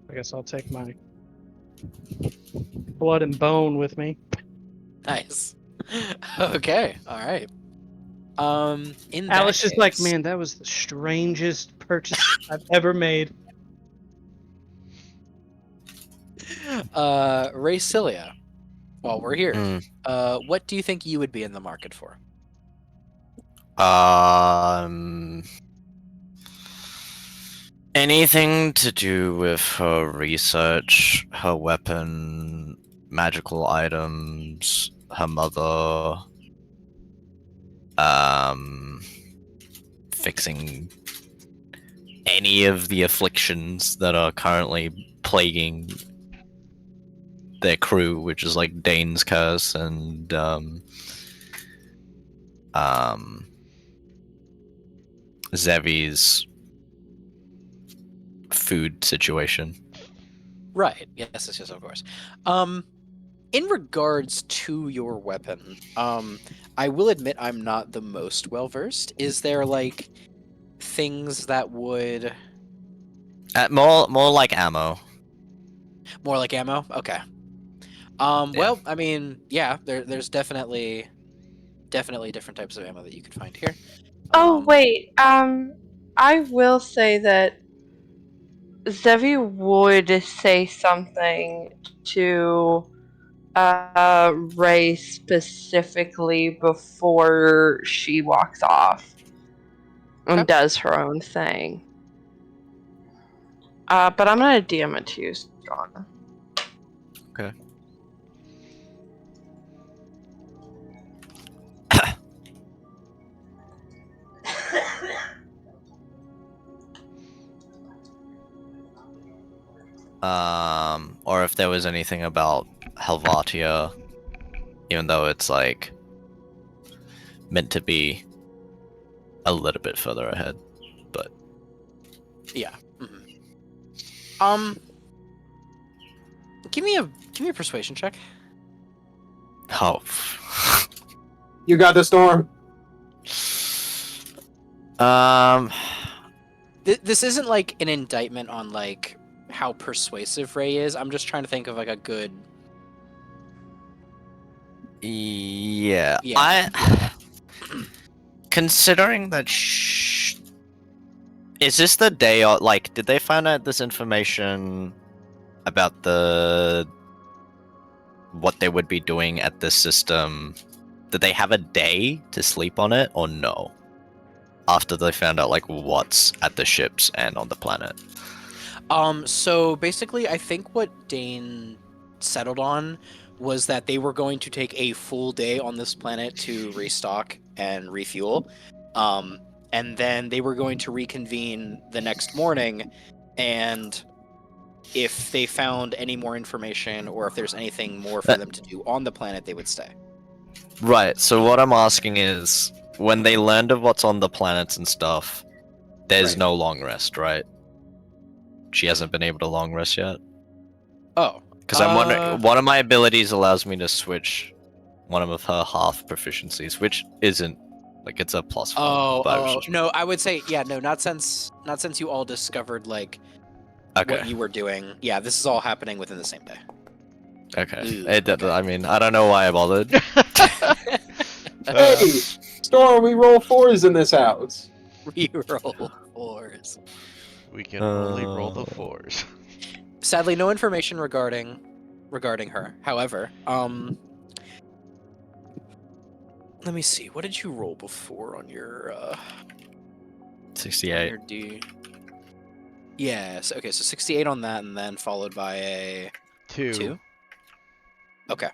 I guess I'll take my blood and bone with me. Nice. Okay. All right. In that Alice just like, case- man, that was the strangest purchase I've ever made. Ray Cilia, while we're here, Mm. what do you think you would be in the market for? Anything to do with her research, her weapon, magical items, her mother, fixing any of the afflictions that are currently plaguing their crew, which is like Dane's curse and Zevi's food situation. Right. Yes, of course. In regards to your weapon, I will admit I'm not the most well versed. Is there like things that would More like ammo. more like ammo? Okay. Yeah. Well, I mean, yeah, there's definitely different types of ammo that you could find here. Oh wait, I will say that Zevi would say something to Ray specifically before she walks off and Okay. does her own thing. But I'm gonna DM it to you, Strong. Okay. Or if there was anything about Helvatia, even though it's like meant to be a little bit further ahead, but Yeah. Mhm. Give me a persuasion check. oh, You got the storm. This isn't like an indictment on like how persuasive Ray is. I'm just trying to think of like a good. yeah, Yeah. considering that is this the day or like did they find out this information about what they would be doing at this system? Did they have a day to sleep on it or no? After they found out like what's at the ships and on the planet. So basically, I think what Dane settled on was that they were going to take a full day on this planet to restock and refuel. And then they were going to reconvene the next morning, and if they found any more information or if there's anything more for them to do on the planet, they would stay. Right, so what I'm asking is, when they learned of what's on the planets and stuff, there's Right. no long rest, right? She hasn't been able to long rest yet? Oh. Because I'm wondering, one of my abilities allows me to switch one of her half proficiencies, which isn't, like, it's a +1. but I was just... No, I would say, yeah, no, not since you all discovered, like, Okay. what you were doing. Yeah, this is all happening within the same day. Okay. Okay. I mean, I don't know why I bothered. Hey, Storm, we roll 4s in this house. Reroll 4s. We can only roll the 4s. Sadly, no information regarding her. However, let me see. What did you roll before on your 68. your D? Yes. Okay, so 68 on that, and then followed by a 2. Okay.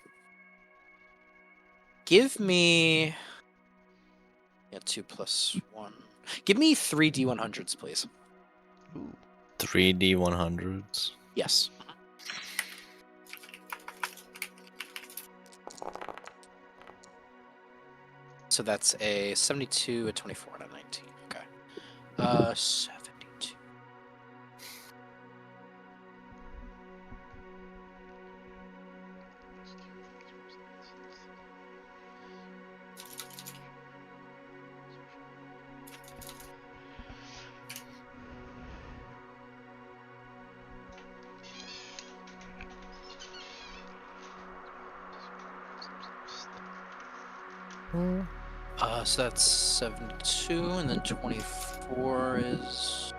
Give me 2 plus 1. Give me 3 D100s, please. Ooh. 3 D100s. Yes. So that's a 72, a 24, and a 19. Okay. 72. So that's 72, and then 24 is...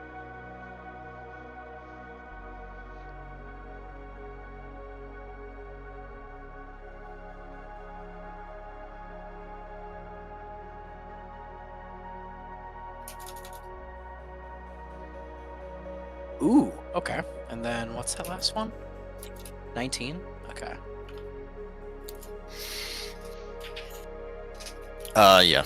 Ooh, okay. And then what's that last one? 19? Okay. Yeah.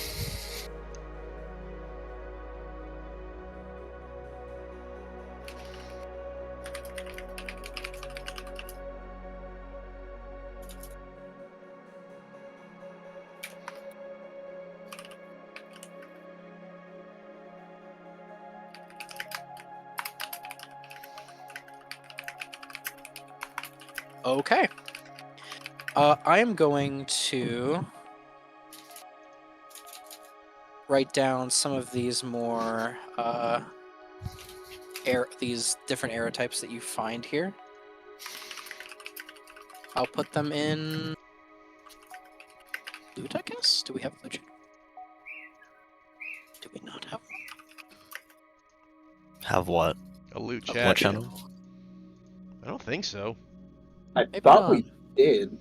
Okay. I am going to write down some of these more these different arrow types that you find here. I'll put them in loot, I guess? Do we have loot? Do we not have one? Have what? A loot A chat. What channel? I don't think so. I Maybe thought not. we did.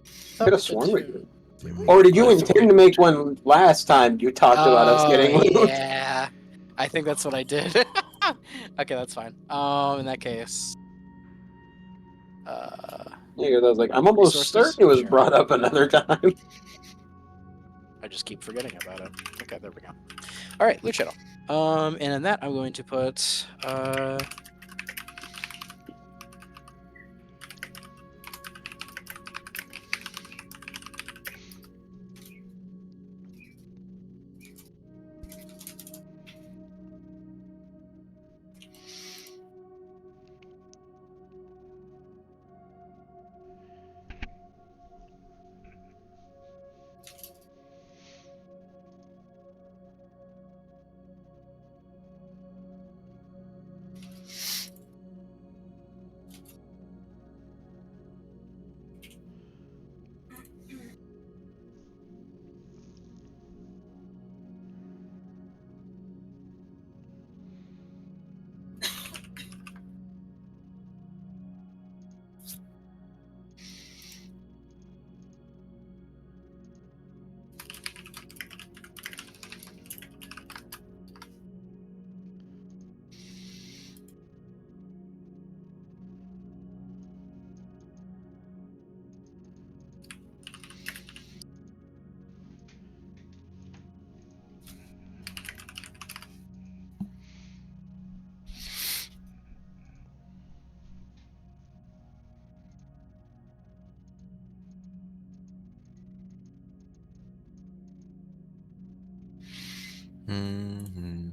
Thought Could have we sworn we too. did. Really? Or did you I intend to make one last time? You talked about us getting loot. Yeah. I think that's what I did. Okay, that's fine. In that case. Yeah, 'cause I was like, I'm almost Resources? certain it was Sure. brought up another time. I just keep forgetting about it. Okay, there we go. Alright, loot channel. And in that I'm going to put Hmm.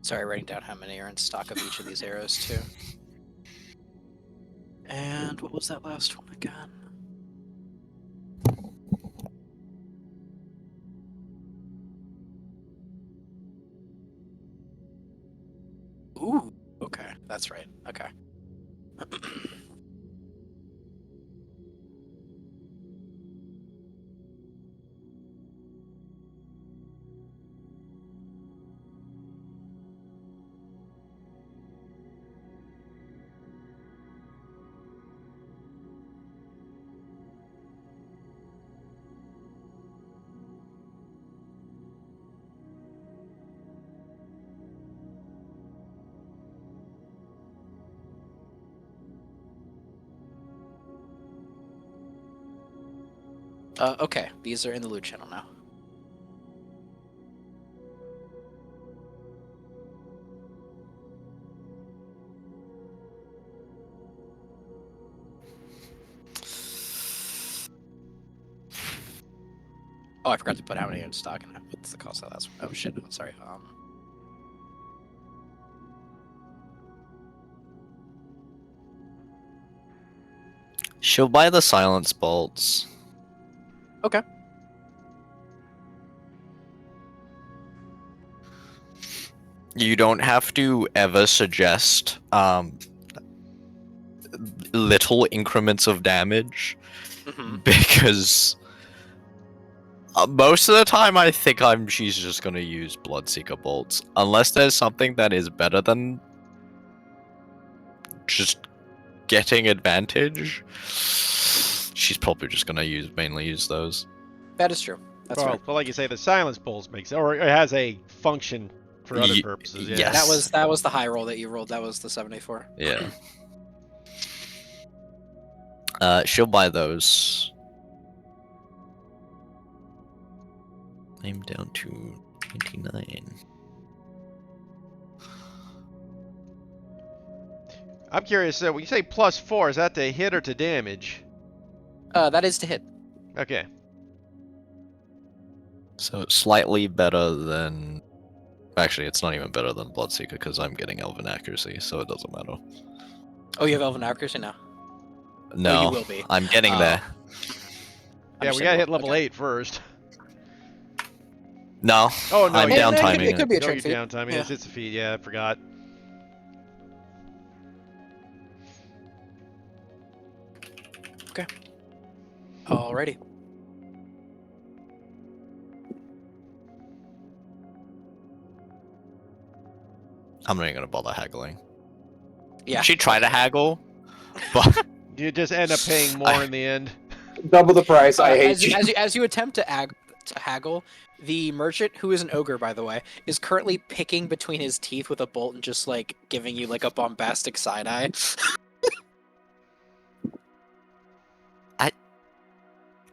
sorry, writing down how many are in stock of each of these arrows too. And what was that last one again? Ooh, okay, that's right. Okay. Okay, these are in the loot channel now. Oh, I forgot to put how many in stock and what's the cost of that. Oh shit! I'm sorry. She'll buy the silence bolts. Okay. You don't have to ever suggest little increments of damage Mm-hmm. because most of the time she's just gonna use Bloodseeker bolts unless there's something that is better than just getting advantage. She's probably just gonna mainly use those. That is true. That's right. But like you say, the silence pulse makes or it has a function for other purposes. Yeah. yes. That was the high roll that you rolled. That was the 74. Yeah. She'll buy those. I'm down to 29. I'm curious. When you say +4, is that to hit or to damage? That is to hit. Okay. So slightly better than. Actually, it's not even better than Bloodseeker because I'm getting Elven Accuracy, so it doesn't matter. Oh, you have Elven Accuracy now? No, you will be. I'm getting there. Yeah, we gotta hit level 8 first. No. Oh no, I'm yeah, down it timing. could be a no, trait you're feat. down timing. Yeah. It's a feat. Yeah, I forgot. Alrighty. I'm not even gonna bother haggling. Yeah. She tried to haggle, but You just end up paying more in the end. Double the price. I hate you. As you attempt to haggle, the merchant, who is an ogre, by the way, is currently picking between his teeth with a bolt and just like giving you like a bombastic side eye.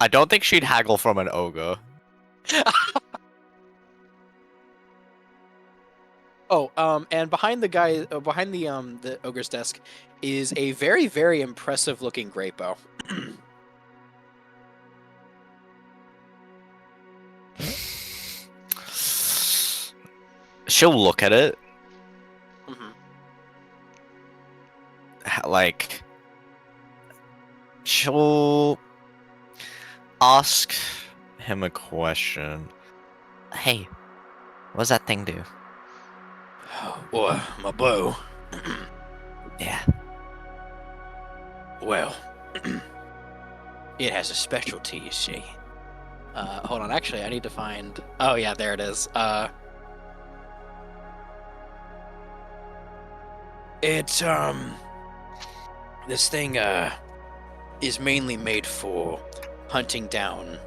I don't think she'd haggle from an ogre. Oh, and behind the guy, behind the ogre's desk, is a very, very impressive looking great bow. She'll look at it, Mhm. like she'll ask him a question. Hey, what's that thing do? Boy, my bow. Yeah. Well, it has a specialty, you see. Hold on, actually, I need to find... Oh, yeah, there it is. It's, this thing, is mainly made for hunting down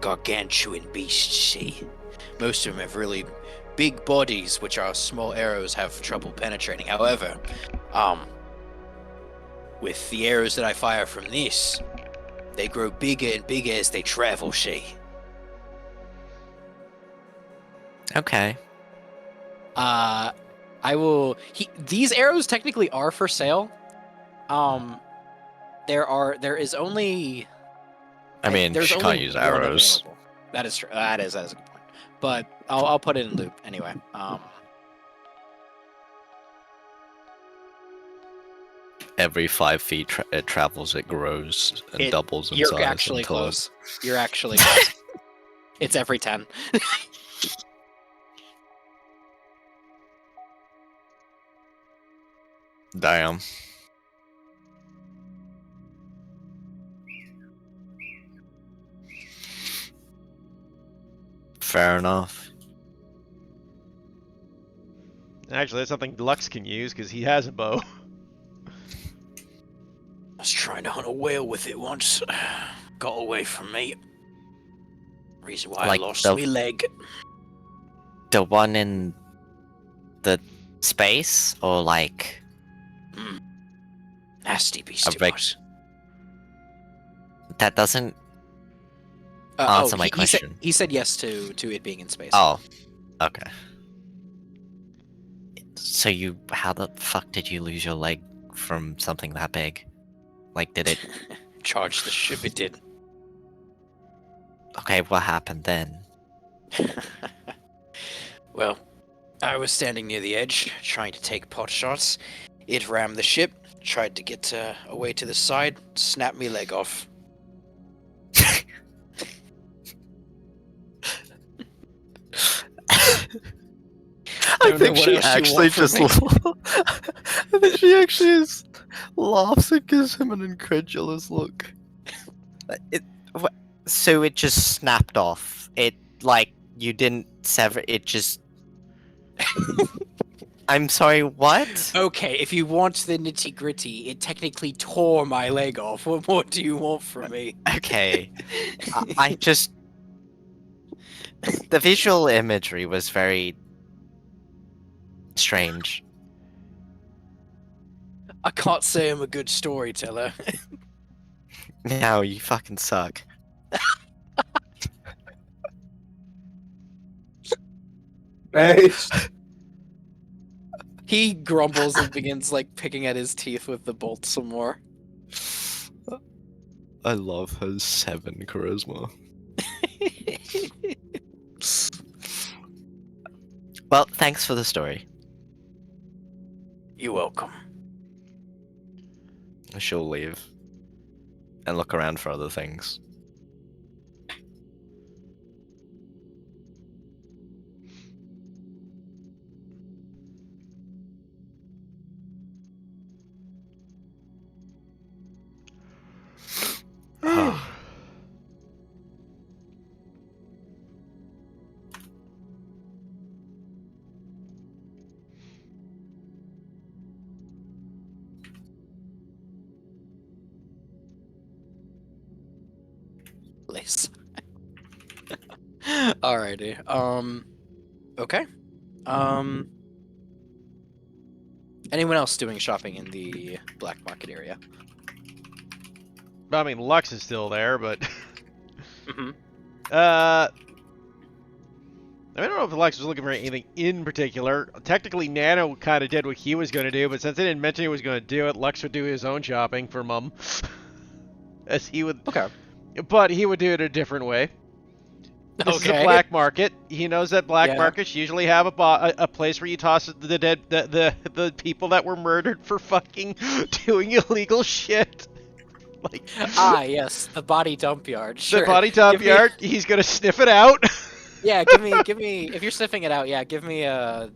gargantuan beasts, see? Most of them have really big bodies, which our small arrows have trouble penetrating. However, with the arrows that I fire from this, they grow bigger and bigger as they travel, see? Okay. I will... These arrows technically are for sale. There is only... I mean, there's she only can't use one arrows. available. That is true. That is a good point. But I'll put it in loop anyway. Every 5 feet it travels, it grows and doubles in You're size. actually until close. You're actually close. It's every 10. Damn. Fair enough. Actually, that's something Lux can use because he has a bow. I was trying to hunt a whale with it once. Got away from me. Reason why Like I lost the- my leg. The one in the space, or like Nasty beast it reg- was. That doesn't answer my question. He said yes to it being in space. Oh, okay. So how the fuck did you lose your leg from something that big? Like, did it? Charge the ship, it did. Okay, what happened then? Well, I was standing near the edge, trying to take pot shots. It rammed the ship, tried to get away to the side, snapped me leg off. I think she actually just laughs and gives him an incredulous look. So it just snapped off. It like you didn't sever. It just. I'm sorry. What? Okay, if you want the nitty gritty, it technically tore my leg off. What more do you want from me? Okay. I just. The visual imagery was very strange. I can't say I'm a good storyteller. No, you fucking suck. Hey, He grumbles and begins like picking at his teeth with the bolt some more. I love her 7 charisma. Well, thanks for the story. You're welcome. She'll leave and look around for other things. Place. Alrighty. Okay. Anyone else doing shopping in the black market area? I mean, Lux is still there, but Mm-hmm. I don't know if Lux was looking for anything in particular. Technically, Nano kind of did what he was going to do, but since they didn't mention he was going to do it, Lux would do his own shopping for Mum, as he would. Okay. But he would do it a different way. This is a Okay. black market. He knows that black Yeah. markets usually have a place where you toss the dead the people that were murdered for fucking doing illegal shit. Like Yes, the body dump yard. Sure. the body dump Give me- yard. He's gonna sniff it out. Yeah, give me. If you're sniffing it out, yeah, give me a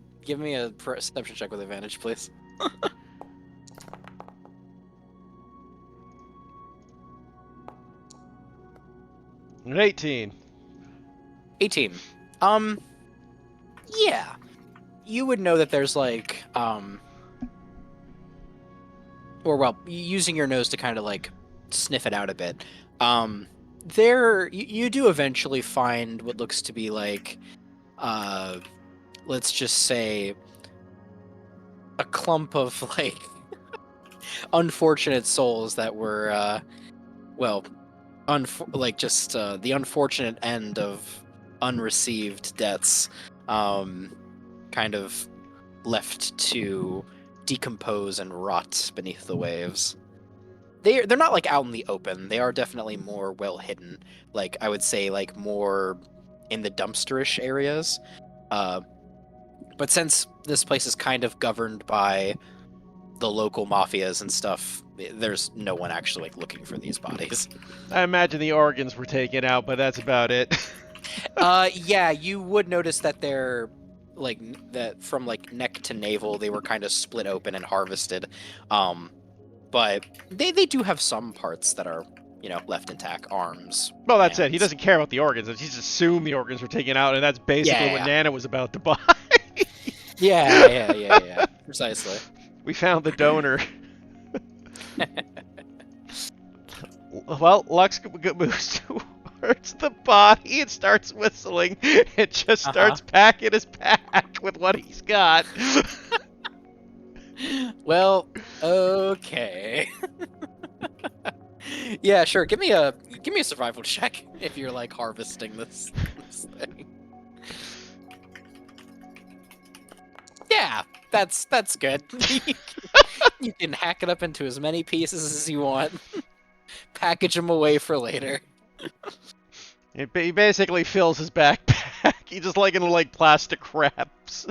perception check with advantage, please. An 18. 18. Yeah. You would know that there's like, or well, using your nose to kind of like sniff it out a bit. You do eventually find what looks to be like, let's just say, a clump of like unfortunate souls that were, well, the unfortunate end of unreceived debts, kind of left to decompose and rot beneath the waves. They're not like out in the open. They are definitely more well hidden. Like I would say, like more in the dumpsterish areas. But since this place is kind of governed by the local mafias and stuff, there's no one actually like looking for these bodies. I imagine the organs were taken out, but that's about it. Yeah, you would notice that they're like that from like neck to navel, they were kind of split open and harvested. But they do have some parts that are, left intact, arms. Well, that's it. He hands. doesn't care about the organs. He just assumed the organs were taken out, and that's basically what Yeah. Nana was about to buy. Yeah, precisely. We found the donor. Well, Lux moves towards the body and starts whistling. It just starts packing his pack with what he's got. Well, okay. Yeah, sure. Give me a Give me a survival check if you're like harvesting this thing. Yeah, that's good. You can hack it up into as many pieces as you want. Package them away for later. He basically fills his backpack. He just like into like plastic wraps.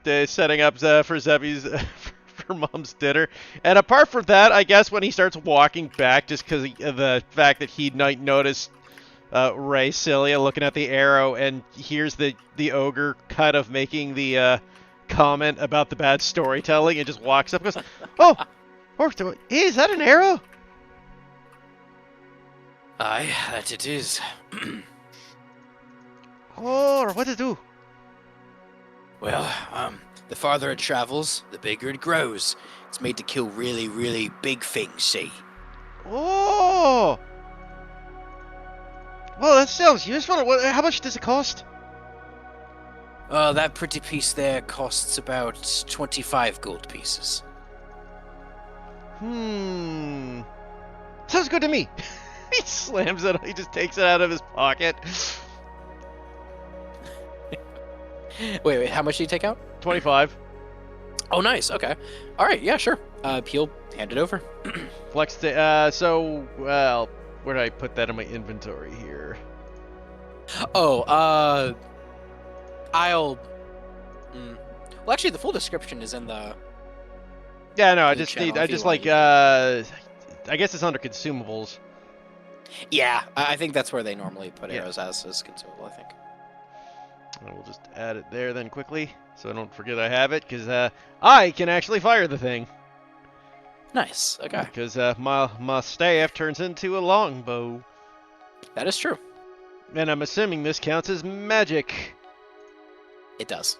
Setting up for Zebby's for Mom's dinner. And apart from that, I guess when he starts walking back, just because of the fact that he might notice Ray Cilia looking at the arrow and hears the ogre kind of making the comment about the bad storytelling, and just walks up and goes, "Oh, hey, is that an arrow?" Aye, that it is. Oh, what to do? Well, the farther it travels, the bigger it grows. It's made to kill really, really big things, see? Oh! Well, that sounds useful. How much does it cost? That pretty piece there costs about 25 gold pieces. Sounds good to me. He slams it. He just takes it out of his pocket. Wait, how much did you take out? 25. Oh, nice. Okay. All right. Yeah, sure. He'll hand it over. Flex. Well, where did I put that in my inventory here? Oh, I'll. Well, actually, the full description is in the. Yeah, no, I In the just channel need. if I you just want. like. I guess it's under consumables. Yeah, I think that's where they normally put Yeah. arrows as consumable. I think. I will just add it there then quickly, so I don't forget I have it, because I can actually fire the thing. Nice. Okay. Because my staff turns into a longbow. That is true. And I'm assuming this counts as magic. It does.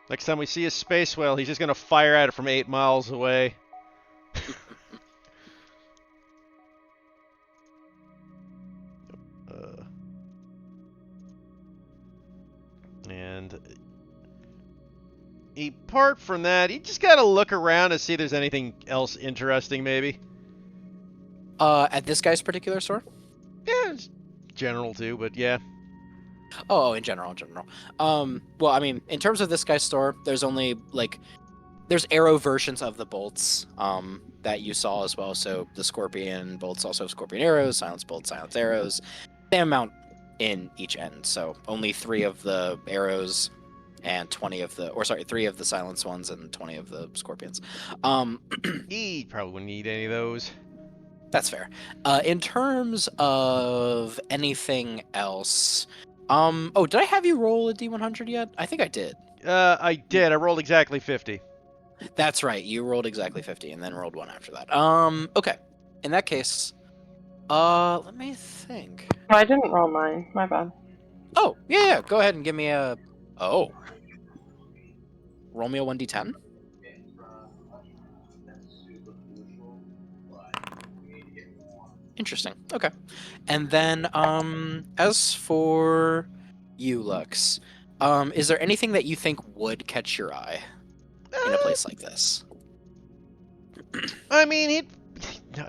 Next time we see a space whale, he's just going to fire at it from 8 miles away. And apart from that, you just gotta look around to see if there's anything else interesting, maybe. At this guy's particular store? Yeah, it's general too, but yeah. Oh, in general. Well, I mean, in terms of this guy's store, there's only there's arrow versions of the bolts, that you saw as well. So the scorpion bolts also have scorpion arrows, silence bolts, silence arrows. Same amount in each end. So only 3 of the arrows and 3 of the silence ones and 20 of the scorpions. He probably wouldn't need any of those. That's fair. In terms of anything else, oh, did I have you roll a D100 yet? I think I did. I did. I rolled exactly 50. That's right. You rolled exactly 50 and then rolled 1 after that. Okay. In that case, let me think. No, I didn't roll mine. My bad. Oh, yeah. Go ahead and give me a. Oh. Roll me a 1d10. Interesting. Okay. And then, as for you, Lux, is there anything that you think would catch your eye in a place like this? I mean,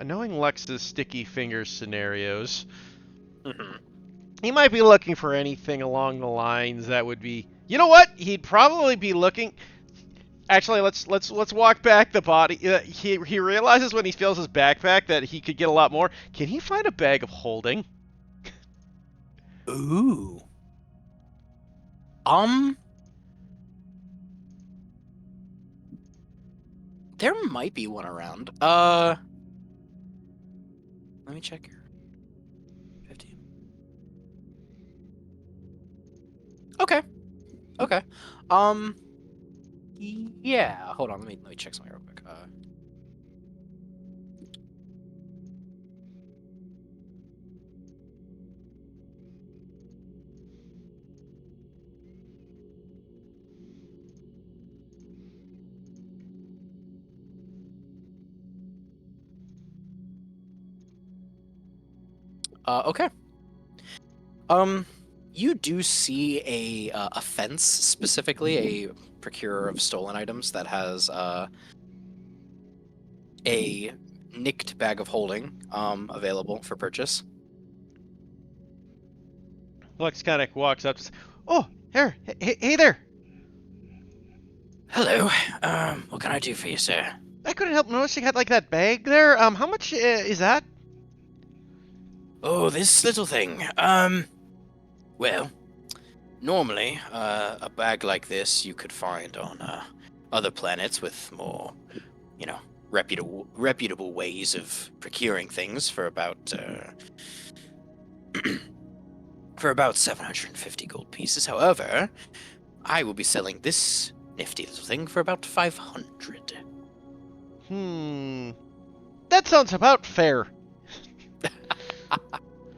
knowing Lux's sticky fingers scenarios, he might be looking for anything along the lines that would be. You know what? He'd probably be looking. Actually, let's walk back the body. He realizes when he fills his backpack that he could get a lot more. Can he find a bag of holding? Ooh. There might be one around. Let me check here. 15. Okay. Okay. Yeah. Hold on. Let me check something real quick. Okay. You do see a fence, specifically a procurer of stolen items that has a nicked bag of holding available for purchase. Lux kind of walks up. Oh, here, hey there. Hello. What can I do for you, sir? I couldn't help notice you had like that bag there. How much is that? Oh, this little thing. Well, normally, a bag like this you could find on other planets with more, reputable ways of procuring things for about for about 750 gold pieces. However, I will be selling this nifty little thing for about 500. That sounds about fair.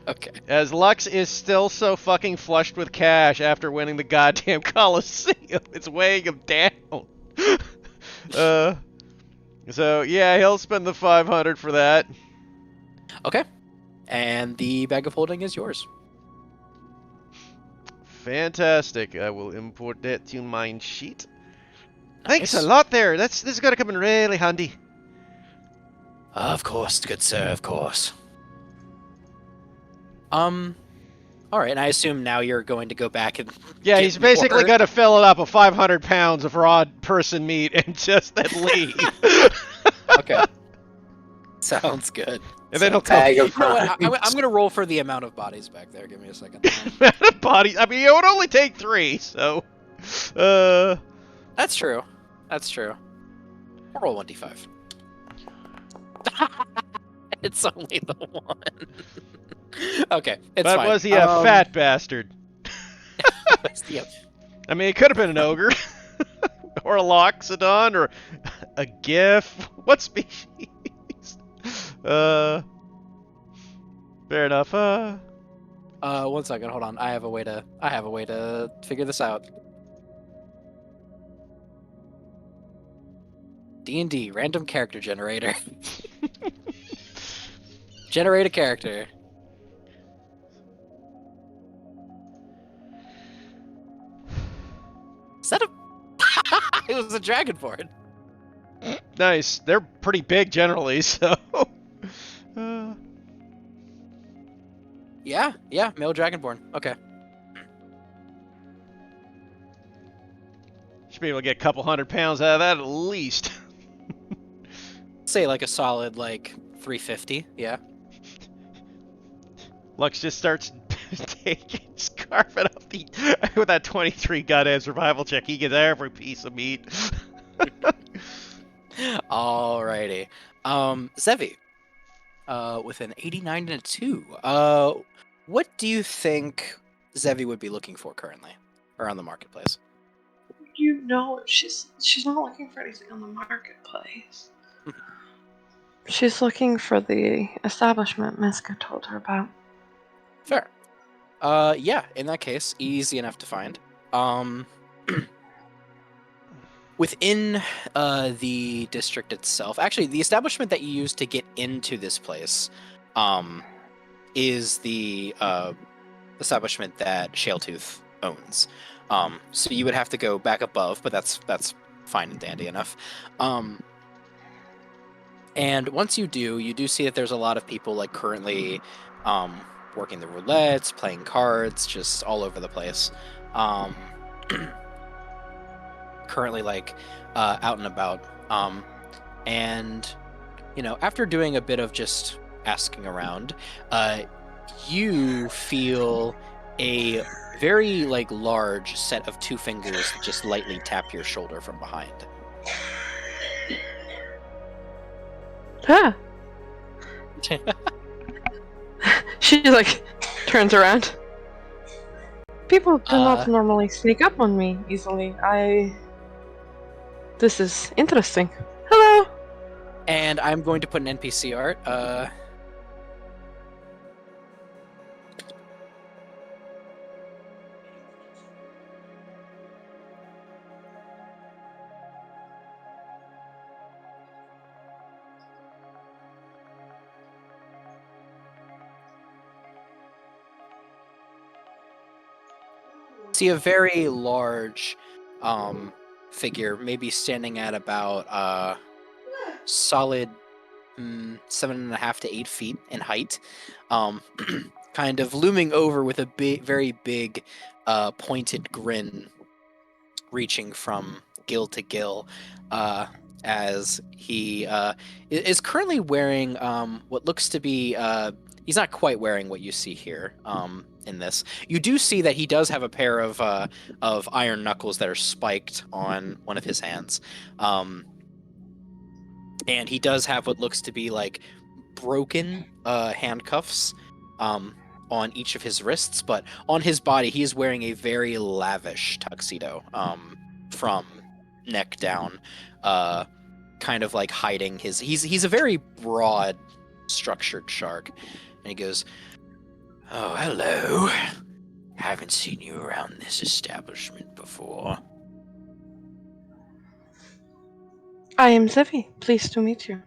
Okay. As Lux is still so fucking flushed with cash after winning the goddamn Coliseum, it's weighing him down. So yeah, he'll spend the 500 for that. Okay. And the bag of holding is yours. Fantastic. I will import that to my sheet. Thanks a Nice. lot there. This is gonna come in really handy. Of course, good sir, of course. All right, and I assume now you're going to go back and Yeah, get he's basically more. gonna fill it up with 500 pounds of raw person meat and just then leave. Okay. Sounds good. And then he'll Sounds come. Bag of You know what? I'm crimes. gonna roll for the amount of bodies back there. Give me a second. Body. I mean, it would only take 3, so. That's true. That's true. I'll roll 1d5. It's only the one. Okay, it's But fine. was he a fat bastard? Yep. I mean, it could have been an ogre. Or a loxodon, or a gif. What species? Fair enough. 1 second. Hold on. I have a way to figure this out. D&D random character generator. Generate a character. Is that a? It was a dragonborn. Nice. They're pretty big generally, so. Yeah, male dragonborn. Okay. Should be able to get a couple 100 pounds out of that at least. Say like a solid 350. Yeah. Lux just starts carving up with that 23 goddamn survival check. He gets every piece of meat. Alrighty. Zevi. With an 89 and a 2. What do you think Zevi would be looking for currently around the marketplace? You know, she's not looking for anything on the marketplace. She's looking for the establishment Miska told her about. Fair. Yeah, in that case, easy enough to find. Within the district itself, actually, the establishment that you use to get into this place is the establishment that Shaletooth owns. So you would have to go back above, but that's fine and dandy enough. And once you do see that there's a lot of people currently working the roulettes, playing cards, just all over the place. Currently out and about. And after doing a bit of just asking around, you feel a very large set of 2 fingers that just lightly tap your shoulder from behind. Huh. She turns around. People do not normally sneak up on me easily. This is interesting. Hello. And I'm going to put an NPC art. See a very large figure, maybe standing at about solid 7.5 to 8 feet in height, kind of looming over with a very big, pointed grin, reaching from gill to gill, as he is currently wearing what looks to be. He's not quite wearing what you see here. In this, you do see that he does have a pair of iron knuckles that are spiked on one of his hands. And he does have what looks to be like broken handcuffs on each of his wrists, but on his body he is wearing a very lavish tuxedo from neck down, kind of like hiding his. He's a very broad, structured shark, and he goes, "Oh, hello. Haven't seen you around this establishment before." I am Zivi. Pleased to meet you.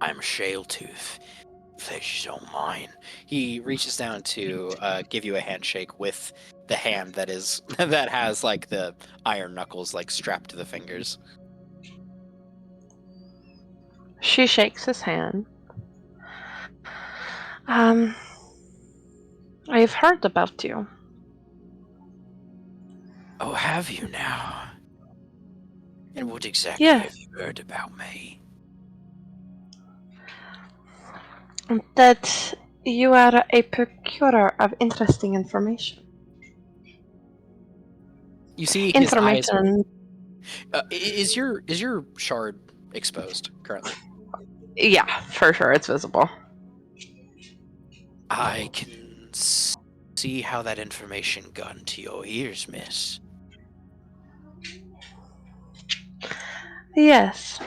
I'm Shaletooth. Pleasure's all mine. He reaches down to give you a handshake with the hand that is that has like the iron knuckles like strapped to the fingers. She shakes his hand. I've heard about you. Oh, have you now? And what exactly Yes. have you heard about me? That you are a procurer of interesting information. You see his eyes. Information. Is your shard exposed currently? Yeah, for sure, it's visible. I can see how that information got into your ears, miss. Yes,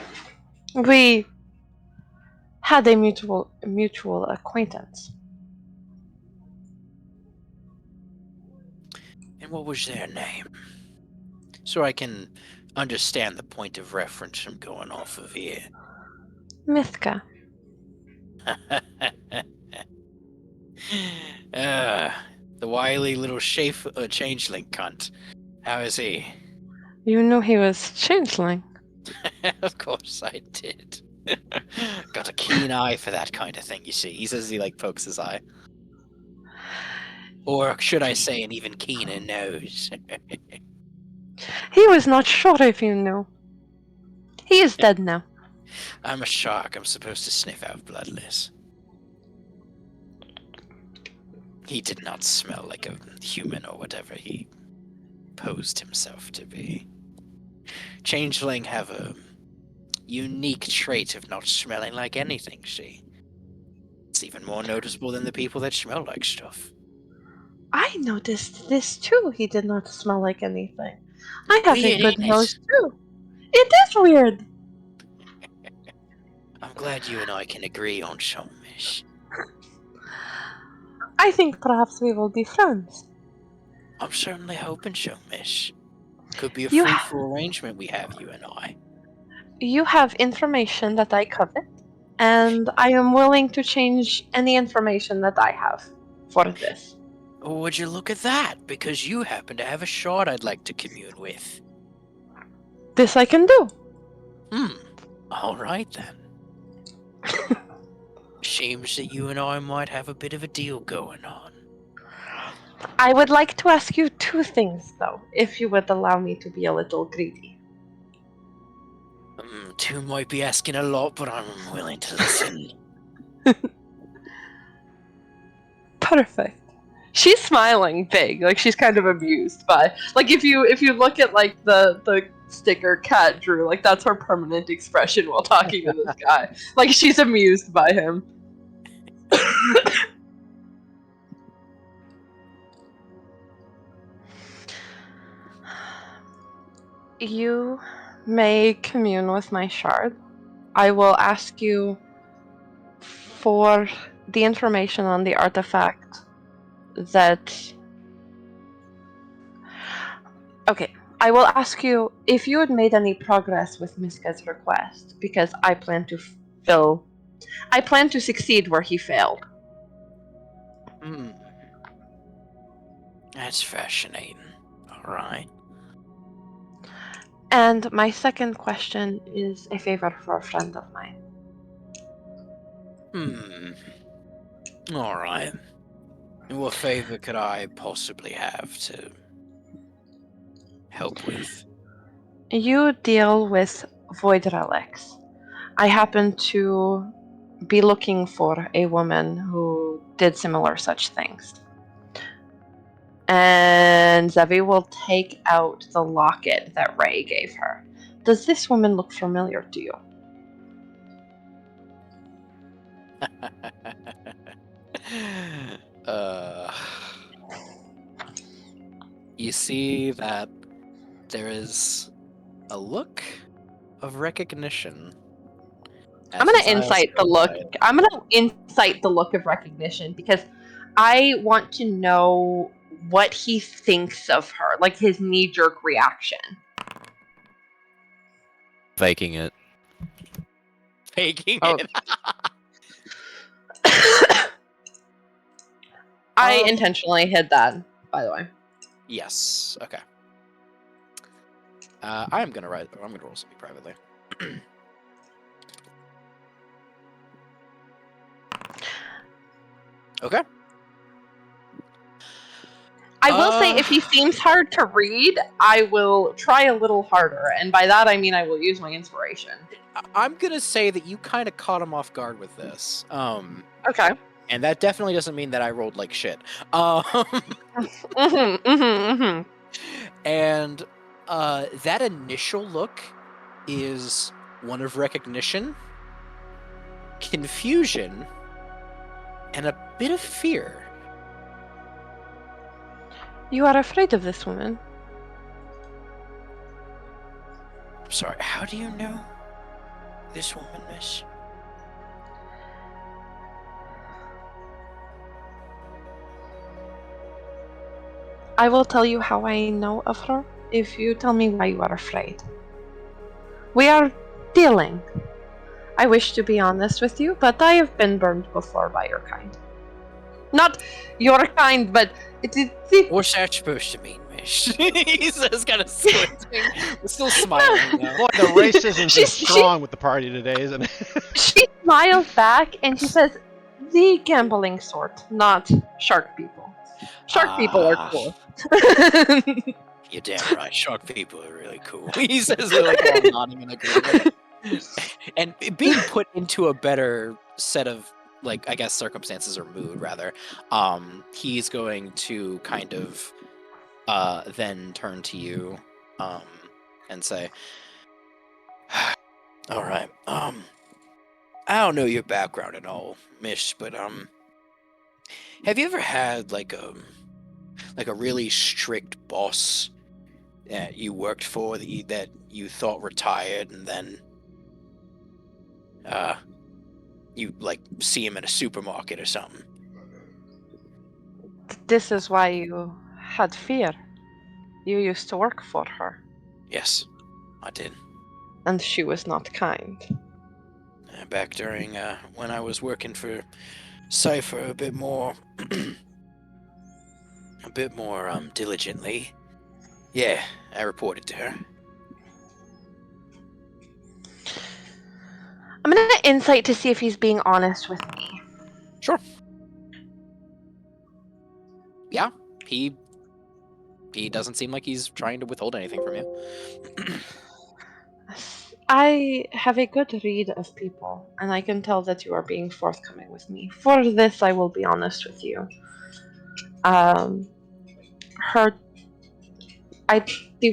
we had a mutual acquaintance. And what was their name? So I can understand the point of reference I'm going off of here. Mithka. The wily little changeling cunt. How is he? You knew he was changeling. Of course I did. Got a keen eye for that kind of thing, you see. He says as he like pokes his eye. Or should I say an even keener nose? He was not sure if you knew. He is dead now. I'm a shark. I'm supposed to sniff out bloodless. He did not smell like a human or whatever he posed himself to be. Changeling have a unique trait of not smelling like anything, see? It's even more noticeable than the people that smell like stuff. I noticed this too. He did not smell like anything. I have Weird, a good ain't it? nose too. It is weird. I'm glad you and I can agree on some, miss. I think perhaps we will be friends. I'm certainly hoping so, miss. Could be a You fruitful arrangement we have, you and I. You have information that I covet, and I am willing to change any information that I have for this. Would you look at that? Because you happen to have a shard I'd like to commune with. This I can do. Alright then. Seems that you and I might have a bit of a deal going on. I would like to ask you two things, though, if you would allow me to be a little greedy. Two might be asking a lot, but I'm willing to listen. Perfect. She's smiling big, like she's kind of amused by, like if you look at like the sticker Cat drew, like that's her permanent expression while talking to this guy. Like she's amused by him. You may commune with my shard. I will ask you for the information on the artifact that. Okay, I will ask you if you had made any progress with Miska's request, because I plan to I plan to succeed where he failed. That's fascinating. Alright. And my second question is a favor for a friend of mine. Alright. What favor could I possibly have to help with? You deal with void relics. I happen to be looking for a woman who did similar such things. And Zevi will take out the locket that Ray gave her. Does this woman look familiar to you? uh, you see that there is a look of recognition. I'm gonna insight the look. I'm gonna insight the look of recognition because I want to know what he thinks of her, like his knee-jerk reaction. Faking it. Faking Oh. it. I intentionally hid that, by the way. Yes. Okay. I'm gonna roll something privately. Okay. I will say, if he seems hard to read, I will try a little harder, and by that I mean I will use my inspiration. I'm gonna say that you kind of caught him off guard with this. Okay. And that definitely doesn't mean that I rolled like shit. And that initial look is one of recognition, confusion, and a bit of fear. You are afraid of this woman. I'm sorry, how do you know this woman, miss? I will tell you how I know of her if you tell me why you are afraid. We are dealing. I wish to be honest with you, but I have been burned before by your kind. Not your kind, but What's that supposed to mean, miss? He says, kind of squinting, but still smiling though. Boy, the racism's is strong with the party today, isn't it? She smiles back and she says, the gambling sort, not shark people. Shark people are cool. You're damn right. Shark people are really cool. He says, like, while nodding in agreement. And being put into a better set of, like, I guess circumstances or mood, rather, he's going to kind of then turn to you and say, all right, I don't know your background at all, miss, but have you ever had like a really strict boss that you worked for that you thought retired, and then you like see him in a supermarket or something? This is why you had fear. You used to work for her. Yes, I did. And she was not kind. Back during when I was working for Cypher a bit more diligently. Yeah, I reported to her. I'm gonna insight to see if he's being honest with me. Sure. Yeah, he doesn't seem like he's trying to withhold anything from you. I have a good read of people, and I can tell that you are being forthcoming with me. For this, I will be honest with you. A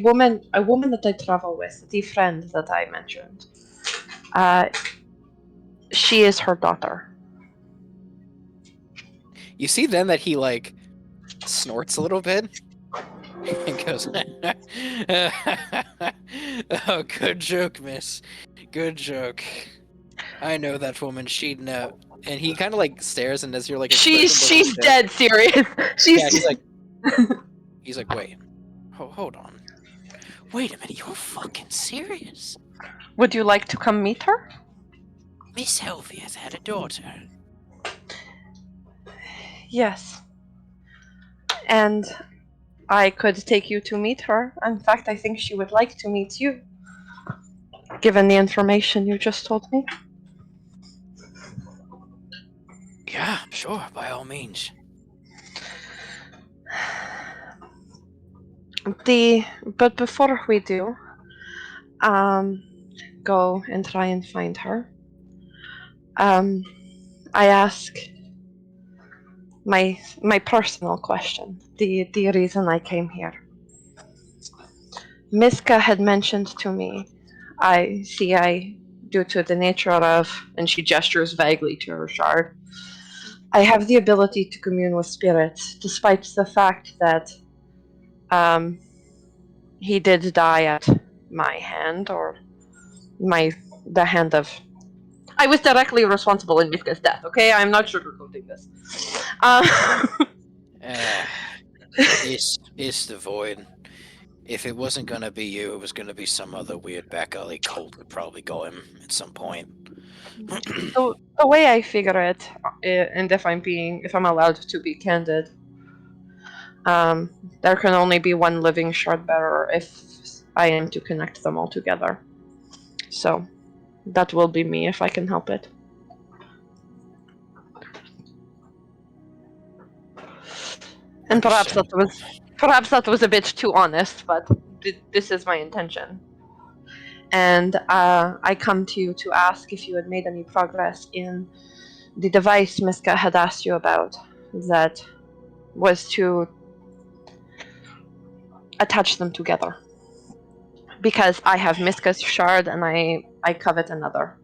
woman that I travel with, the friend that I mentioned, she is her daughter. You see then that he like snorts a little bit and goes, "Oh, good joke, miss. Good joke. I know that woman. She'd know." And he kind of like stares, and as you're like, she's dead serious. He's like, wait, hold on. Wait a minute, you're fucking serious? Would you like to come meet her? Miss Helvey has had a daughter. Yes. And I could take you to meet her. In fact, I think she would like to meet you, given the information you just told me. Yeah, sure, by all means. But before we do, um, go and try and find her. I ask my personal question, the reason I came here. Miska had mentioned to me, due to the nature of, and she gestures vaguely to her shard, I have the ability to commune with spirits, despite the fact that he did die at my hand, or the hand of. I was directly responsible in Miska's death. Okay, I'm not sugarcoating this. Uh, it's the void. If it wasn't gonna be you, it was gonna be some other weird back alley cult that probably got him at some point. The way I figure it, and if I'm allowed to be candid, there can only be one living shard bearer if I am to connect them all together. So that will be me if I can help it. And perhaps that was a bit too honest, but this is my intention. And I come to you to ask if you had made any progress in the device Miska had asked you about, that was to attach them together. Because I have Miska's shard and I covet another.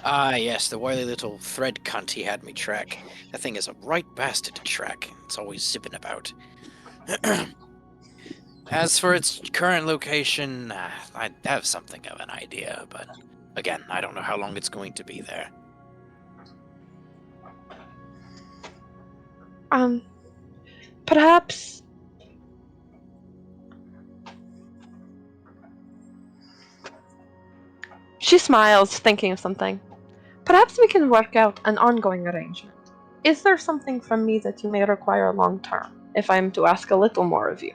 Ah, yes, the wily little thread cunt he had me track. That thing is a right bastard to track. It's always zipping about. As for its current location, I have something of an idea, but again, I don't know how long it's going to be there. Perhaps she smiles, thinking of something. Perhaps we can work out an ongoing arrangement. Is there something from me that you may require long term, if I am to ask a little more of you?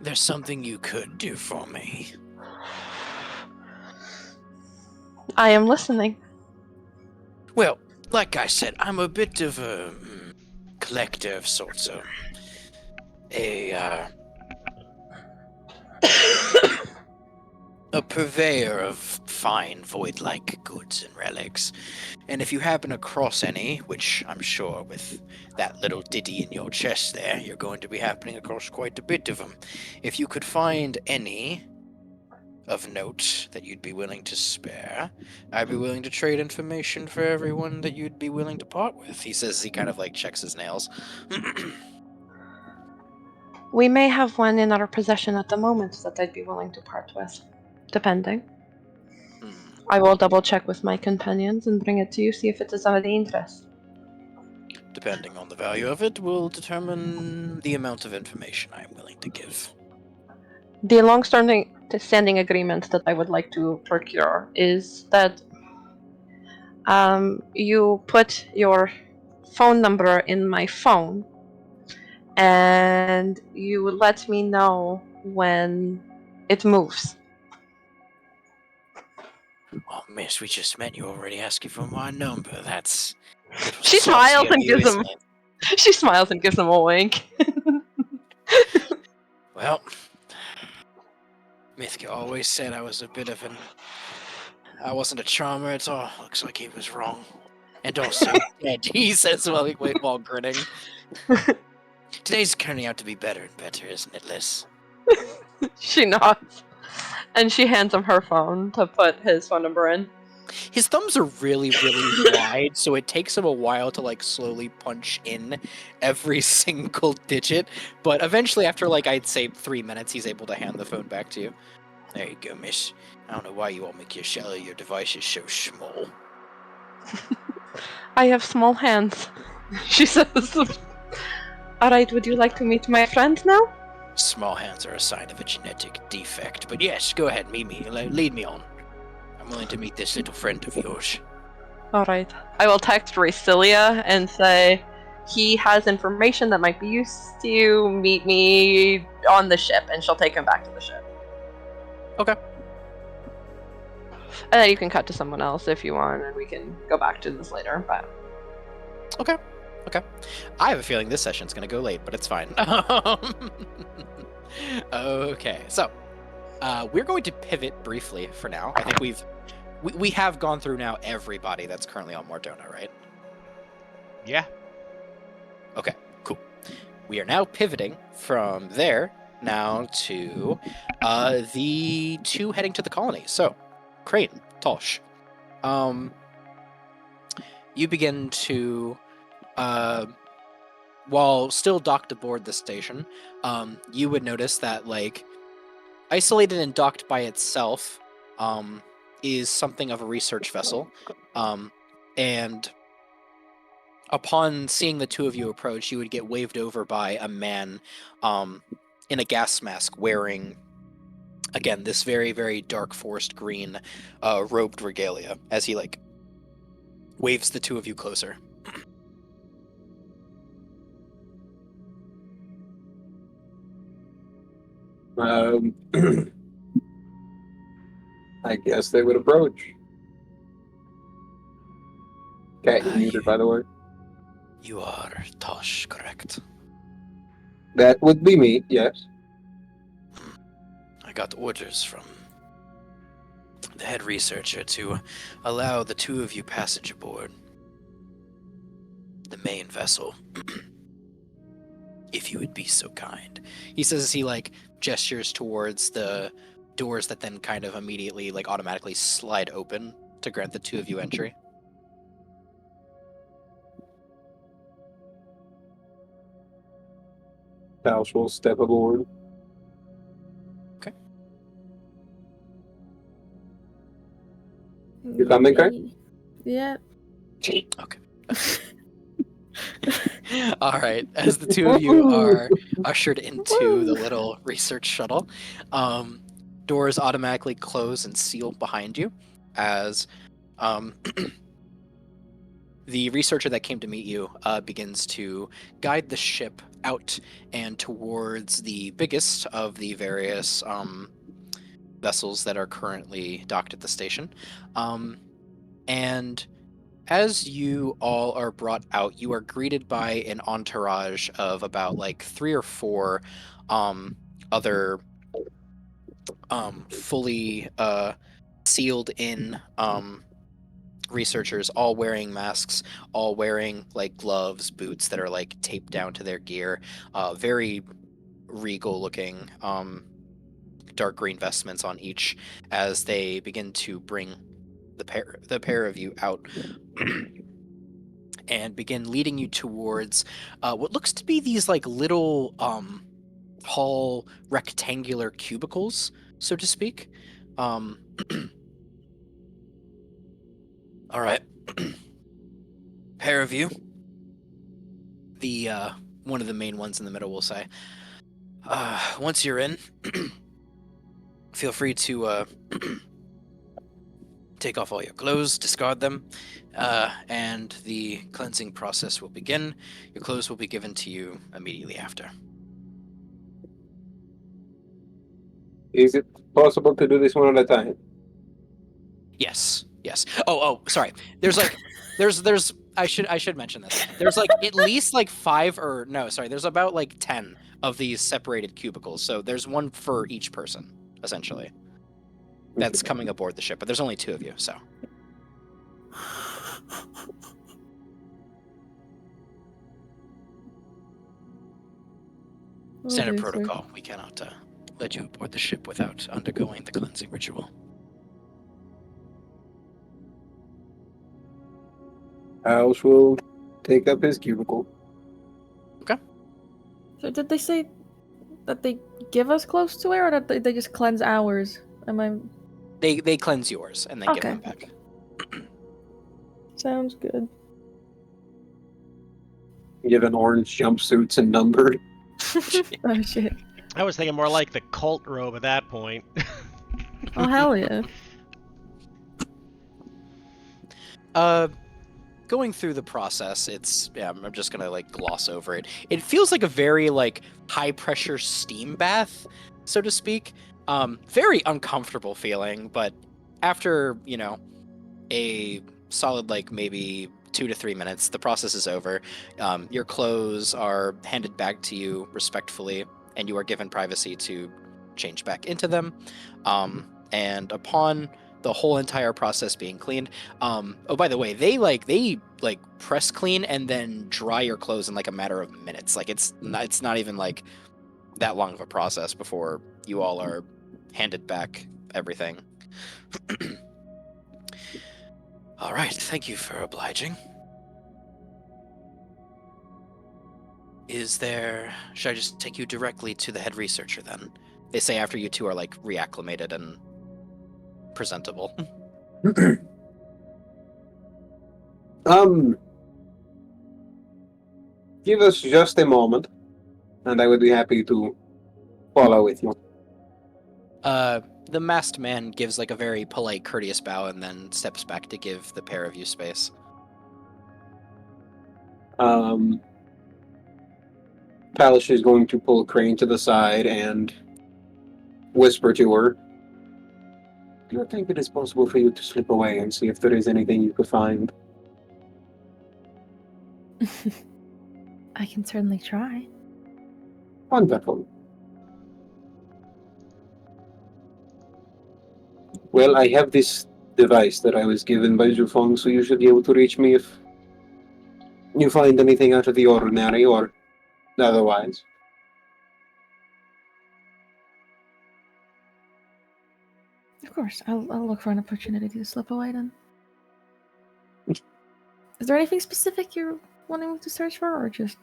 There's something you could do for me. I am listening. Well, like I said, I'm a bit of a collector of sorts. A purveyor of fine void-like goods and relics. And if you happen across any, which I'm sure with that little ditty in your chest there, you're going to be happening across quite a bit of them. If you could find any of note that you'd be willing to spare, I'd be willing to trade information for everyone that you'd be willing to part with. He says, he kind of like checks his nails. We may have one in our possession at the moment that I'd be willing to part with, depending. I will double check with my companions and bring it to you, see if it is of any interest. Depending on the value of it, will determine the amount of information I am willing to give. The long-standing agreement that I would like to procure is that you put your phone number in my phone, and you let me know when it moves. Oh, miss, we just met. You already asking for my number. That's She saucy smiles of and you, gives him. isn't it? She smiles and gives him a wink. Well, Mithka always said I was a bit of I wasn't a charmer at all. Looks like he was wrong. And also dead, he says while grinning. Today's turning out to be better and better, isn't it, Liz? She nods, and she hands him her phone to put his phone number in. His thumbs are really, really wide, so it takes him a while to like slowly punch in every single digit. But eventually, after like I'd say 3 minutes, he's able to hand the phone back to you. There you go, miss. I don't know why you all make your shell of your devices so small. I have small hands, she says. Alright, would you like to meet my friend now? Small hands are a sign of a genetic defect, but yes, go ahead, lead me on. I'm willing to meet this little friend of yours. Alright. I will text Racilia and say, he has information that might be used to you. Meet me on the ship, and she'll take him back to the ship. Okay. And then you can cut to someone else if you want, and we can go back to this later. But Okay. I have a feeling this session's gonna go late, but it's fine. Okay, so we're going to pivot briefly for now. I think we have gone through now everybody that's currently on Mordona, right? Yeah. Okay, cool. We are now pivoting from there now to the two heading to the colony. So, Crane, Tosh, you begin to, while still docked aboard the station, you would notice that, like, isolated and docked by itself is something of a research vessel. And upon seeing the two of you approach, you would get waved over by a man in a gas mask wearing, again, this very, very dark forest green robed regalia as he, like, waves the two of you closer. I guess they would approach. Cat, you're muted, by the way. You are Tosh, correct? That would be me, yes. I got orders from the head researcher to allow the two of you passage aboard the main vessel. If you would be so kind. He says as he, like, gestures towards the doors that then kind of immediately, like, automatically slide open to grant the two of you entry. House will step aboard. You coming, Craig? Yeah. Okay. All right. As the two of you are ushered into the little research shuttle, doors automatically close and seal behind you as the researcher that came to meet you begins to guide the ship out and towards the biggest of the various vessels that are currently docked at the station. And as you all are brought out, you are greeted by an entourage of about, like, 3 or 4 other fully sealed in researchers, all wearing masks, all wearing, like, gloves, boots that are, like, taped down to their gear, very regal looking, dark green vestments on each as they begin to bring the pair of you out and begin leading you towards what looks to be these, like, little tall rectangular cubicles, so to speak. All right. Pair of you. The one of the main ones in the middle will say, once you're in, feel free to take off all your clothes, discard them, and the cleansing process will begin. Your clothes will be given to you immediately after. Is it possible to do this one at a time? Yes. Oh, sorry. There's I should mention this. There's, like, at least, like, 5 or no, sorry, there's about, like, 10 of these separated cubicles. So there's one for each person, essentially. That's coming aboard the ship, but there's only 2 of you, so. Standard Okay, protocol. We cannot let you aboard the ship without undergoing the cleansing ritual. House will take up his cubicle. So did they say that they give us clothes to wear, or that they just cleanse ours? Am I? They cleanse yours and then give Okay. them back. Sounds good. Given orange jumpsuits and numbered. Oh shit. I was thinking more like the cult robe at that point. Oh hell yeah. Going through the process, I'm just gonna, like, gloss over it. It feels like a very, like, high pressure steam bath, so to speak. Very uncomfortable feeling, but after, a solid like maybe 2 to 3 minutes, the process is over. Your clothes are handed back to you respectfully, and you are given privacy to change back into them. And upon the whole entire process being cleaned, oh, by the way, they press clean and then dry your clothes in like a matter of minutes. Like it's not even like that long of a process before you all are handed back everything. All right, thank you for obliging. Should I just take you directly to the head researcher then? They say after you two are like reacclimated and presentable. Give us just a moment, and I would be happy to follow with you. The masked man gives like a very polite, courteous bow and then steps back to give the pair of you space. Palish is going to pull Crane to the side and whisper to her, "Do you think it is possible for you to slip away and see if there is anything you could find?" I can certainly try. Wonderful. Well, I have this device that I was given by Zufeng, so you should be able to reach me if you find anything out of the ordinary or otherwise. Of course, I'll look for an opportunity to slip away then. Is there anything specific you're wanting me to search for, or just...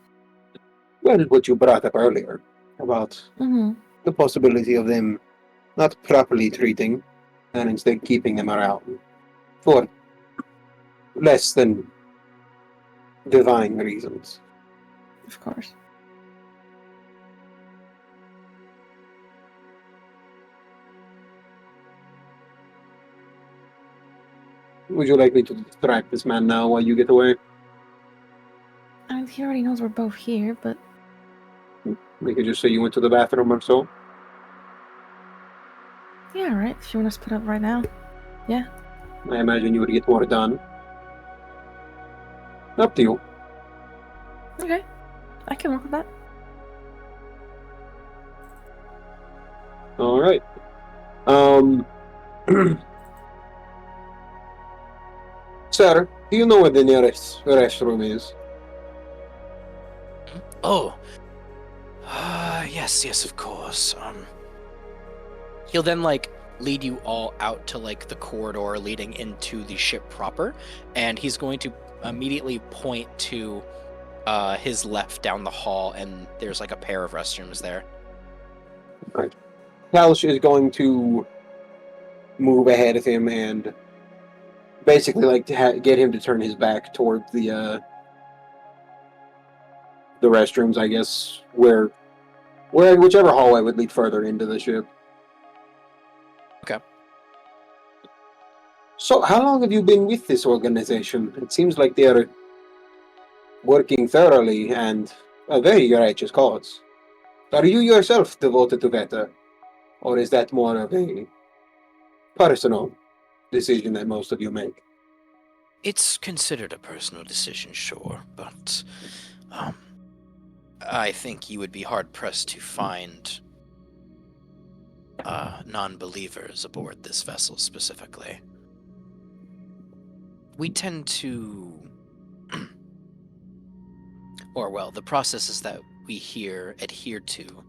Well, what you brought up earlier about the possibility of them not properly treating and instead keeping them around for less than divine reasons. Of course. Would you like me to distract this man now while you get away? I mean, he already knows we're both here, but... We could just say you went to the bathroom or so. Yeah, right. If you want to split up right now. Yeah. I imagine you would get more done. Up to you. Okay. I can work with that. All right. Sir, do you know where the nearest restroom is? Oh. Yes, of course. He'll then like lead you all out to like the corridor leading into the ship proper, and he's going to immediately point to his left down the hall, and there's like a pair of restrooms there. Right. Palish is going to move ahead of him and basically like to get him to turn his back toward the restrooms, I guess, where whichever hallway would lead further into the ship. Okay. So, how long have you been with this organization? It seems like they are working thoroughly and a very righteous cause. Are you yourself devoted to Veta, or is that more of a personal decision that most of you make? It's considered a personal decision, sure, but I think you would be hard-pressed to find non-believers aboard this vessel specifically. We tend to... or, well, the processes that we here adhere to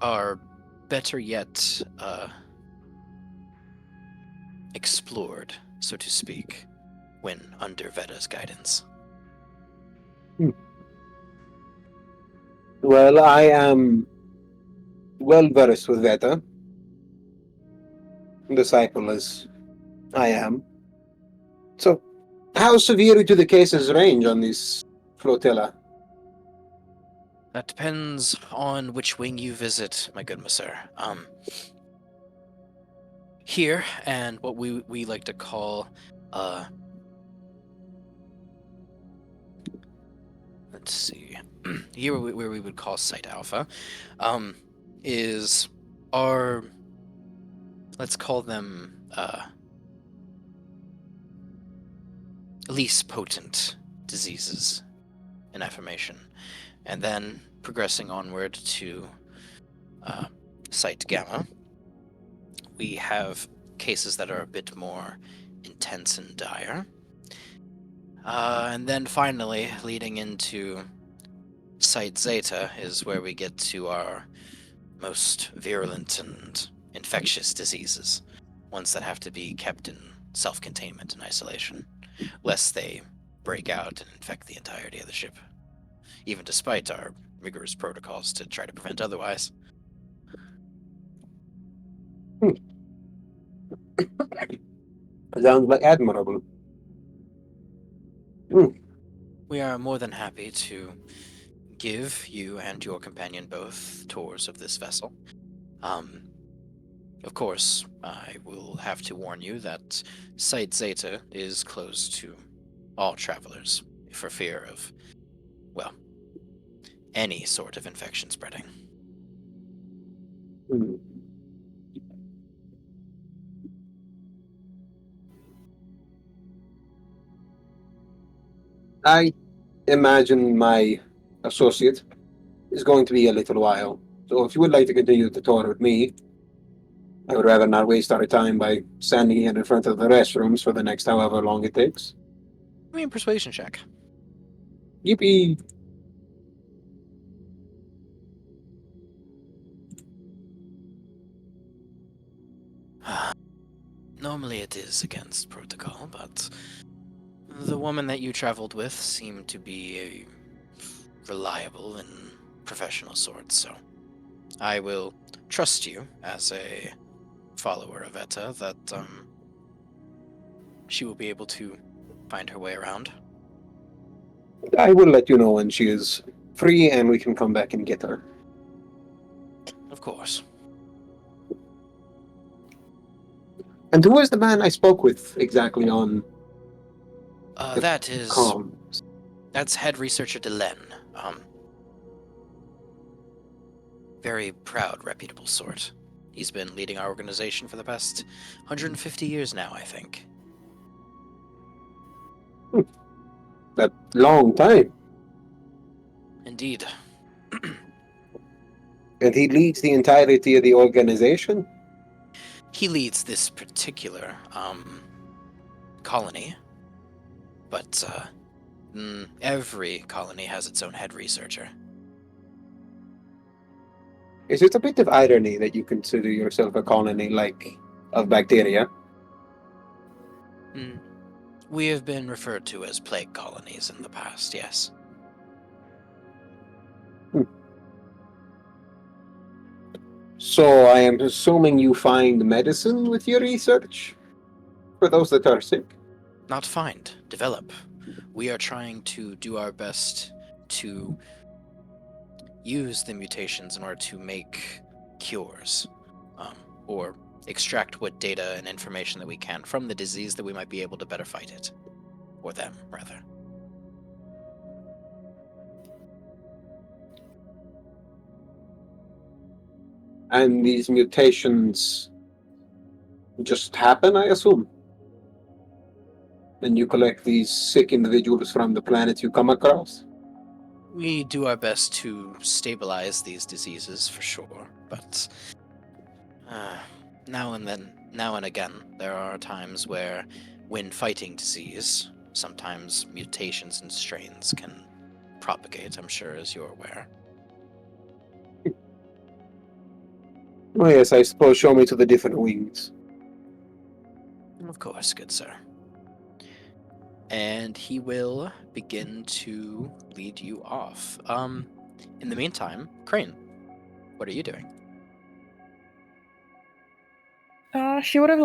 are better yet explored, so to speak, when under Veda's guidance. Well, I am well versed with Veta. Disciple as I am. So, how severe do the cases range on this flotilla? That depends on which wing you visit, my good sir. Here, and what we like to call, let's see, here where we would call Site Alpha, is our let's call them least potent diseases in affirmation, and then progressing onward to Site Gamma, we have cases that are a bit more intense and dire. And then finally, leading into Site Zeta is where we get to our most virulent and infectious diseases, ones that have to be kept in self-containment and isolation, lest they break out and infect the entirety of the ship, even despite our rigorous protocols to try to prevent otherwise. Sounds like admirable. We are more than happy to give you and your companion both tours of this vessel. Of course, I will have to warn you that Site Zeta is closed to all travelers for fear of, well, any sort of infection spreading. Hmm. I imagine my associate is going to be a little while. So if you would like to continue the tour with me, I would rather not waste our time by standing here in front of the restrooms for the next however long it takes. I mean, persuasion check. Yippee! Normally it is against protocol, but the woman that you traveled with seemed to be a reliable and professional sort, so I will trust you as a follower of Etta that she will be able to find her way around. I will let you know when she is free and we can come back and get her. Of course. And who was the man I spoke with exactly on That is calm? that's head researcher Delenn. Very proud, reputable sort. He's been leading our organization for the past 150 years now, I think. A long time. Indeed. And he leads the entirety of the organization? He leads this particular colony, but every colony has its own head researcher. Is it a bit of irony that you consider yourself a colony like of bacteria? We have been referred to as plague colonies in the past, yes. So I am assuming you find medicine with your research? For those that are sick? Not find, develop. We are trying to do our best to use the mutations in order to make cures, or extract what data and information that we can from the disease that we might be able to better fight it. Or them, rather. And these mutations just happen, I assume? And you collect these sick individuals from the planet you come across? We do our best to stabilize these diseases for sure, but now and again, there are times where, when fighting disease, sometimes mutations and strains can propagate, I'm sure, as you're aware. Oh yes, I suppose show me to the different wings. Of course, good sir. And he will begin to lead you off. In the meantime, Crane, what are you doing? She would have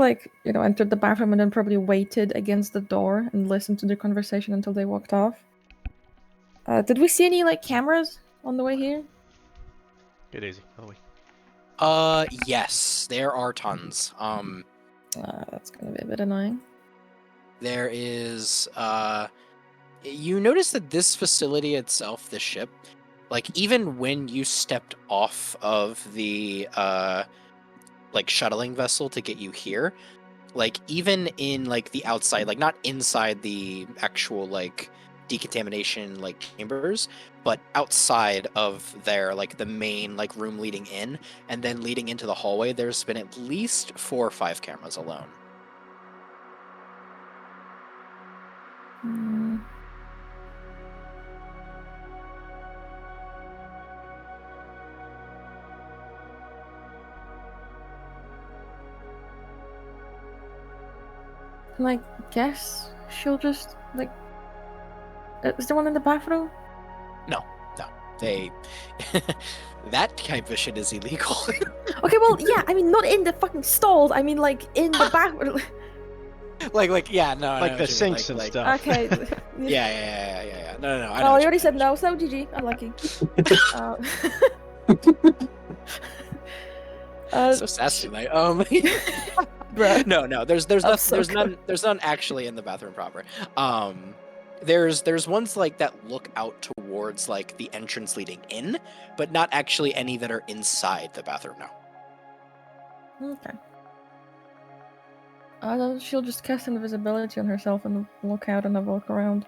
entered the bathroom and then probably waited against the door and listened to the conversation until they walked off. Did we see any cameras on the way here? Get easy. Oh, wait. Yes, there are tons. That's gonna be a bit annoying. There is, you notice that this facility itself, the ship, even when you stepped off of the like shuttling vessel to get you here. Like even in like the outside, like not inside the actual like decontamination like chambers, but outside of there, like the main like room leading in, and then leading into the hallway, there's been at least 4 or 5 cameras alone. Hmm. And I guess she'll just like. Is there one in the bathroom? No, they that type of shit is illegal. Okay, well, yeah. I mean, not in the fucking stalls. I mean, like in the bathroom. like yeah, no, I know Like what the you mean, sinks and stuff. Okay. Yeah. No. I know Oh, what you already mean, said I know no, so GG. Unlucky. so sassy tonight. Bruh. No. There's I'm nothing. so There's none actually in the bathroom proper. There's ones like that look out towards like the entrance leading in, but not actually any that are inside the bathroom. No. Okay. Then she'll just cast invisibility on herself and walk out and have a walk around.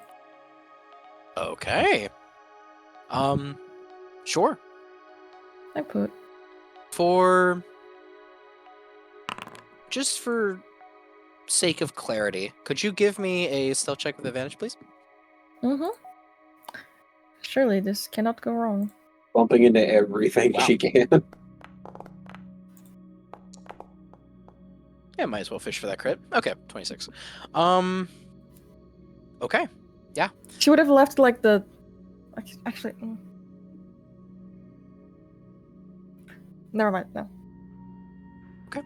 Okay. Sure. I put. Just for sake of clarity, could you give me a stealth check with advantage, please? Mm-hmm. Surely this cannot go wrong. Bumping into everything Wow. she can. Yeah, might as well fish for that crit. Okay, 26. Okay. She would have left like the. Actually. Never mind. No. Okay.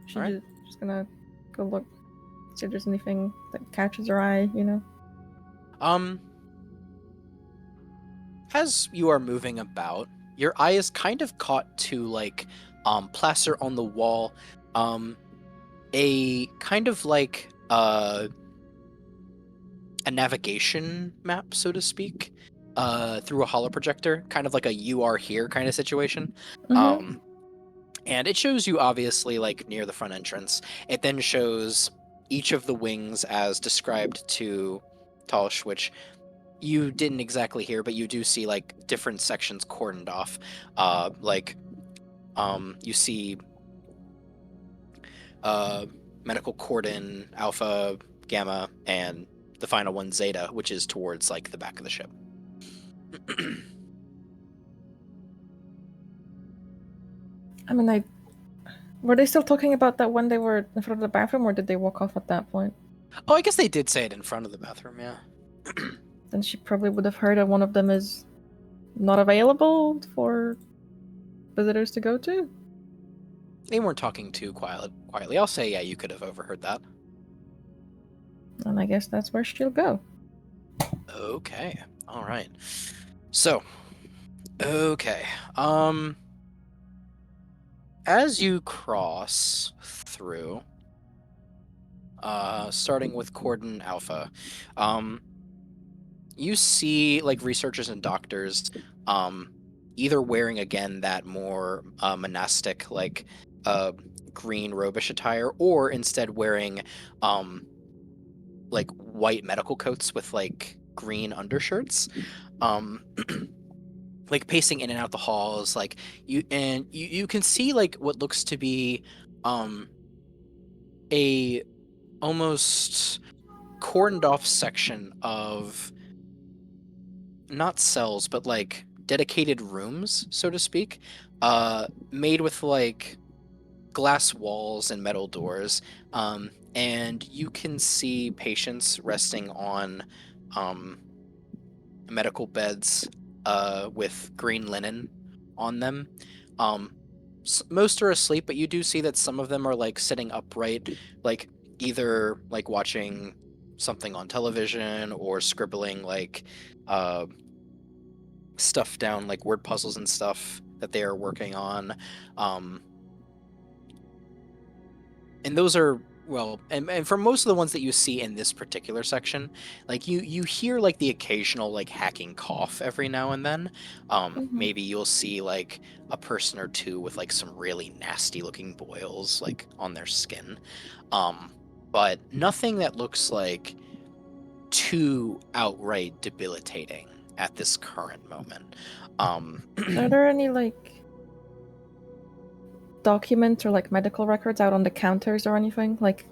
She's Alright. just gonna go look, see if there's anything that catches her eye. You know. As you are moving about, your eye is kind of caught to like plaster on the wall, a kind of like a navigation map, so to speak, through a holo projector, kind of like a "you are here" kind of situation. Mm-hmm. And it shows you obviously like near the front entrance. It then shows each of the wings as described to Talsh, which you didn't exactly hear, but you do see like different sections cordoned off. You see medical cordon, alpha, gamma, and the final one, zeta, which is towards like the back of the ship. I mean, were they still talking about that when they were in front of the bathroom, or did they walk off at that point? Oh, I guess they did say it in front of the bathroom, yeah. Then she probably would have heard that one of them is not available for visitors to go to. They weren't talking too quietly. I'll say, yeah, you could have overheard that. And I guess that's where she'll go. Okay. All right. So, okay. As you cross through, starting with Cordon Alpha, you see like researchers and doctors, either wearing again that more monastic like green robish attire, or instead wearing like white medical coats with like green undershirts, like pacing in and out the halls. Like you can see like what looks to be a almost cordoned off section of not cells but like dedicated rooms, so to speak, made with like glass walls and metal doors, and you can see patients resting on medical beds with green linen on them. Most are asleep, but you do see that some of them are like sitting upright, like either like watching something on television or scribbling like stuff down, like word puzzles and stuff that they are working on. And those are well, and for most of the ones that you see in this particular section, like you hear like the occasional like hacking cough every now and then. Maybe you'll see like a person or two with like some really nasty looking boils like on their skin. But nothing that looks like too outright debilitating at this current moment. Are there any like documents or like medical records out on the counters or anything like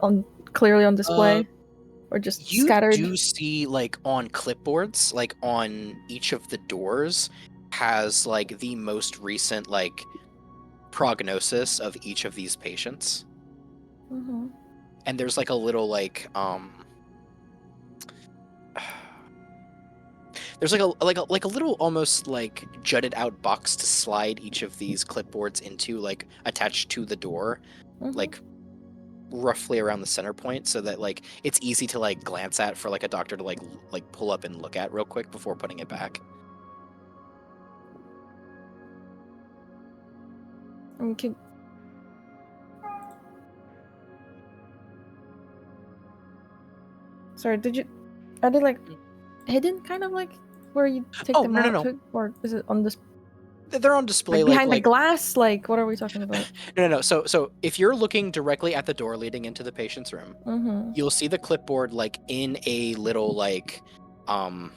on clearly on display, or just You scattered? do see like on clipboards, like on each of the doors, has like the most recent like prognosis of each of these patients, Mm-hmm. and there's like a little like there's like a little almost like jutted out box to slide each of these clipboards into, like attached to the door, Mm-hmm. like roughly around the center point, so that like it's easy to like glance at for like a doctor to like pull up and look at real quick before putting it back. Okay. Sorry, are they like hidden, kind of like where you take Oh, them no, no, out no. to, or is it on this They're on display like like behind the glass? Like, what are we talking about? no. So if you're looking directly at the door leading into the patient's room, Mm-hmm. you'll see the clipboard like in a little like oh,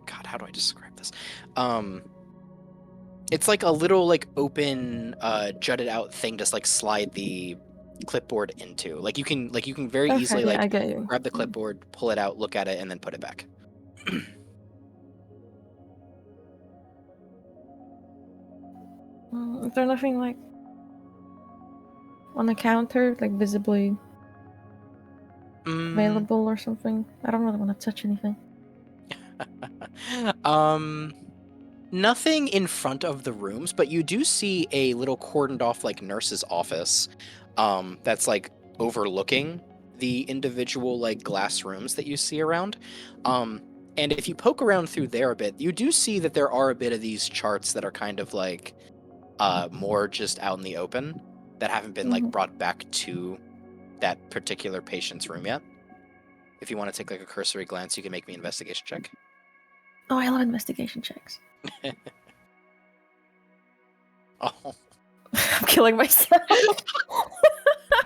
God, how do I describe this? It's like a little like open jutted out thing to like slide the clipboard into. Like you can very Okay, easily yeah, like I get you. grab the clipboard, pull it out, look at it, and then put it back. Is there nothing like on the counter, like visibly available or something? I don't really want to touch anything. Nothing in front of the rooms, but you do see a little cordoned off like nurse's office that's like overlooking the individual like glass rooms that you see around. And if you poke around through there a bit, you do see that there are a bit of these charts that are kind of like more just out in the open, that haven't been like brought back to that particular patient's room yet. If you want to take like a cursory glance, you can make me an investigation check. Oh, I love investigation checks. Oh. I'm killing myself.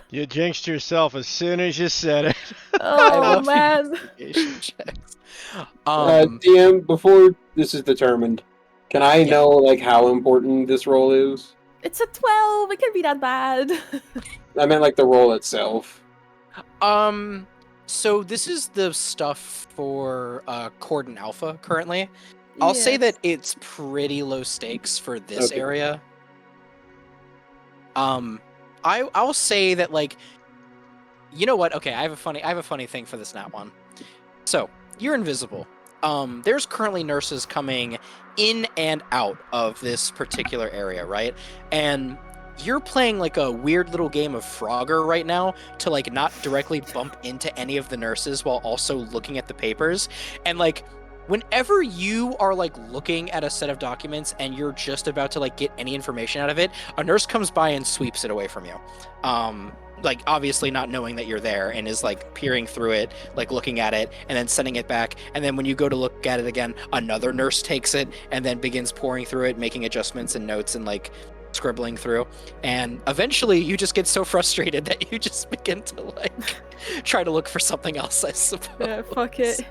You jinxed yourself as soon as you said it. I Oh love man. investigation checks. DM, before this is determined, can I know like how important this roll is? It's a 12. It can't be that bad. I meant like the roll itself. So this is the stuff for Cordon Alpha currently. I'll say that it's pretty low stakes for this area. I'll say that, like, you know what? Okay, I have a funny thing for this nat one. So you're invisible. There's currently nurses coming in and out of this particular area, right? And you're playing like a weird little game of Frogger right now to like not directly bump into any of the nurses while also looking at the papers. And like whenever you are like looking at a set of documents and you're just about to like get any information out of it, a nurse comes by and sweeps it away from you. Like obviously not knowing that you're there, and is like peering through it, like looking at it and then sending it back. And then when you go to look at it again, another nurse takes it and then begins pouring through it, making adjustments and notes and like scribbling through. And eventually you just get so frustrated that you just begin to like try to look for something else, I suppose. Yeah, fuck it.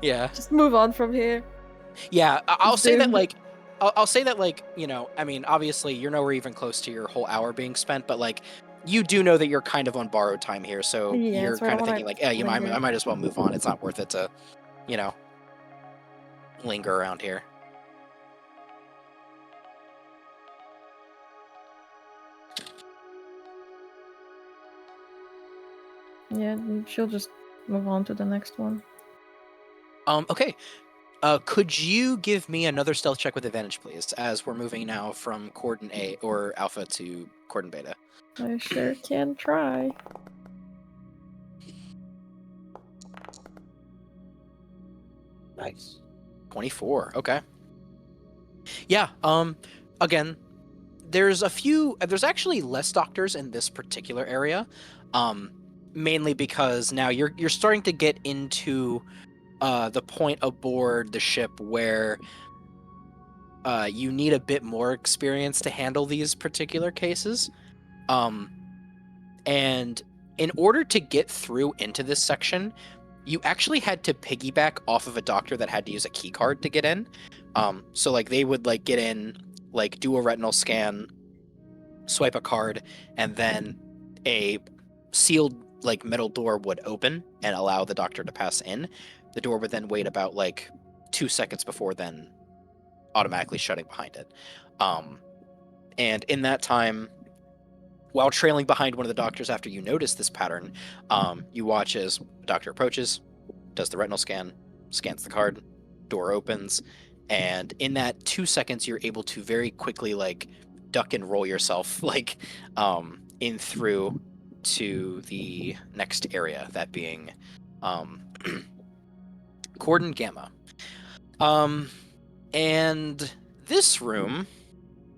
Yeah. Just move on from here. Yeah, I'll say that Doomed. like I'll say that like, you know, I mean, obviously you're nowhere even close to your whole hour being spent, but like you do know that you're kind of on borrowed time here, so Yeah, you're that's why I kind of don't thinking wanna like, yeah, I linger. might as well move on. It's not worth it to, you know, linger around here. Yeah, she'll just move on to the next one. Okay. Could you give me another stealth check with advantage, please, as we're moving now from Cordon A or Alpha to Cordon Beta? I sure can try. Nice. 24. Okay. Yeah. Again, there's actually less doctors in this particular area, mainly because now you're starting to get into the point aboard the ship where you need a bit more experience to handle these particular cases. And in order to get through into this section, you actually had to piggyback off of a doctor that had to use a key card to get in. So like they would like get in, like do a retinal scan, swipe a card, and then a sealed like metal door would open and allow the doctor to pass in. The door would then wait about like 2 seconds before then automatically shutting behind it. And in that time, while trailing behind one of the doctors after you notice this pattern, you watch as the doctor approaches, does the retinal scan, scans the card, door opens, and in that 2 seconds, you're able to very quickly like duck and roll yourself like in through to the next area, that being Cordon Gamma. And this room,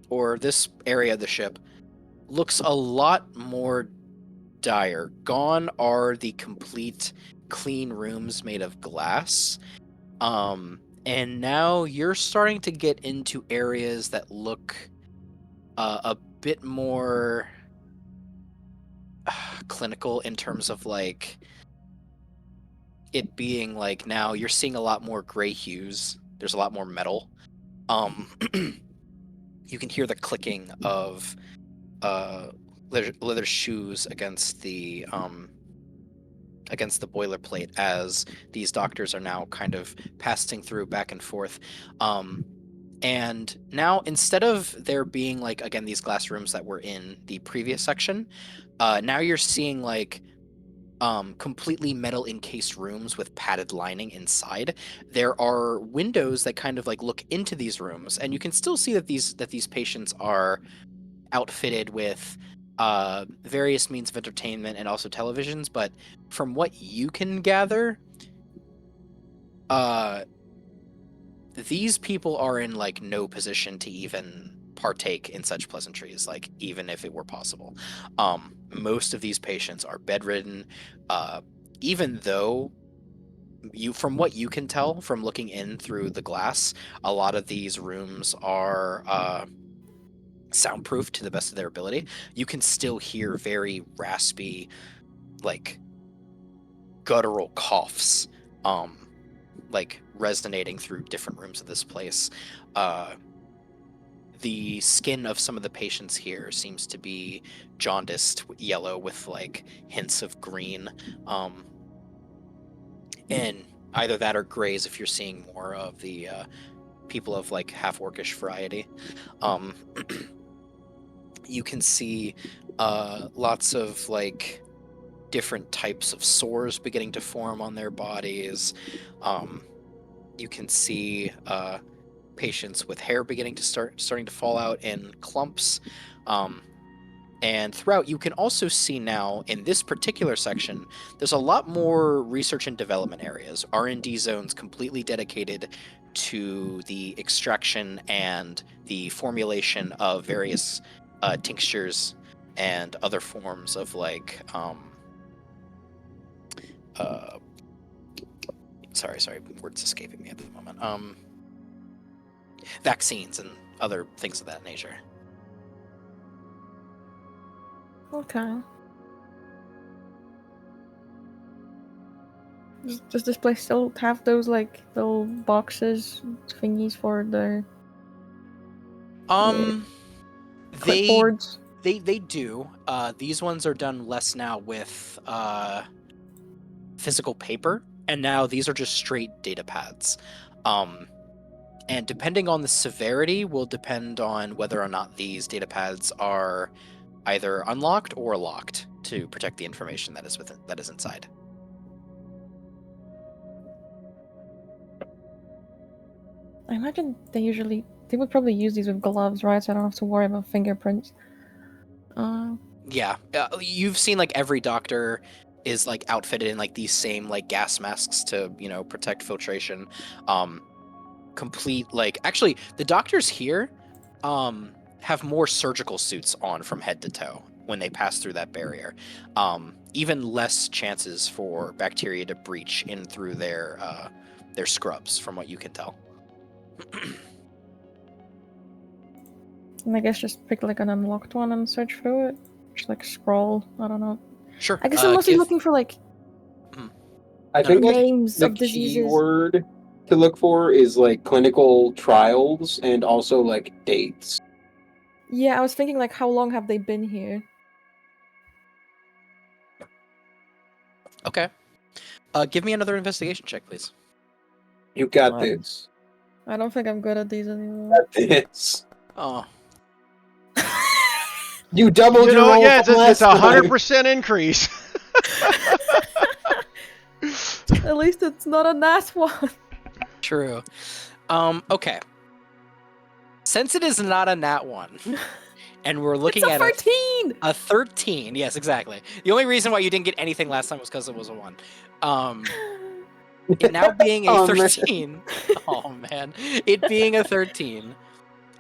or this area of the ship, looks a lot more dire. Gone are the complete clean rooms made of glass. And now you're starting to get into areas that look a bit more clinical in terms of like it being like now you're seeing a lot more gray hues. There's a lot more metal. You can hear the clicking of leather shoes against the boilerplate as these doctors are now kind of passing through back and forth. And now, instead of there being like again these glass rooms that were in the previous section, now you're seeing like completely metal encased rooms with padded lining inside. There are windows that kind of like look into these rooms, and you can still see that these patients are outfitted with various means of entertainment and also televisions. But from what you can gather, these people are in like no position to even partake in such pleasantries, like even if it were possible. Most of these patients are bedridden, even though from what you can tell from looking in through the glass, a lot of these rooms are soundproof to the best of their ability. You can still hear very raspy, like guttural coughs, like resonating through different rooms of this place. The skin of some of the patients here seems to be jaundiced yellow with like hints of green, and either that or grays if you're seeing more of the people of like half orcish variety. You can see lots of like different types of sores beginning to form on their bodies. You can see patients with hair beginning to starting to fall out in clumps. And throughout, you can also see now in this particular section, there's a lot more research and development areas, R&D zones completely dedicated to the extraction and the formulation of various tinctures and other forms of like sorry, words escaping me at the moment. Vaccines and other things of that nature. Okay. Does this place still have those like little boxes thingies for the clipboards? They do. These ones are done less now with physical paper, and now these are just straight data pads. And depending on the severity will depend on whether or not these data pads are either unlocked or locked to protect the information that is inside. I imagine they would probably use these with gloves, right? So I don't have to worry about fingerprints. Yeah, you've seen like every doctor is like outfitted in like these same like gas masks to protect filtration. Complete like actually the doctors here have more surgical suits on from head to toe when they pass through that barrier. Even less chances for bacteria to breach in through their scrubs, from what you can tell. And I guess just pick like an unlocked one and search through it. Just like scroll. I don't know. Sure. I guess I'm mostly looking for like I No, think no, like, names the of diseases. keyword to look for is like clinical trials and also like dates. Yeah, I was thinking like how long have they been here? Okay. Give me another investigation check, please. You got What? this. I don't think I'm good at these anymore. Got this. Oh. You doubled You your know, roll yeah, from it's last a time. 100% increase. At least it's not a nat one. True. Okay. Since it is not a nat 1, and we're looking It's a at 13! a 13. Yes, exactly. The only reason why you didn't get anything last time was because it was a 1. It now being a Oh, man. 13. Oh, man. It being a 13,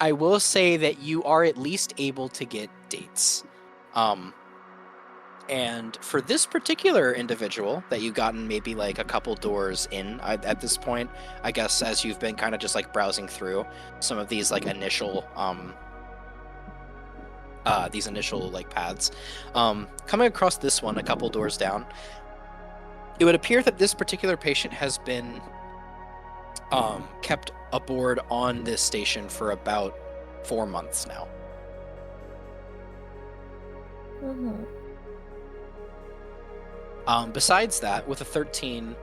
I will say that you are at least able to get dates. And for this particular individual that you've gotten maybe like a couple doors in at this point, I guess, as you've been kind of just like browsing through some of these like initial like paths, coming across this one a couple doors down, it would appear that this particular patient has been kept aboard on this station for about 4 months now. Mm-hmm. Besides that, with a 13,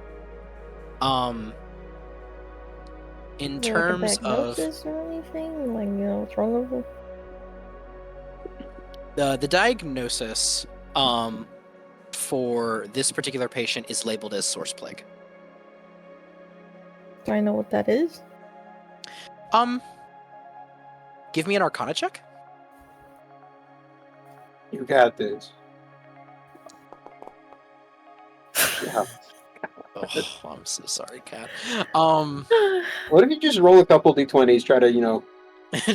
in Is there, like, a terms of diagnosis or anything? Like, you know, what's wrong with it? the diagnosis for this particular patient is labeled as source plague. Do I know what that is? Give me an Arcana check. You got this. Yeah. Oh, I'm so sorry, Kat. What if you just roll a couple d20s, try to, you know...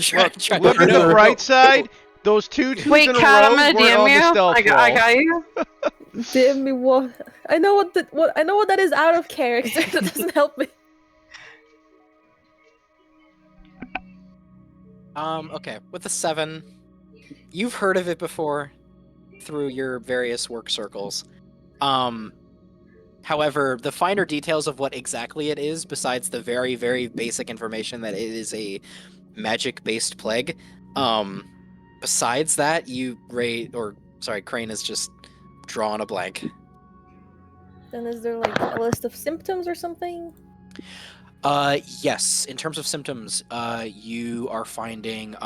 try Look to at the know. bright side. Those two twos Wait, in a Kat, row I'm gonna weren't on DM the you. stealth I roll. got you. Damn me, what? I know what I know what that is out of character. That doesn't help me. Okay, with the 7, you've heard of it before through your various work circles. However, the finer details of what exactly it is, besides the very, very basic information that it is a magic-based plague, besides that, Crane is just drawing a blank. Then is there like a list of symptoms or something? Yes. In terms of symptoms, you are finding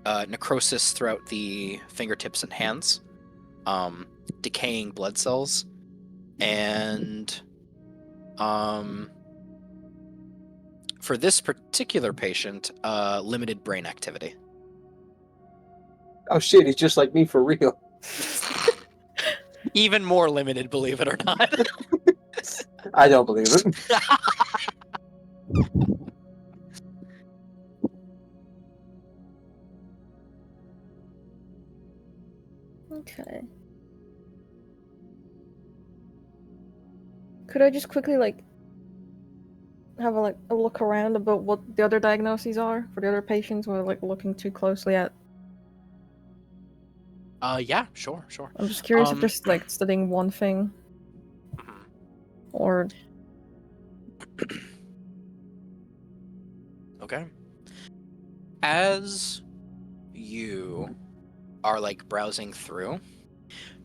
necrosis throughout the fingertips and hands, decaying blood cells, and for this particular patient, limited brain activity. Oh shit, he's just like me for real. Even more limited, believe it or not. I don't believe it. Okay. Could I just quickly like have a look around about what the other diagnoses are for the other patients without like looking too closely at? Yeah, sure. I'm just curious if they're like studying one thing or Okay. As you are like browsing through,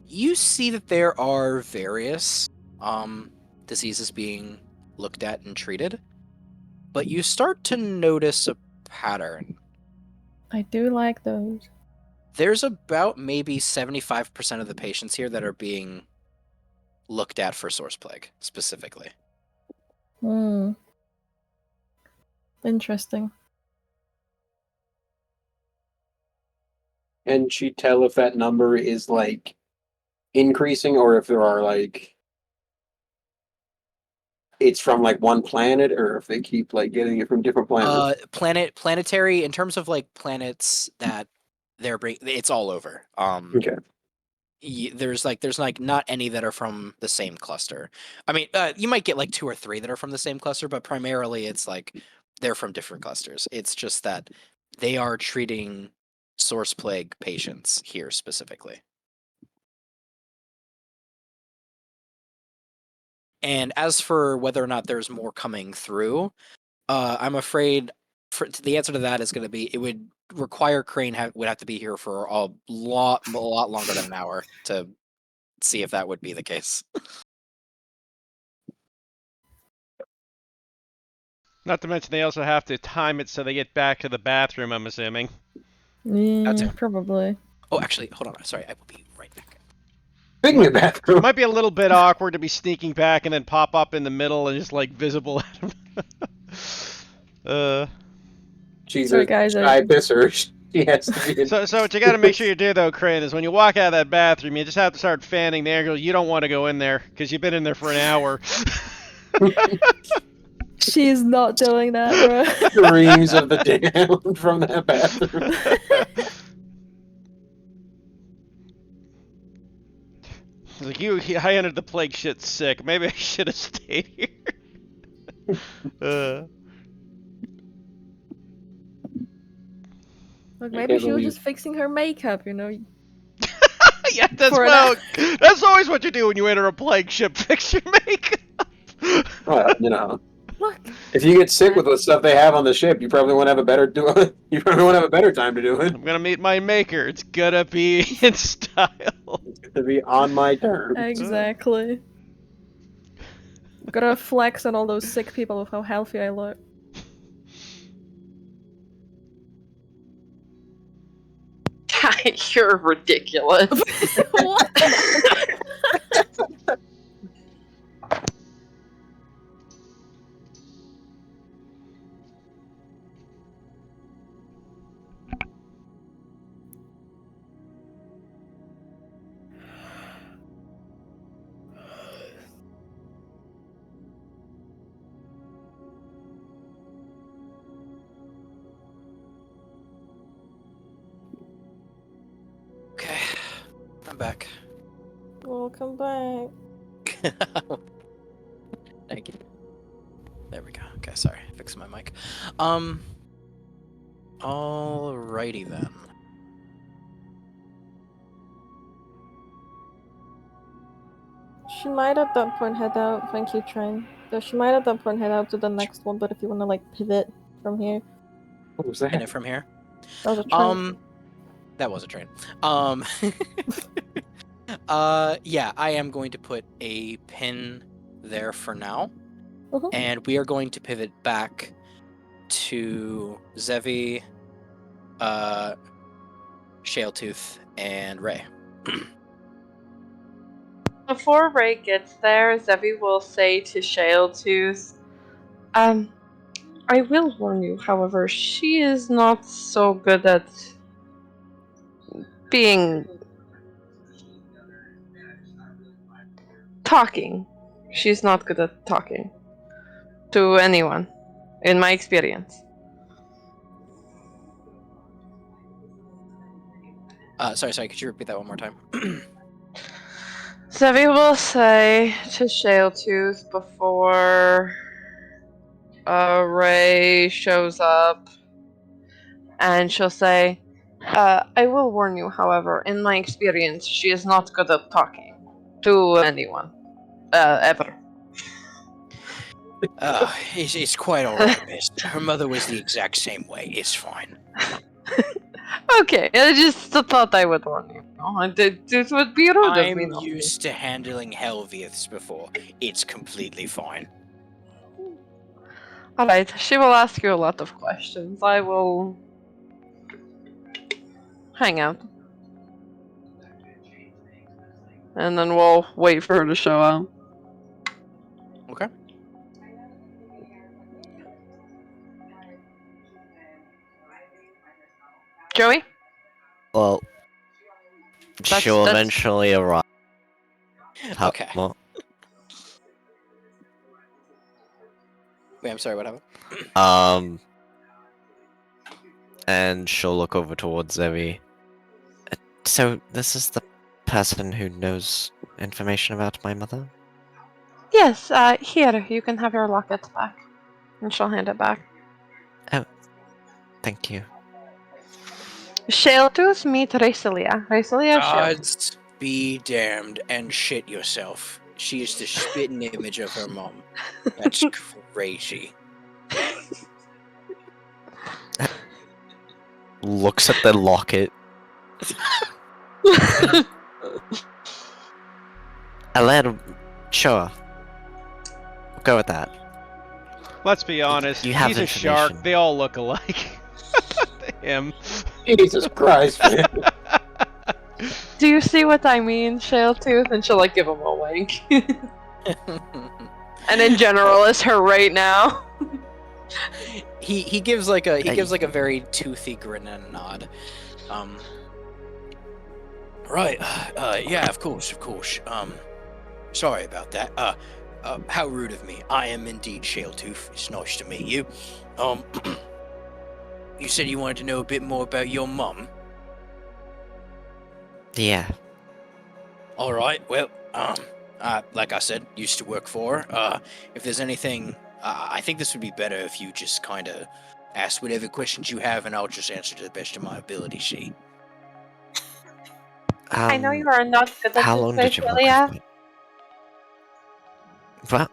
you see that there are various diseases being looked at and treated, but you start to notice a pattern. I do like those. There's about maybe 75% of the patients here that are being looked at for source plague specifically. Interesting. Can she tell if that number is like increasing or if there are like it's from like one planet, or if they keep like getting it from different planets. Planetary in terms of like planets that it's all over. Okay. There's like not any that are from the same cluster. I mean, you might get like 2 or 3 that are from the same cluster, but primarily it's like they're from different clusters. It's just that they are treating source plague patients here specifically. And as for whether or not there's more coming through, I'm afraid the answer to that is going to be it would require Crane would have to be here for a lot longer than an hour to see if that would be the case. Not to mention they also have to time it so they get back to the bathroom, I'm assuming. Yeah, probably. Oh, actually, hold on. Sorry, I will be right back. Speaking of It bathroom, might be a little bit awkward to be sneaking back and then pop up in the middle and just like visible at him. she's Sorry, a guys. shy pisser. She has to be. So what you got to make sure you do though, Crane, is when you walk out of that bathroom, you just have to start fanning the air. You don't want to go in there because you've been in there for an hour. She is not doing that, bro. Screams of the damn from that bathroom. Like I entered the plague shit sick. Maybe I should have stayed here. Like I maybe can't she was believe- just fixing her makeup, you know. Yeah, For an that's always what you do when you enter a plague ship. Fix your makeup. Well, you know, Look, if you get sick with the stuff they have on the ship, you probably want to have a better You probably want to have a better time to do it. I'm gonna meet my maker. It's gonna be in style. It's going to be on my terms. exactly. Gotta flex on all those sick people with how healthy I look. You're ridiculous. What? Okay, I'm back. Welcome back. Thank you. There we go. Okay, sorry, fixing my mic. Alrighty then. She might at that point head out. Thank you, Train. So she might at that point head out to the next one, but if you wanna like pivot from here. What was In that? it from here. That was a train. That was a train. Yeah, I am going to put a pin there for now, Mhm. and we are going to pivot back to Zevi, Shaletooth, and Ray. Before Ray gets there, Zevi will say to Shaletooth, I will warn you, however, she is not so good at being talking. She's not good at talking to anyone, in my experience. Sorry, could you repeat that one more time? Zevi will say to Shaletooth before Ray shows up, and she'll say, I will warn you, however, in my experience, she is not good at talking to anyone, ever. It's quite alright, miss. Her mother was the exact same way. It's fine. Okay, I just thought I would warn you. It would be rude of me I'm not to. used to handling Helviaths before. It's completely fine. Alright, she will ask you a lot of questions. I will hang out. And then we'll wait for her to show up. Okay. Joey? Well, she'll that's- eventually arrive. Okay. Well, Wait, I'm sorry, what happened? And she'll look over towards Zoe. So, this is the person who knows information about my mother? Yes, here, you can have your locket back. And she'll hand it back. Thank you. Shaletooth, meet Raycelia. Raycelia, Shaletooth. Gods be damned and shit yourself. She is the spitting image of her mom. That's crazy. Looks at the locket. A little... Sure. We'll go with that. Let's be honest. You have He's a shark. information. They all look alike. Him. Jesus Christ, man. Do you see what I mean, Shaletooth? And she'll like give him a wink. And in general, is her right now. he gives like a very toothy grin and a nod. Right. Yeah, of course. Sorry about that. How rude of me. I am indeed Shaletooth. It's nice to meet you. You said you wanted to know a bit more about your mum. Yeah. All right. Well, like I said, used to work for her. If there's anything, I think this would be better if you just kind of ask whatever questions you have, and I'll just answer to the best of my ability. She. I know you are not good at How this, long did you work Raycelia. with me? What?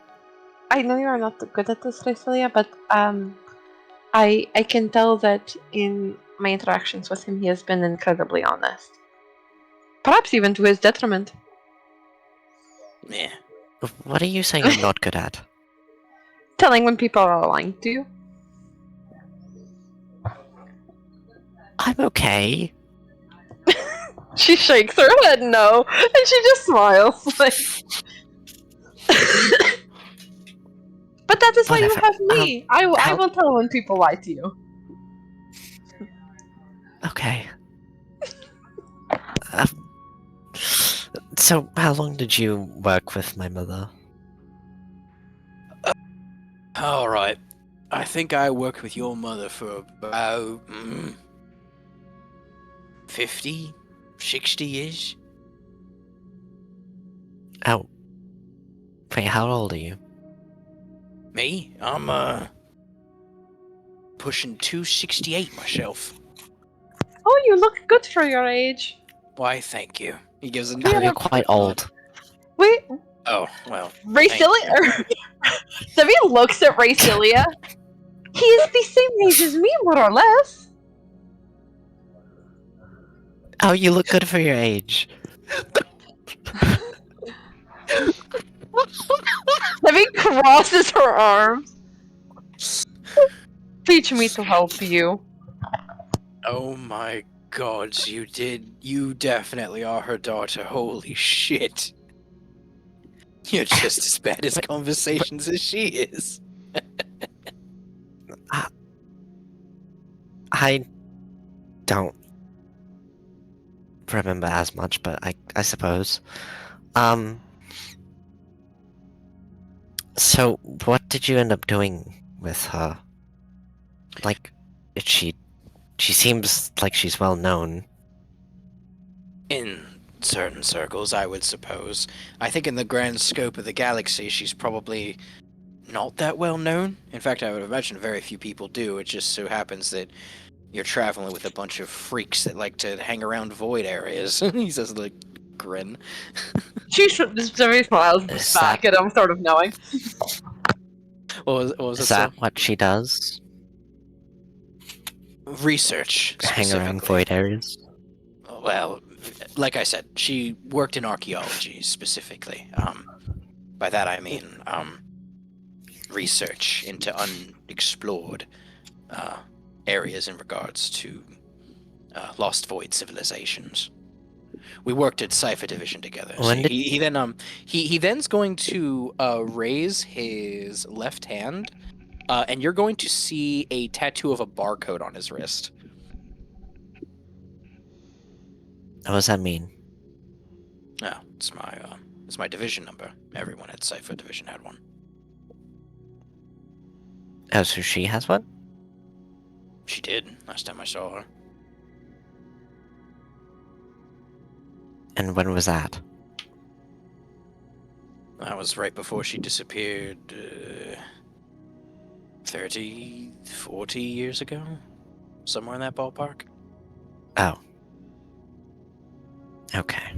I know you are not good at this, Raycelia, but I can tell that in my interactions with him, he has been incredibly honest. Perhaps even to his detriment. Yeah. What are you saying I'm not good at? Telling when people are lying to you. I'm okay. She shakes her head no, and she just smiles like. But that is why you Whatever. have me. I how- will tell when people lie to you. Okay. So, how long did you work with my mother? All right. I think I worked with your mother for about 50, 60 years. Oh. Wait, how old are you? Me? I'm pushing 268 myself. Oh, you look good for your age. Why, thank you. He gives a Oh, Yeah. you're quite old. Wait, Oh, well. Raycelia. Debbie looks at Raycelia. He is the same age as me, more or less. Oh, you look good for your age. Debbie crosses her arms. Teach me to help you. Oh my gods, you did. You definitely are her daughter. Holy shit. You're just as bad as conversations as she is. I don't remember as much, but I suppose. So what did you end up doing with her? Like, she seems like she's well known. In certain circles, I would suppose. I think in the grand scope of the galaxy, she's probably not that well known. In fact, I would imagine very few people do. It just so happens that you're traveling with a bunch of freaks that like to hang around void areas. He says, like, grin. Debbie smiles Is back at him, sort of knowing. What was Is it, that Sal? what she does? Research, Hang around specifically. void areas? Well, like I said, she worked in archaeology, specifically. By that I mean, research into unexplored areas in regards to lost void civilizations. We worked at Cipher Division together. So When did- he then's going to raise his left hand, and you're going to see a tattoo of a barcode on his wrist. What does that mean? No, it's my division number. Everyone at Cipher Division had one. Oh, so she has one? She did, last time I saw her. And when was that? That was right before she disappeared, 30, 40 years ago? Somewhere in that ballpark. Oh. Okay.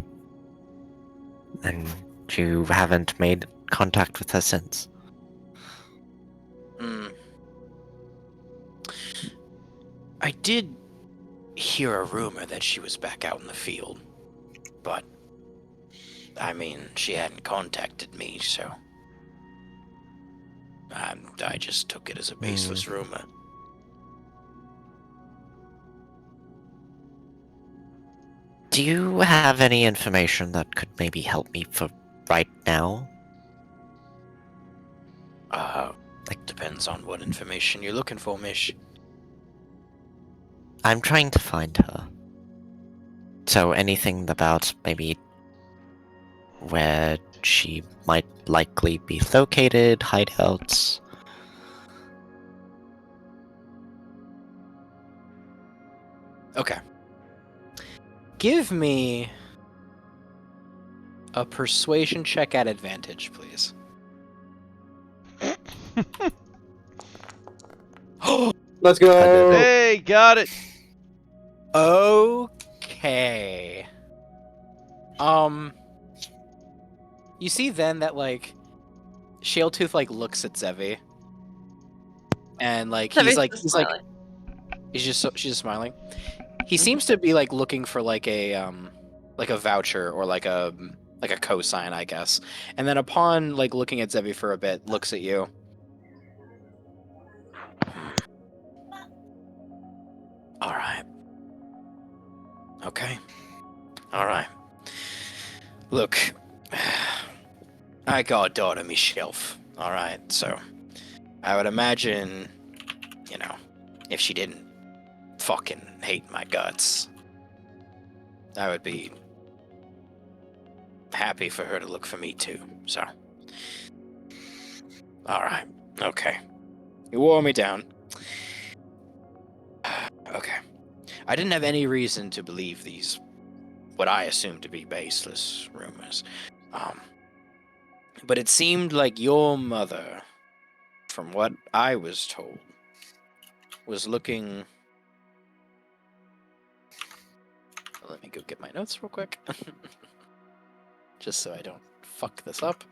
And you haven't made contact with her since? Hmm. I did hear a rumor that she was back out in the field, but I mean, she hadn't contacted me, so I just took it as a baseless rumor. Do you have any information that could maybe help me for right now? Depends on what information you're looking for, Mish. I'm trying to find her. So anything about maybe where she might likely be located, hideouts? Okay. Give me a persuasion check at advantage, please. Let's go. Hey, got it. Okay. You see then that Shaletooth looks at Zevi, and Zevi's just smiling. she's just smiling. He seems to be looking for a voucher or like a cosign, I guess. And then upon looking at Zevi for a bit, looks at you. All right. Okay. All right. Look, I got a daughter myself. All right, so I would imagine, if she didn't fucking hate my guts, I would be happy for her to look for me too. So, all right, okay, you wore me down. Okay, I didn't have any reason to believe these, what I assumed to be baseless rumors. But it seemed like your mother, from what I was told, was looking. Let me go get my notes real quick. Just so I don't fuck this up.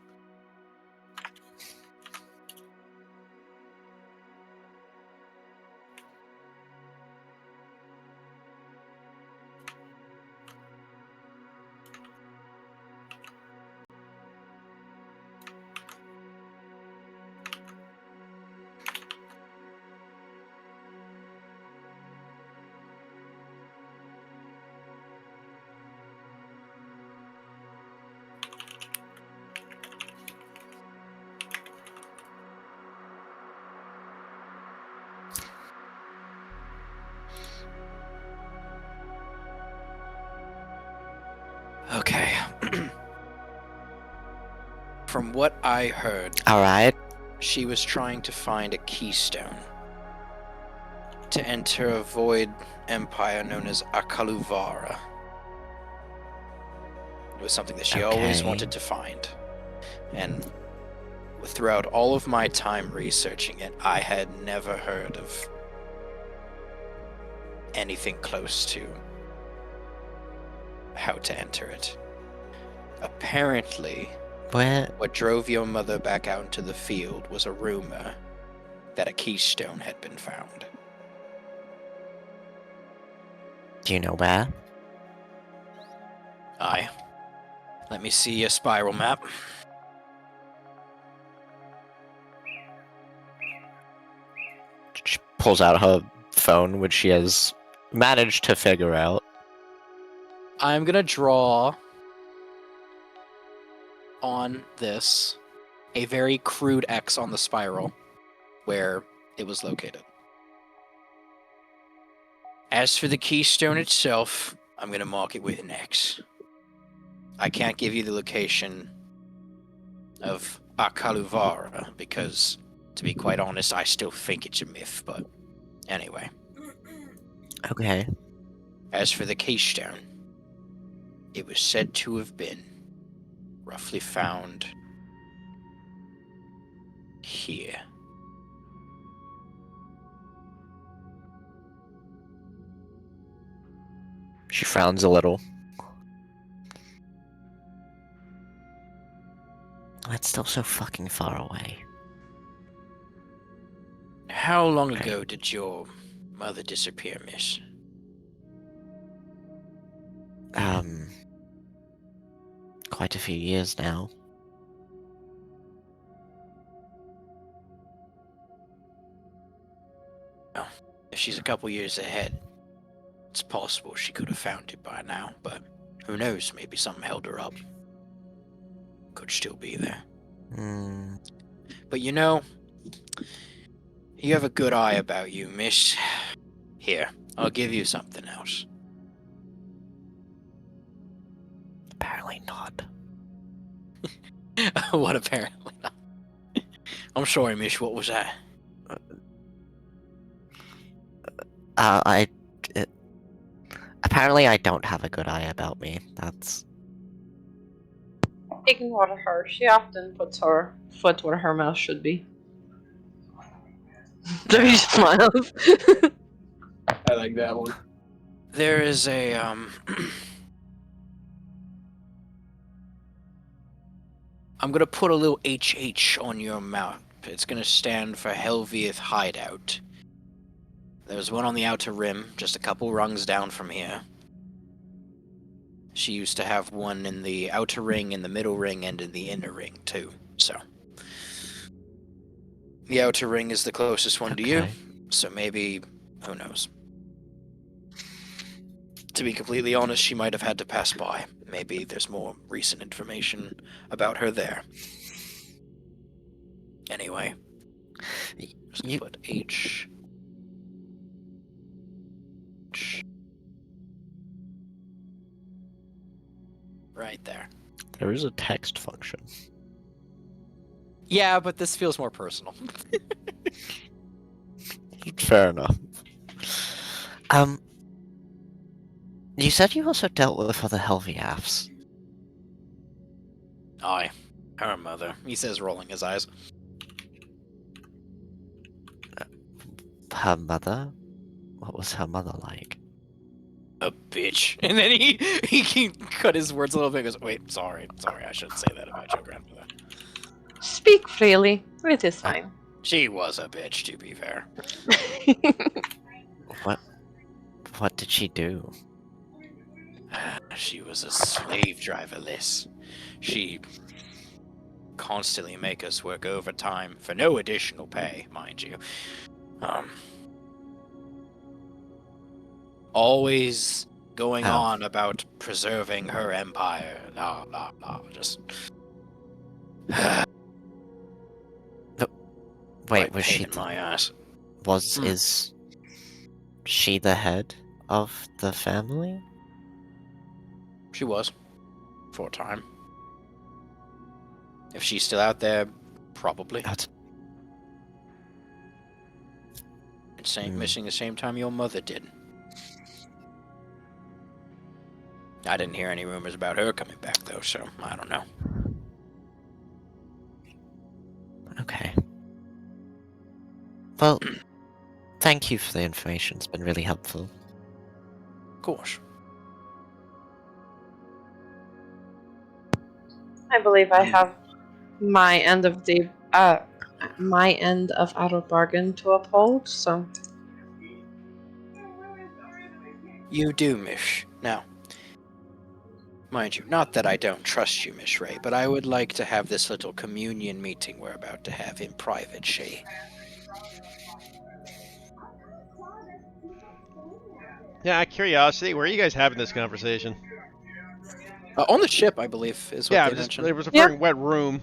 Okay. From what I heard, Alright. she was trying to find a keystone to enter a void empire known as Akaluvara. It was something that she always Okay. wanted to find. And throughout all of my time researching it, I had never heard of anything close to how to enter it. Apparently, what drove your mother back out into the field was a rumor that a keystone had been found. Do you know where? Aye. Let me see a spiral map. She pulls out her phone, which she has managed to figure out. I'm gonna draw on this a very crude X on the spiral where it was located. As for the keystone itself, I'm gonna mark it with an X. I can't give you the location of Akaluvara because To be quite honest, I still think it's a myth, but anyway. Okay. As for the keystone, it was said to have been roughly found here. She frowns a little. That's still so fucking far away. How long Okay. ago did your mother disappear, miss? Quite a few years now. If she's a couple years ahead, it's possible she could have found it by now, but who knows, maybe something held her up. Could still be there. Hmm. But you know, you have a good eye about you, miss. Here, I'll give you something else. Apparently not. What apparently not. I'm sorry, miss, what was that? Apparently I don't have a good eye about me. That's... Ignore her. She often puts her foot where her mouth should be. Debbie smiles. I like that one. There is a, I'm gonna put a little HH on your mouth. It's gonna stand for Helvieth Hideout. There's one on the outer rim, just a couple rungs down from here. She used to have one in the outer ring, in the middle ring, and in the inner ring, too. So, the outer ring is the closest one to you, Okay. so maybe, who knows. To be completely honest, she might have had to pass by. Maybe there's more recent information about her there. Anyway, just gonna You- put H. Right there. There is a text function. Yeah, but this feels more personal. Fair enough. You said you also dealt with other Helviaths. Aye, her mother, he says, rolling his eyes. Her mother? What was her mother like? A bitch. And then he cut his words a little bit and goes, wait, sorry, I shouldn't say that about your grandmother. Speak freely. It is fine. She was a bitch, to be fair. What did she do? She was a slave driver, Liz. She constantly make us work overtime for no additional pay, mind you. Always going on about preserving her empire. No, just... Wait, Right was pain she... in my ass. Is she the head of the family? She was. For a time. If she's still out there, probably. That's... Missing the same time your mother did. I didn't hear any rumors about her coming back, though, so I don't know. Okay. Well, thank you for the information. It's been really helpful. Of course. I believe I have my end of our bargain to uphold. So You do, Mish. Now, mind you, not that I don't trust you, Miss Ray, but I would like to have this little communion meeting we're about to have in private, Shay. Yeah, out of curiosity, where are you guys having this conversation? On the ship, I believe, is what Yeah, they mentioned. it was referring what room.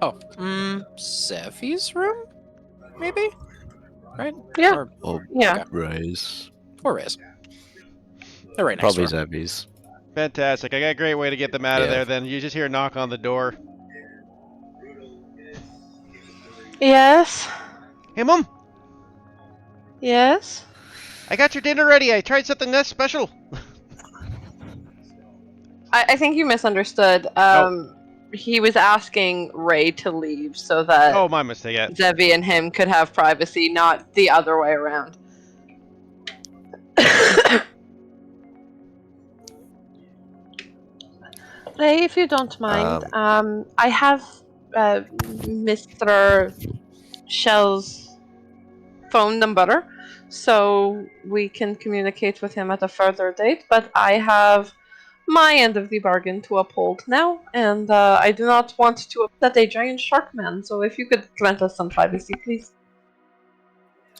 Oh, Zephie's room? Maybe? Right? Yeah. Or, yeah. okay. Raise. Or Riz. They're right next Probably door. Zebbies. Fantastic. I got a great way to get them out of Yeah. there then. You just hear a knock on the door. Yes. Hey, Mom! Yes. I got your dinner ready. I tried something less special. I think you misunderstood. He was asking Ray to leave so that Oh, my mistake. Yeah. Debbie and him could have privacy, not the other way around. Ray, if you don't mind, I have Mr. Shell's phone number, so we can communicate with him at a further date. But I have my end of the bargain to uphold now, and I do not want to upset a giant shark man. So if you could grant us some privacy, please.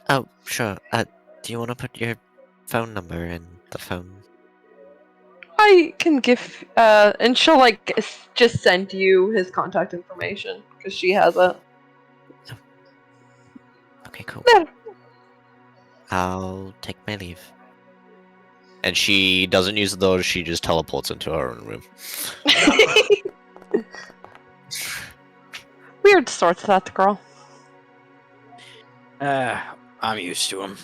Oh, sure. Do you want to put your phone number in the phone? I can give, and she'll just send you his contact information because she has it. Okay, cool. There. I'll take my leave. And she doesn't use those, she just teleports into her own room. Weird sorts, that girl. I'm used to them.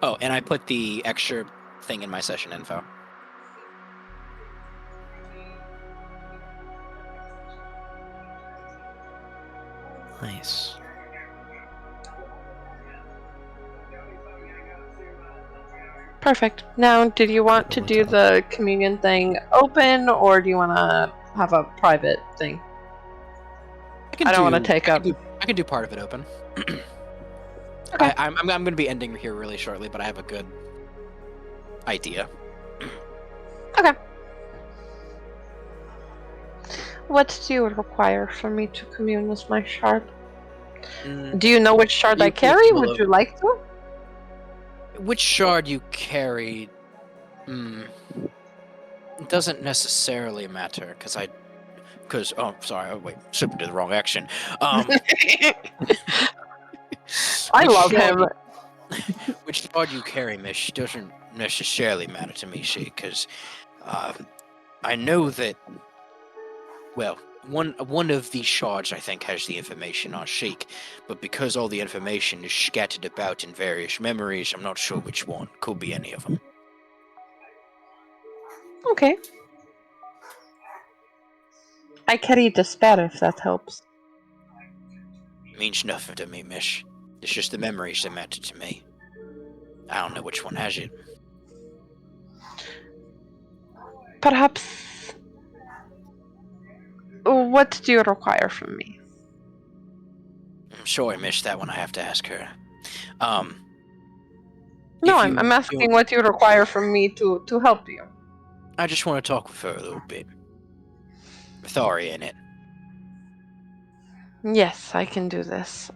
Oh, and I put the extra thing in my session info. Nice. Perfect. Now, did you want to do the communion thing open, or do you want to have a private thing? I don't want to take up. I can do part of it open. Okay. I'm going to be ending here really shortly, but I have a good idea. Okay. What do you require for me to commune with my shard? Do you know which shard I carry? Would you like to? Which shard you carry? It doesn't necessarily matter, oh, sorry, oh, wait, slipped into the wrong action. I love him. Which shard you carry, Mish, doesn't necessarily matter to me, see, because I know that, well, one of these shards I think has the information on Sheik, but because all the information is scattered about in various memories, I'm not sure which one. Could be any of them. Okay. I carry despair, if that helps. Means nothing to me, Mish. It's just the memories that matter to me. I don't know which one has it. Perhaps. What do you require from me? I'm sorry, Mish. That one I have to ask her. No, I'm asking what you require from me to help you. I just want to talk with her a little bit. With Ari in it. Yes, I can do this.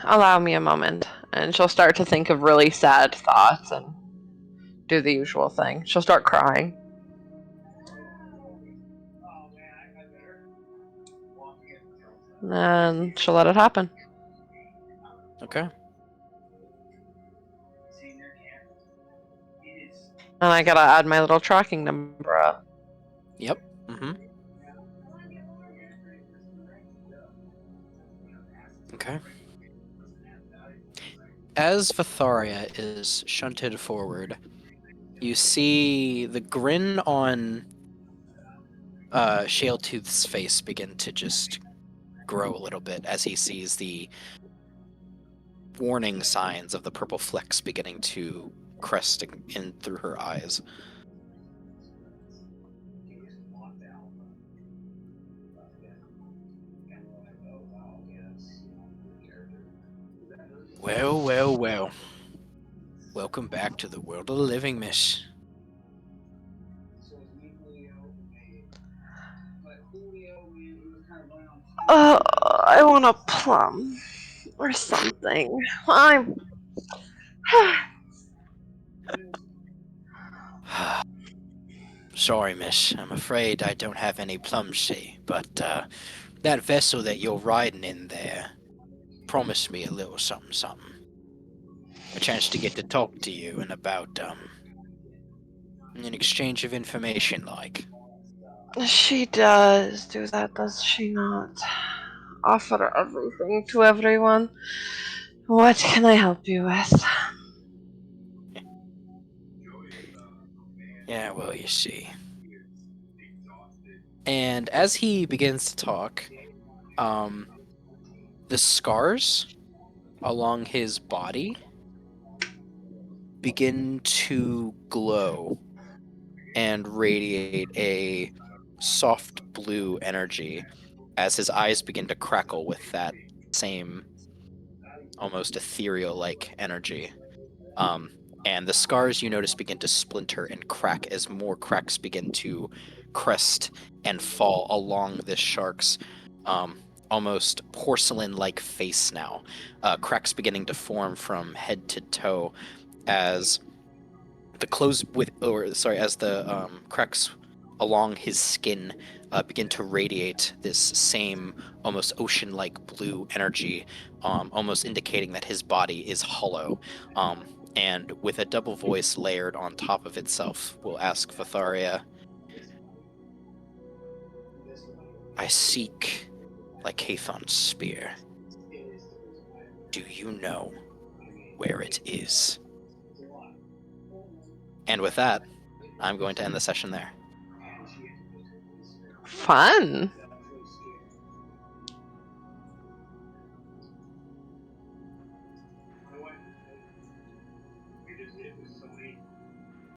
Allow me a moment, and she'll start to think of really sad thoughts and do the usual thing. She'll start crying. And she'll let it happen. Okay. And I gotta add my little tracking number up. Yep. Mm-hmm. Okay. As Vatharia is shunted forward, you see the grin on Shaletooth's face begin to just grow a little bit as he sees the warning signs of the purple flecks beginning to crest in through her eyes. Well, well, well. Welcome back to the world of the living, miss. I want a plum or something. I'm. Sorry, miss. I'm afraid I don't have any plums, see, but that vessel that you're riding in there promised me a little something something. A chance to get to talk to you and about An exchange of information, like. She does do that, does she not? Offer everything to everyone. What can I help you with? Yeah, well, you see. And as he begins to talk, um, the scars along his body begin to glow and radiate a soft blue energy as his eyes begin to crackle with that same almost ethereal like energy. Um, and the scars you notice begin to splinter and crack as more cracks begin to crest and fall along this shark's um, almost porcelain like face now. Cracks beginning to form from head to toe as the clothes with, or sorry, as the cracks along his skin begin to radiate this same almost ocean-like blue energy, almost indicating that his body is hollow. And with a double voice layered on top of itself, will ask Vatharia, "I seek Lycathon's spear. Do you know where it is?" And with that, I'm going to end the session there. Fun.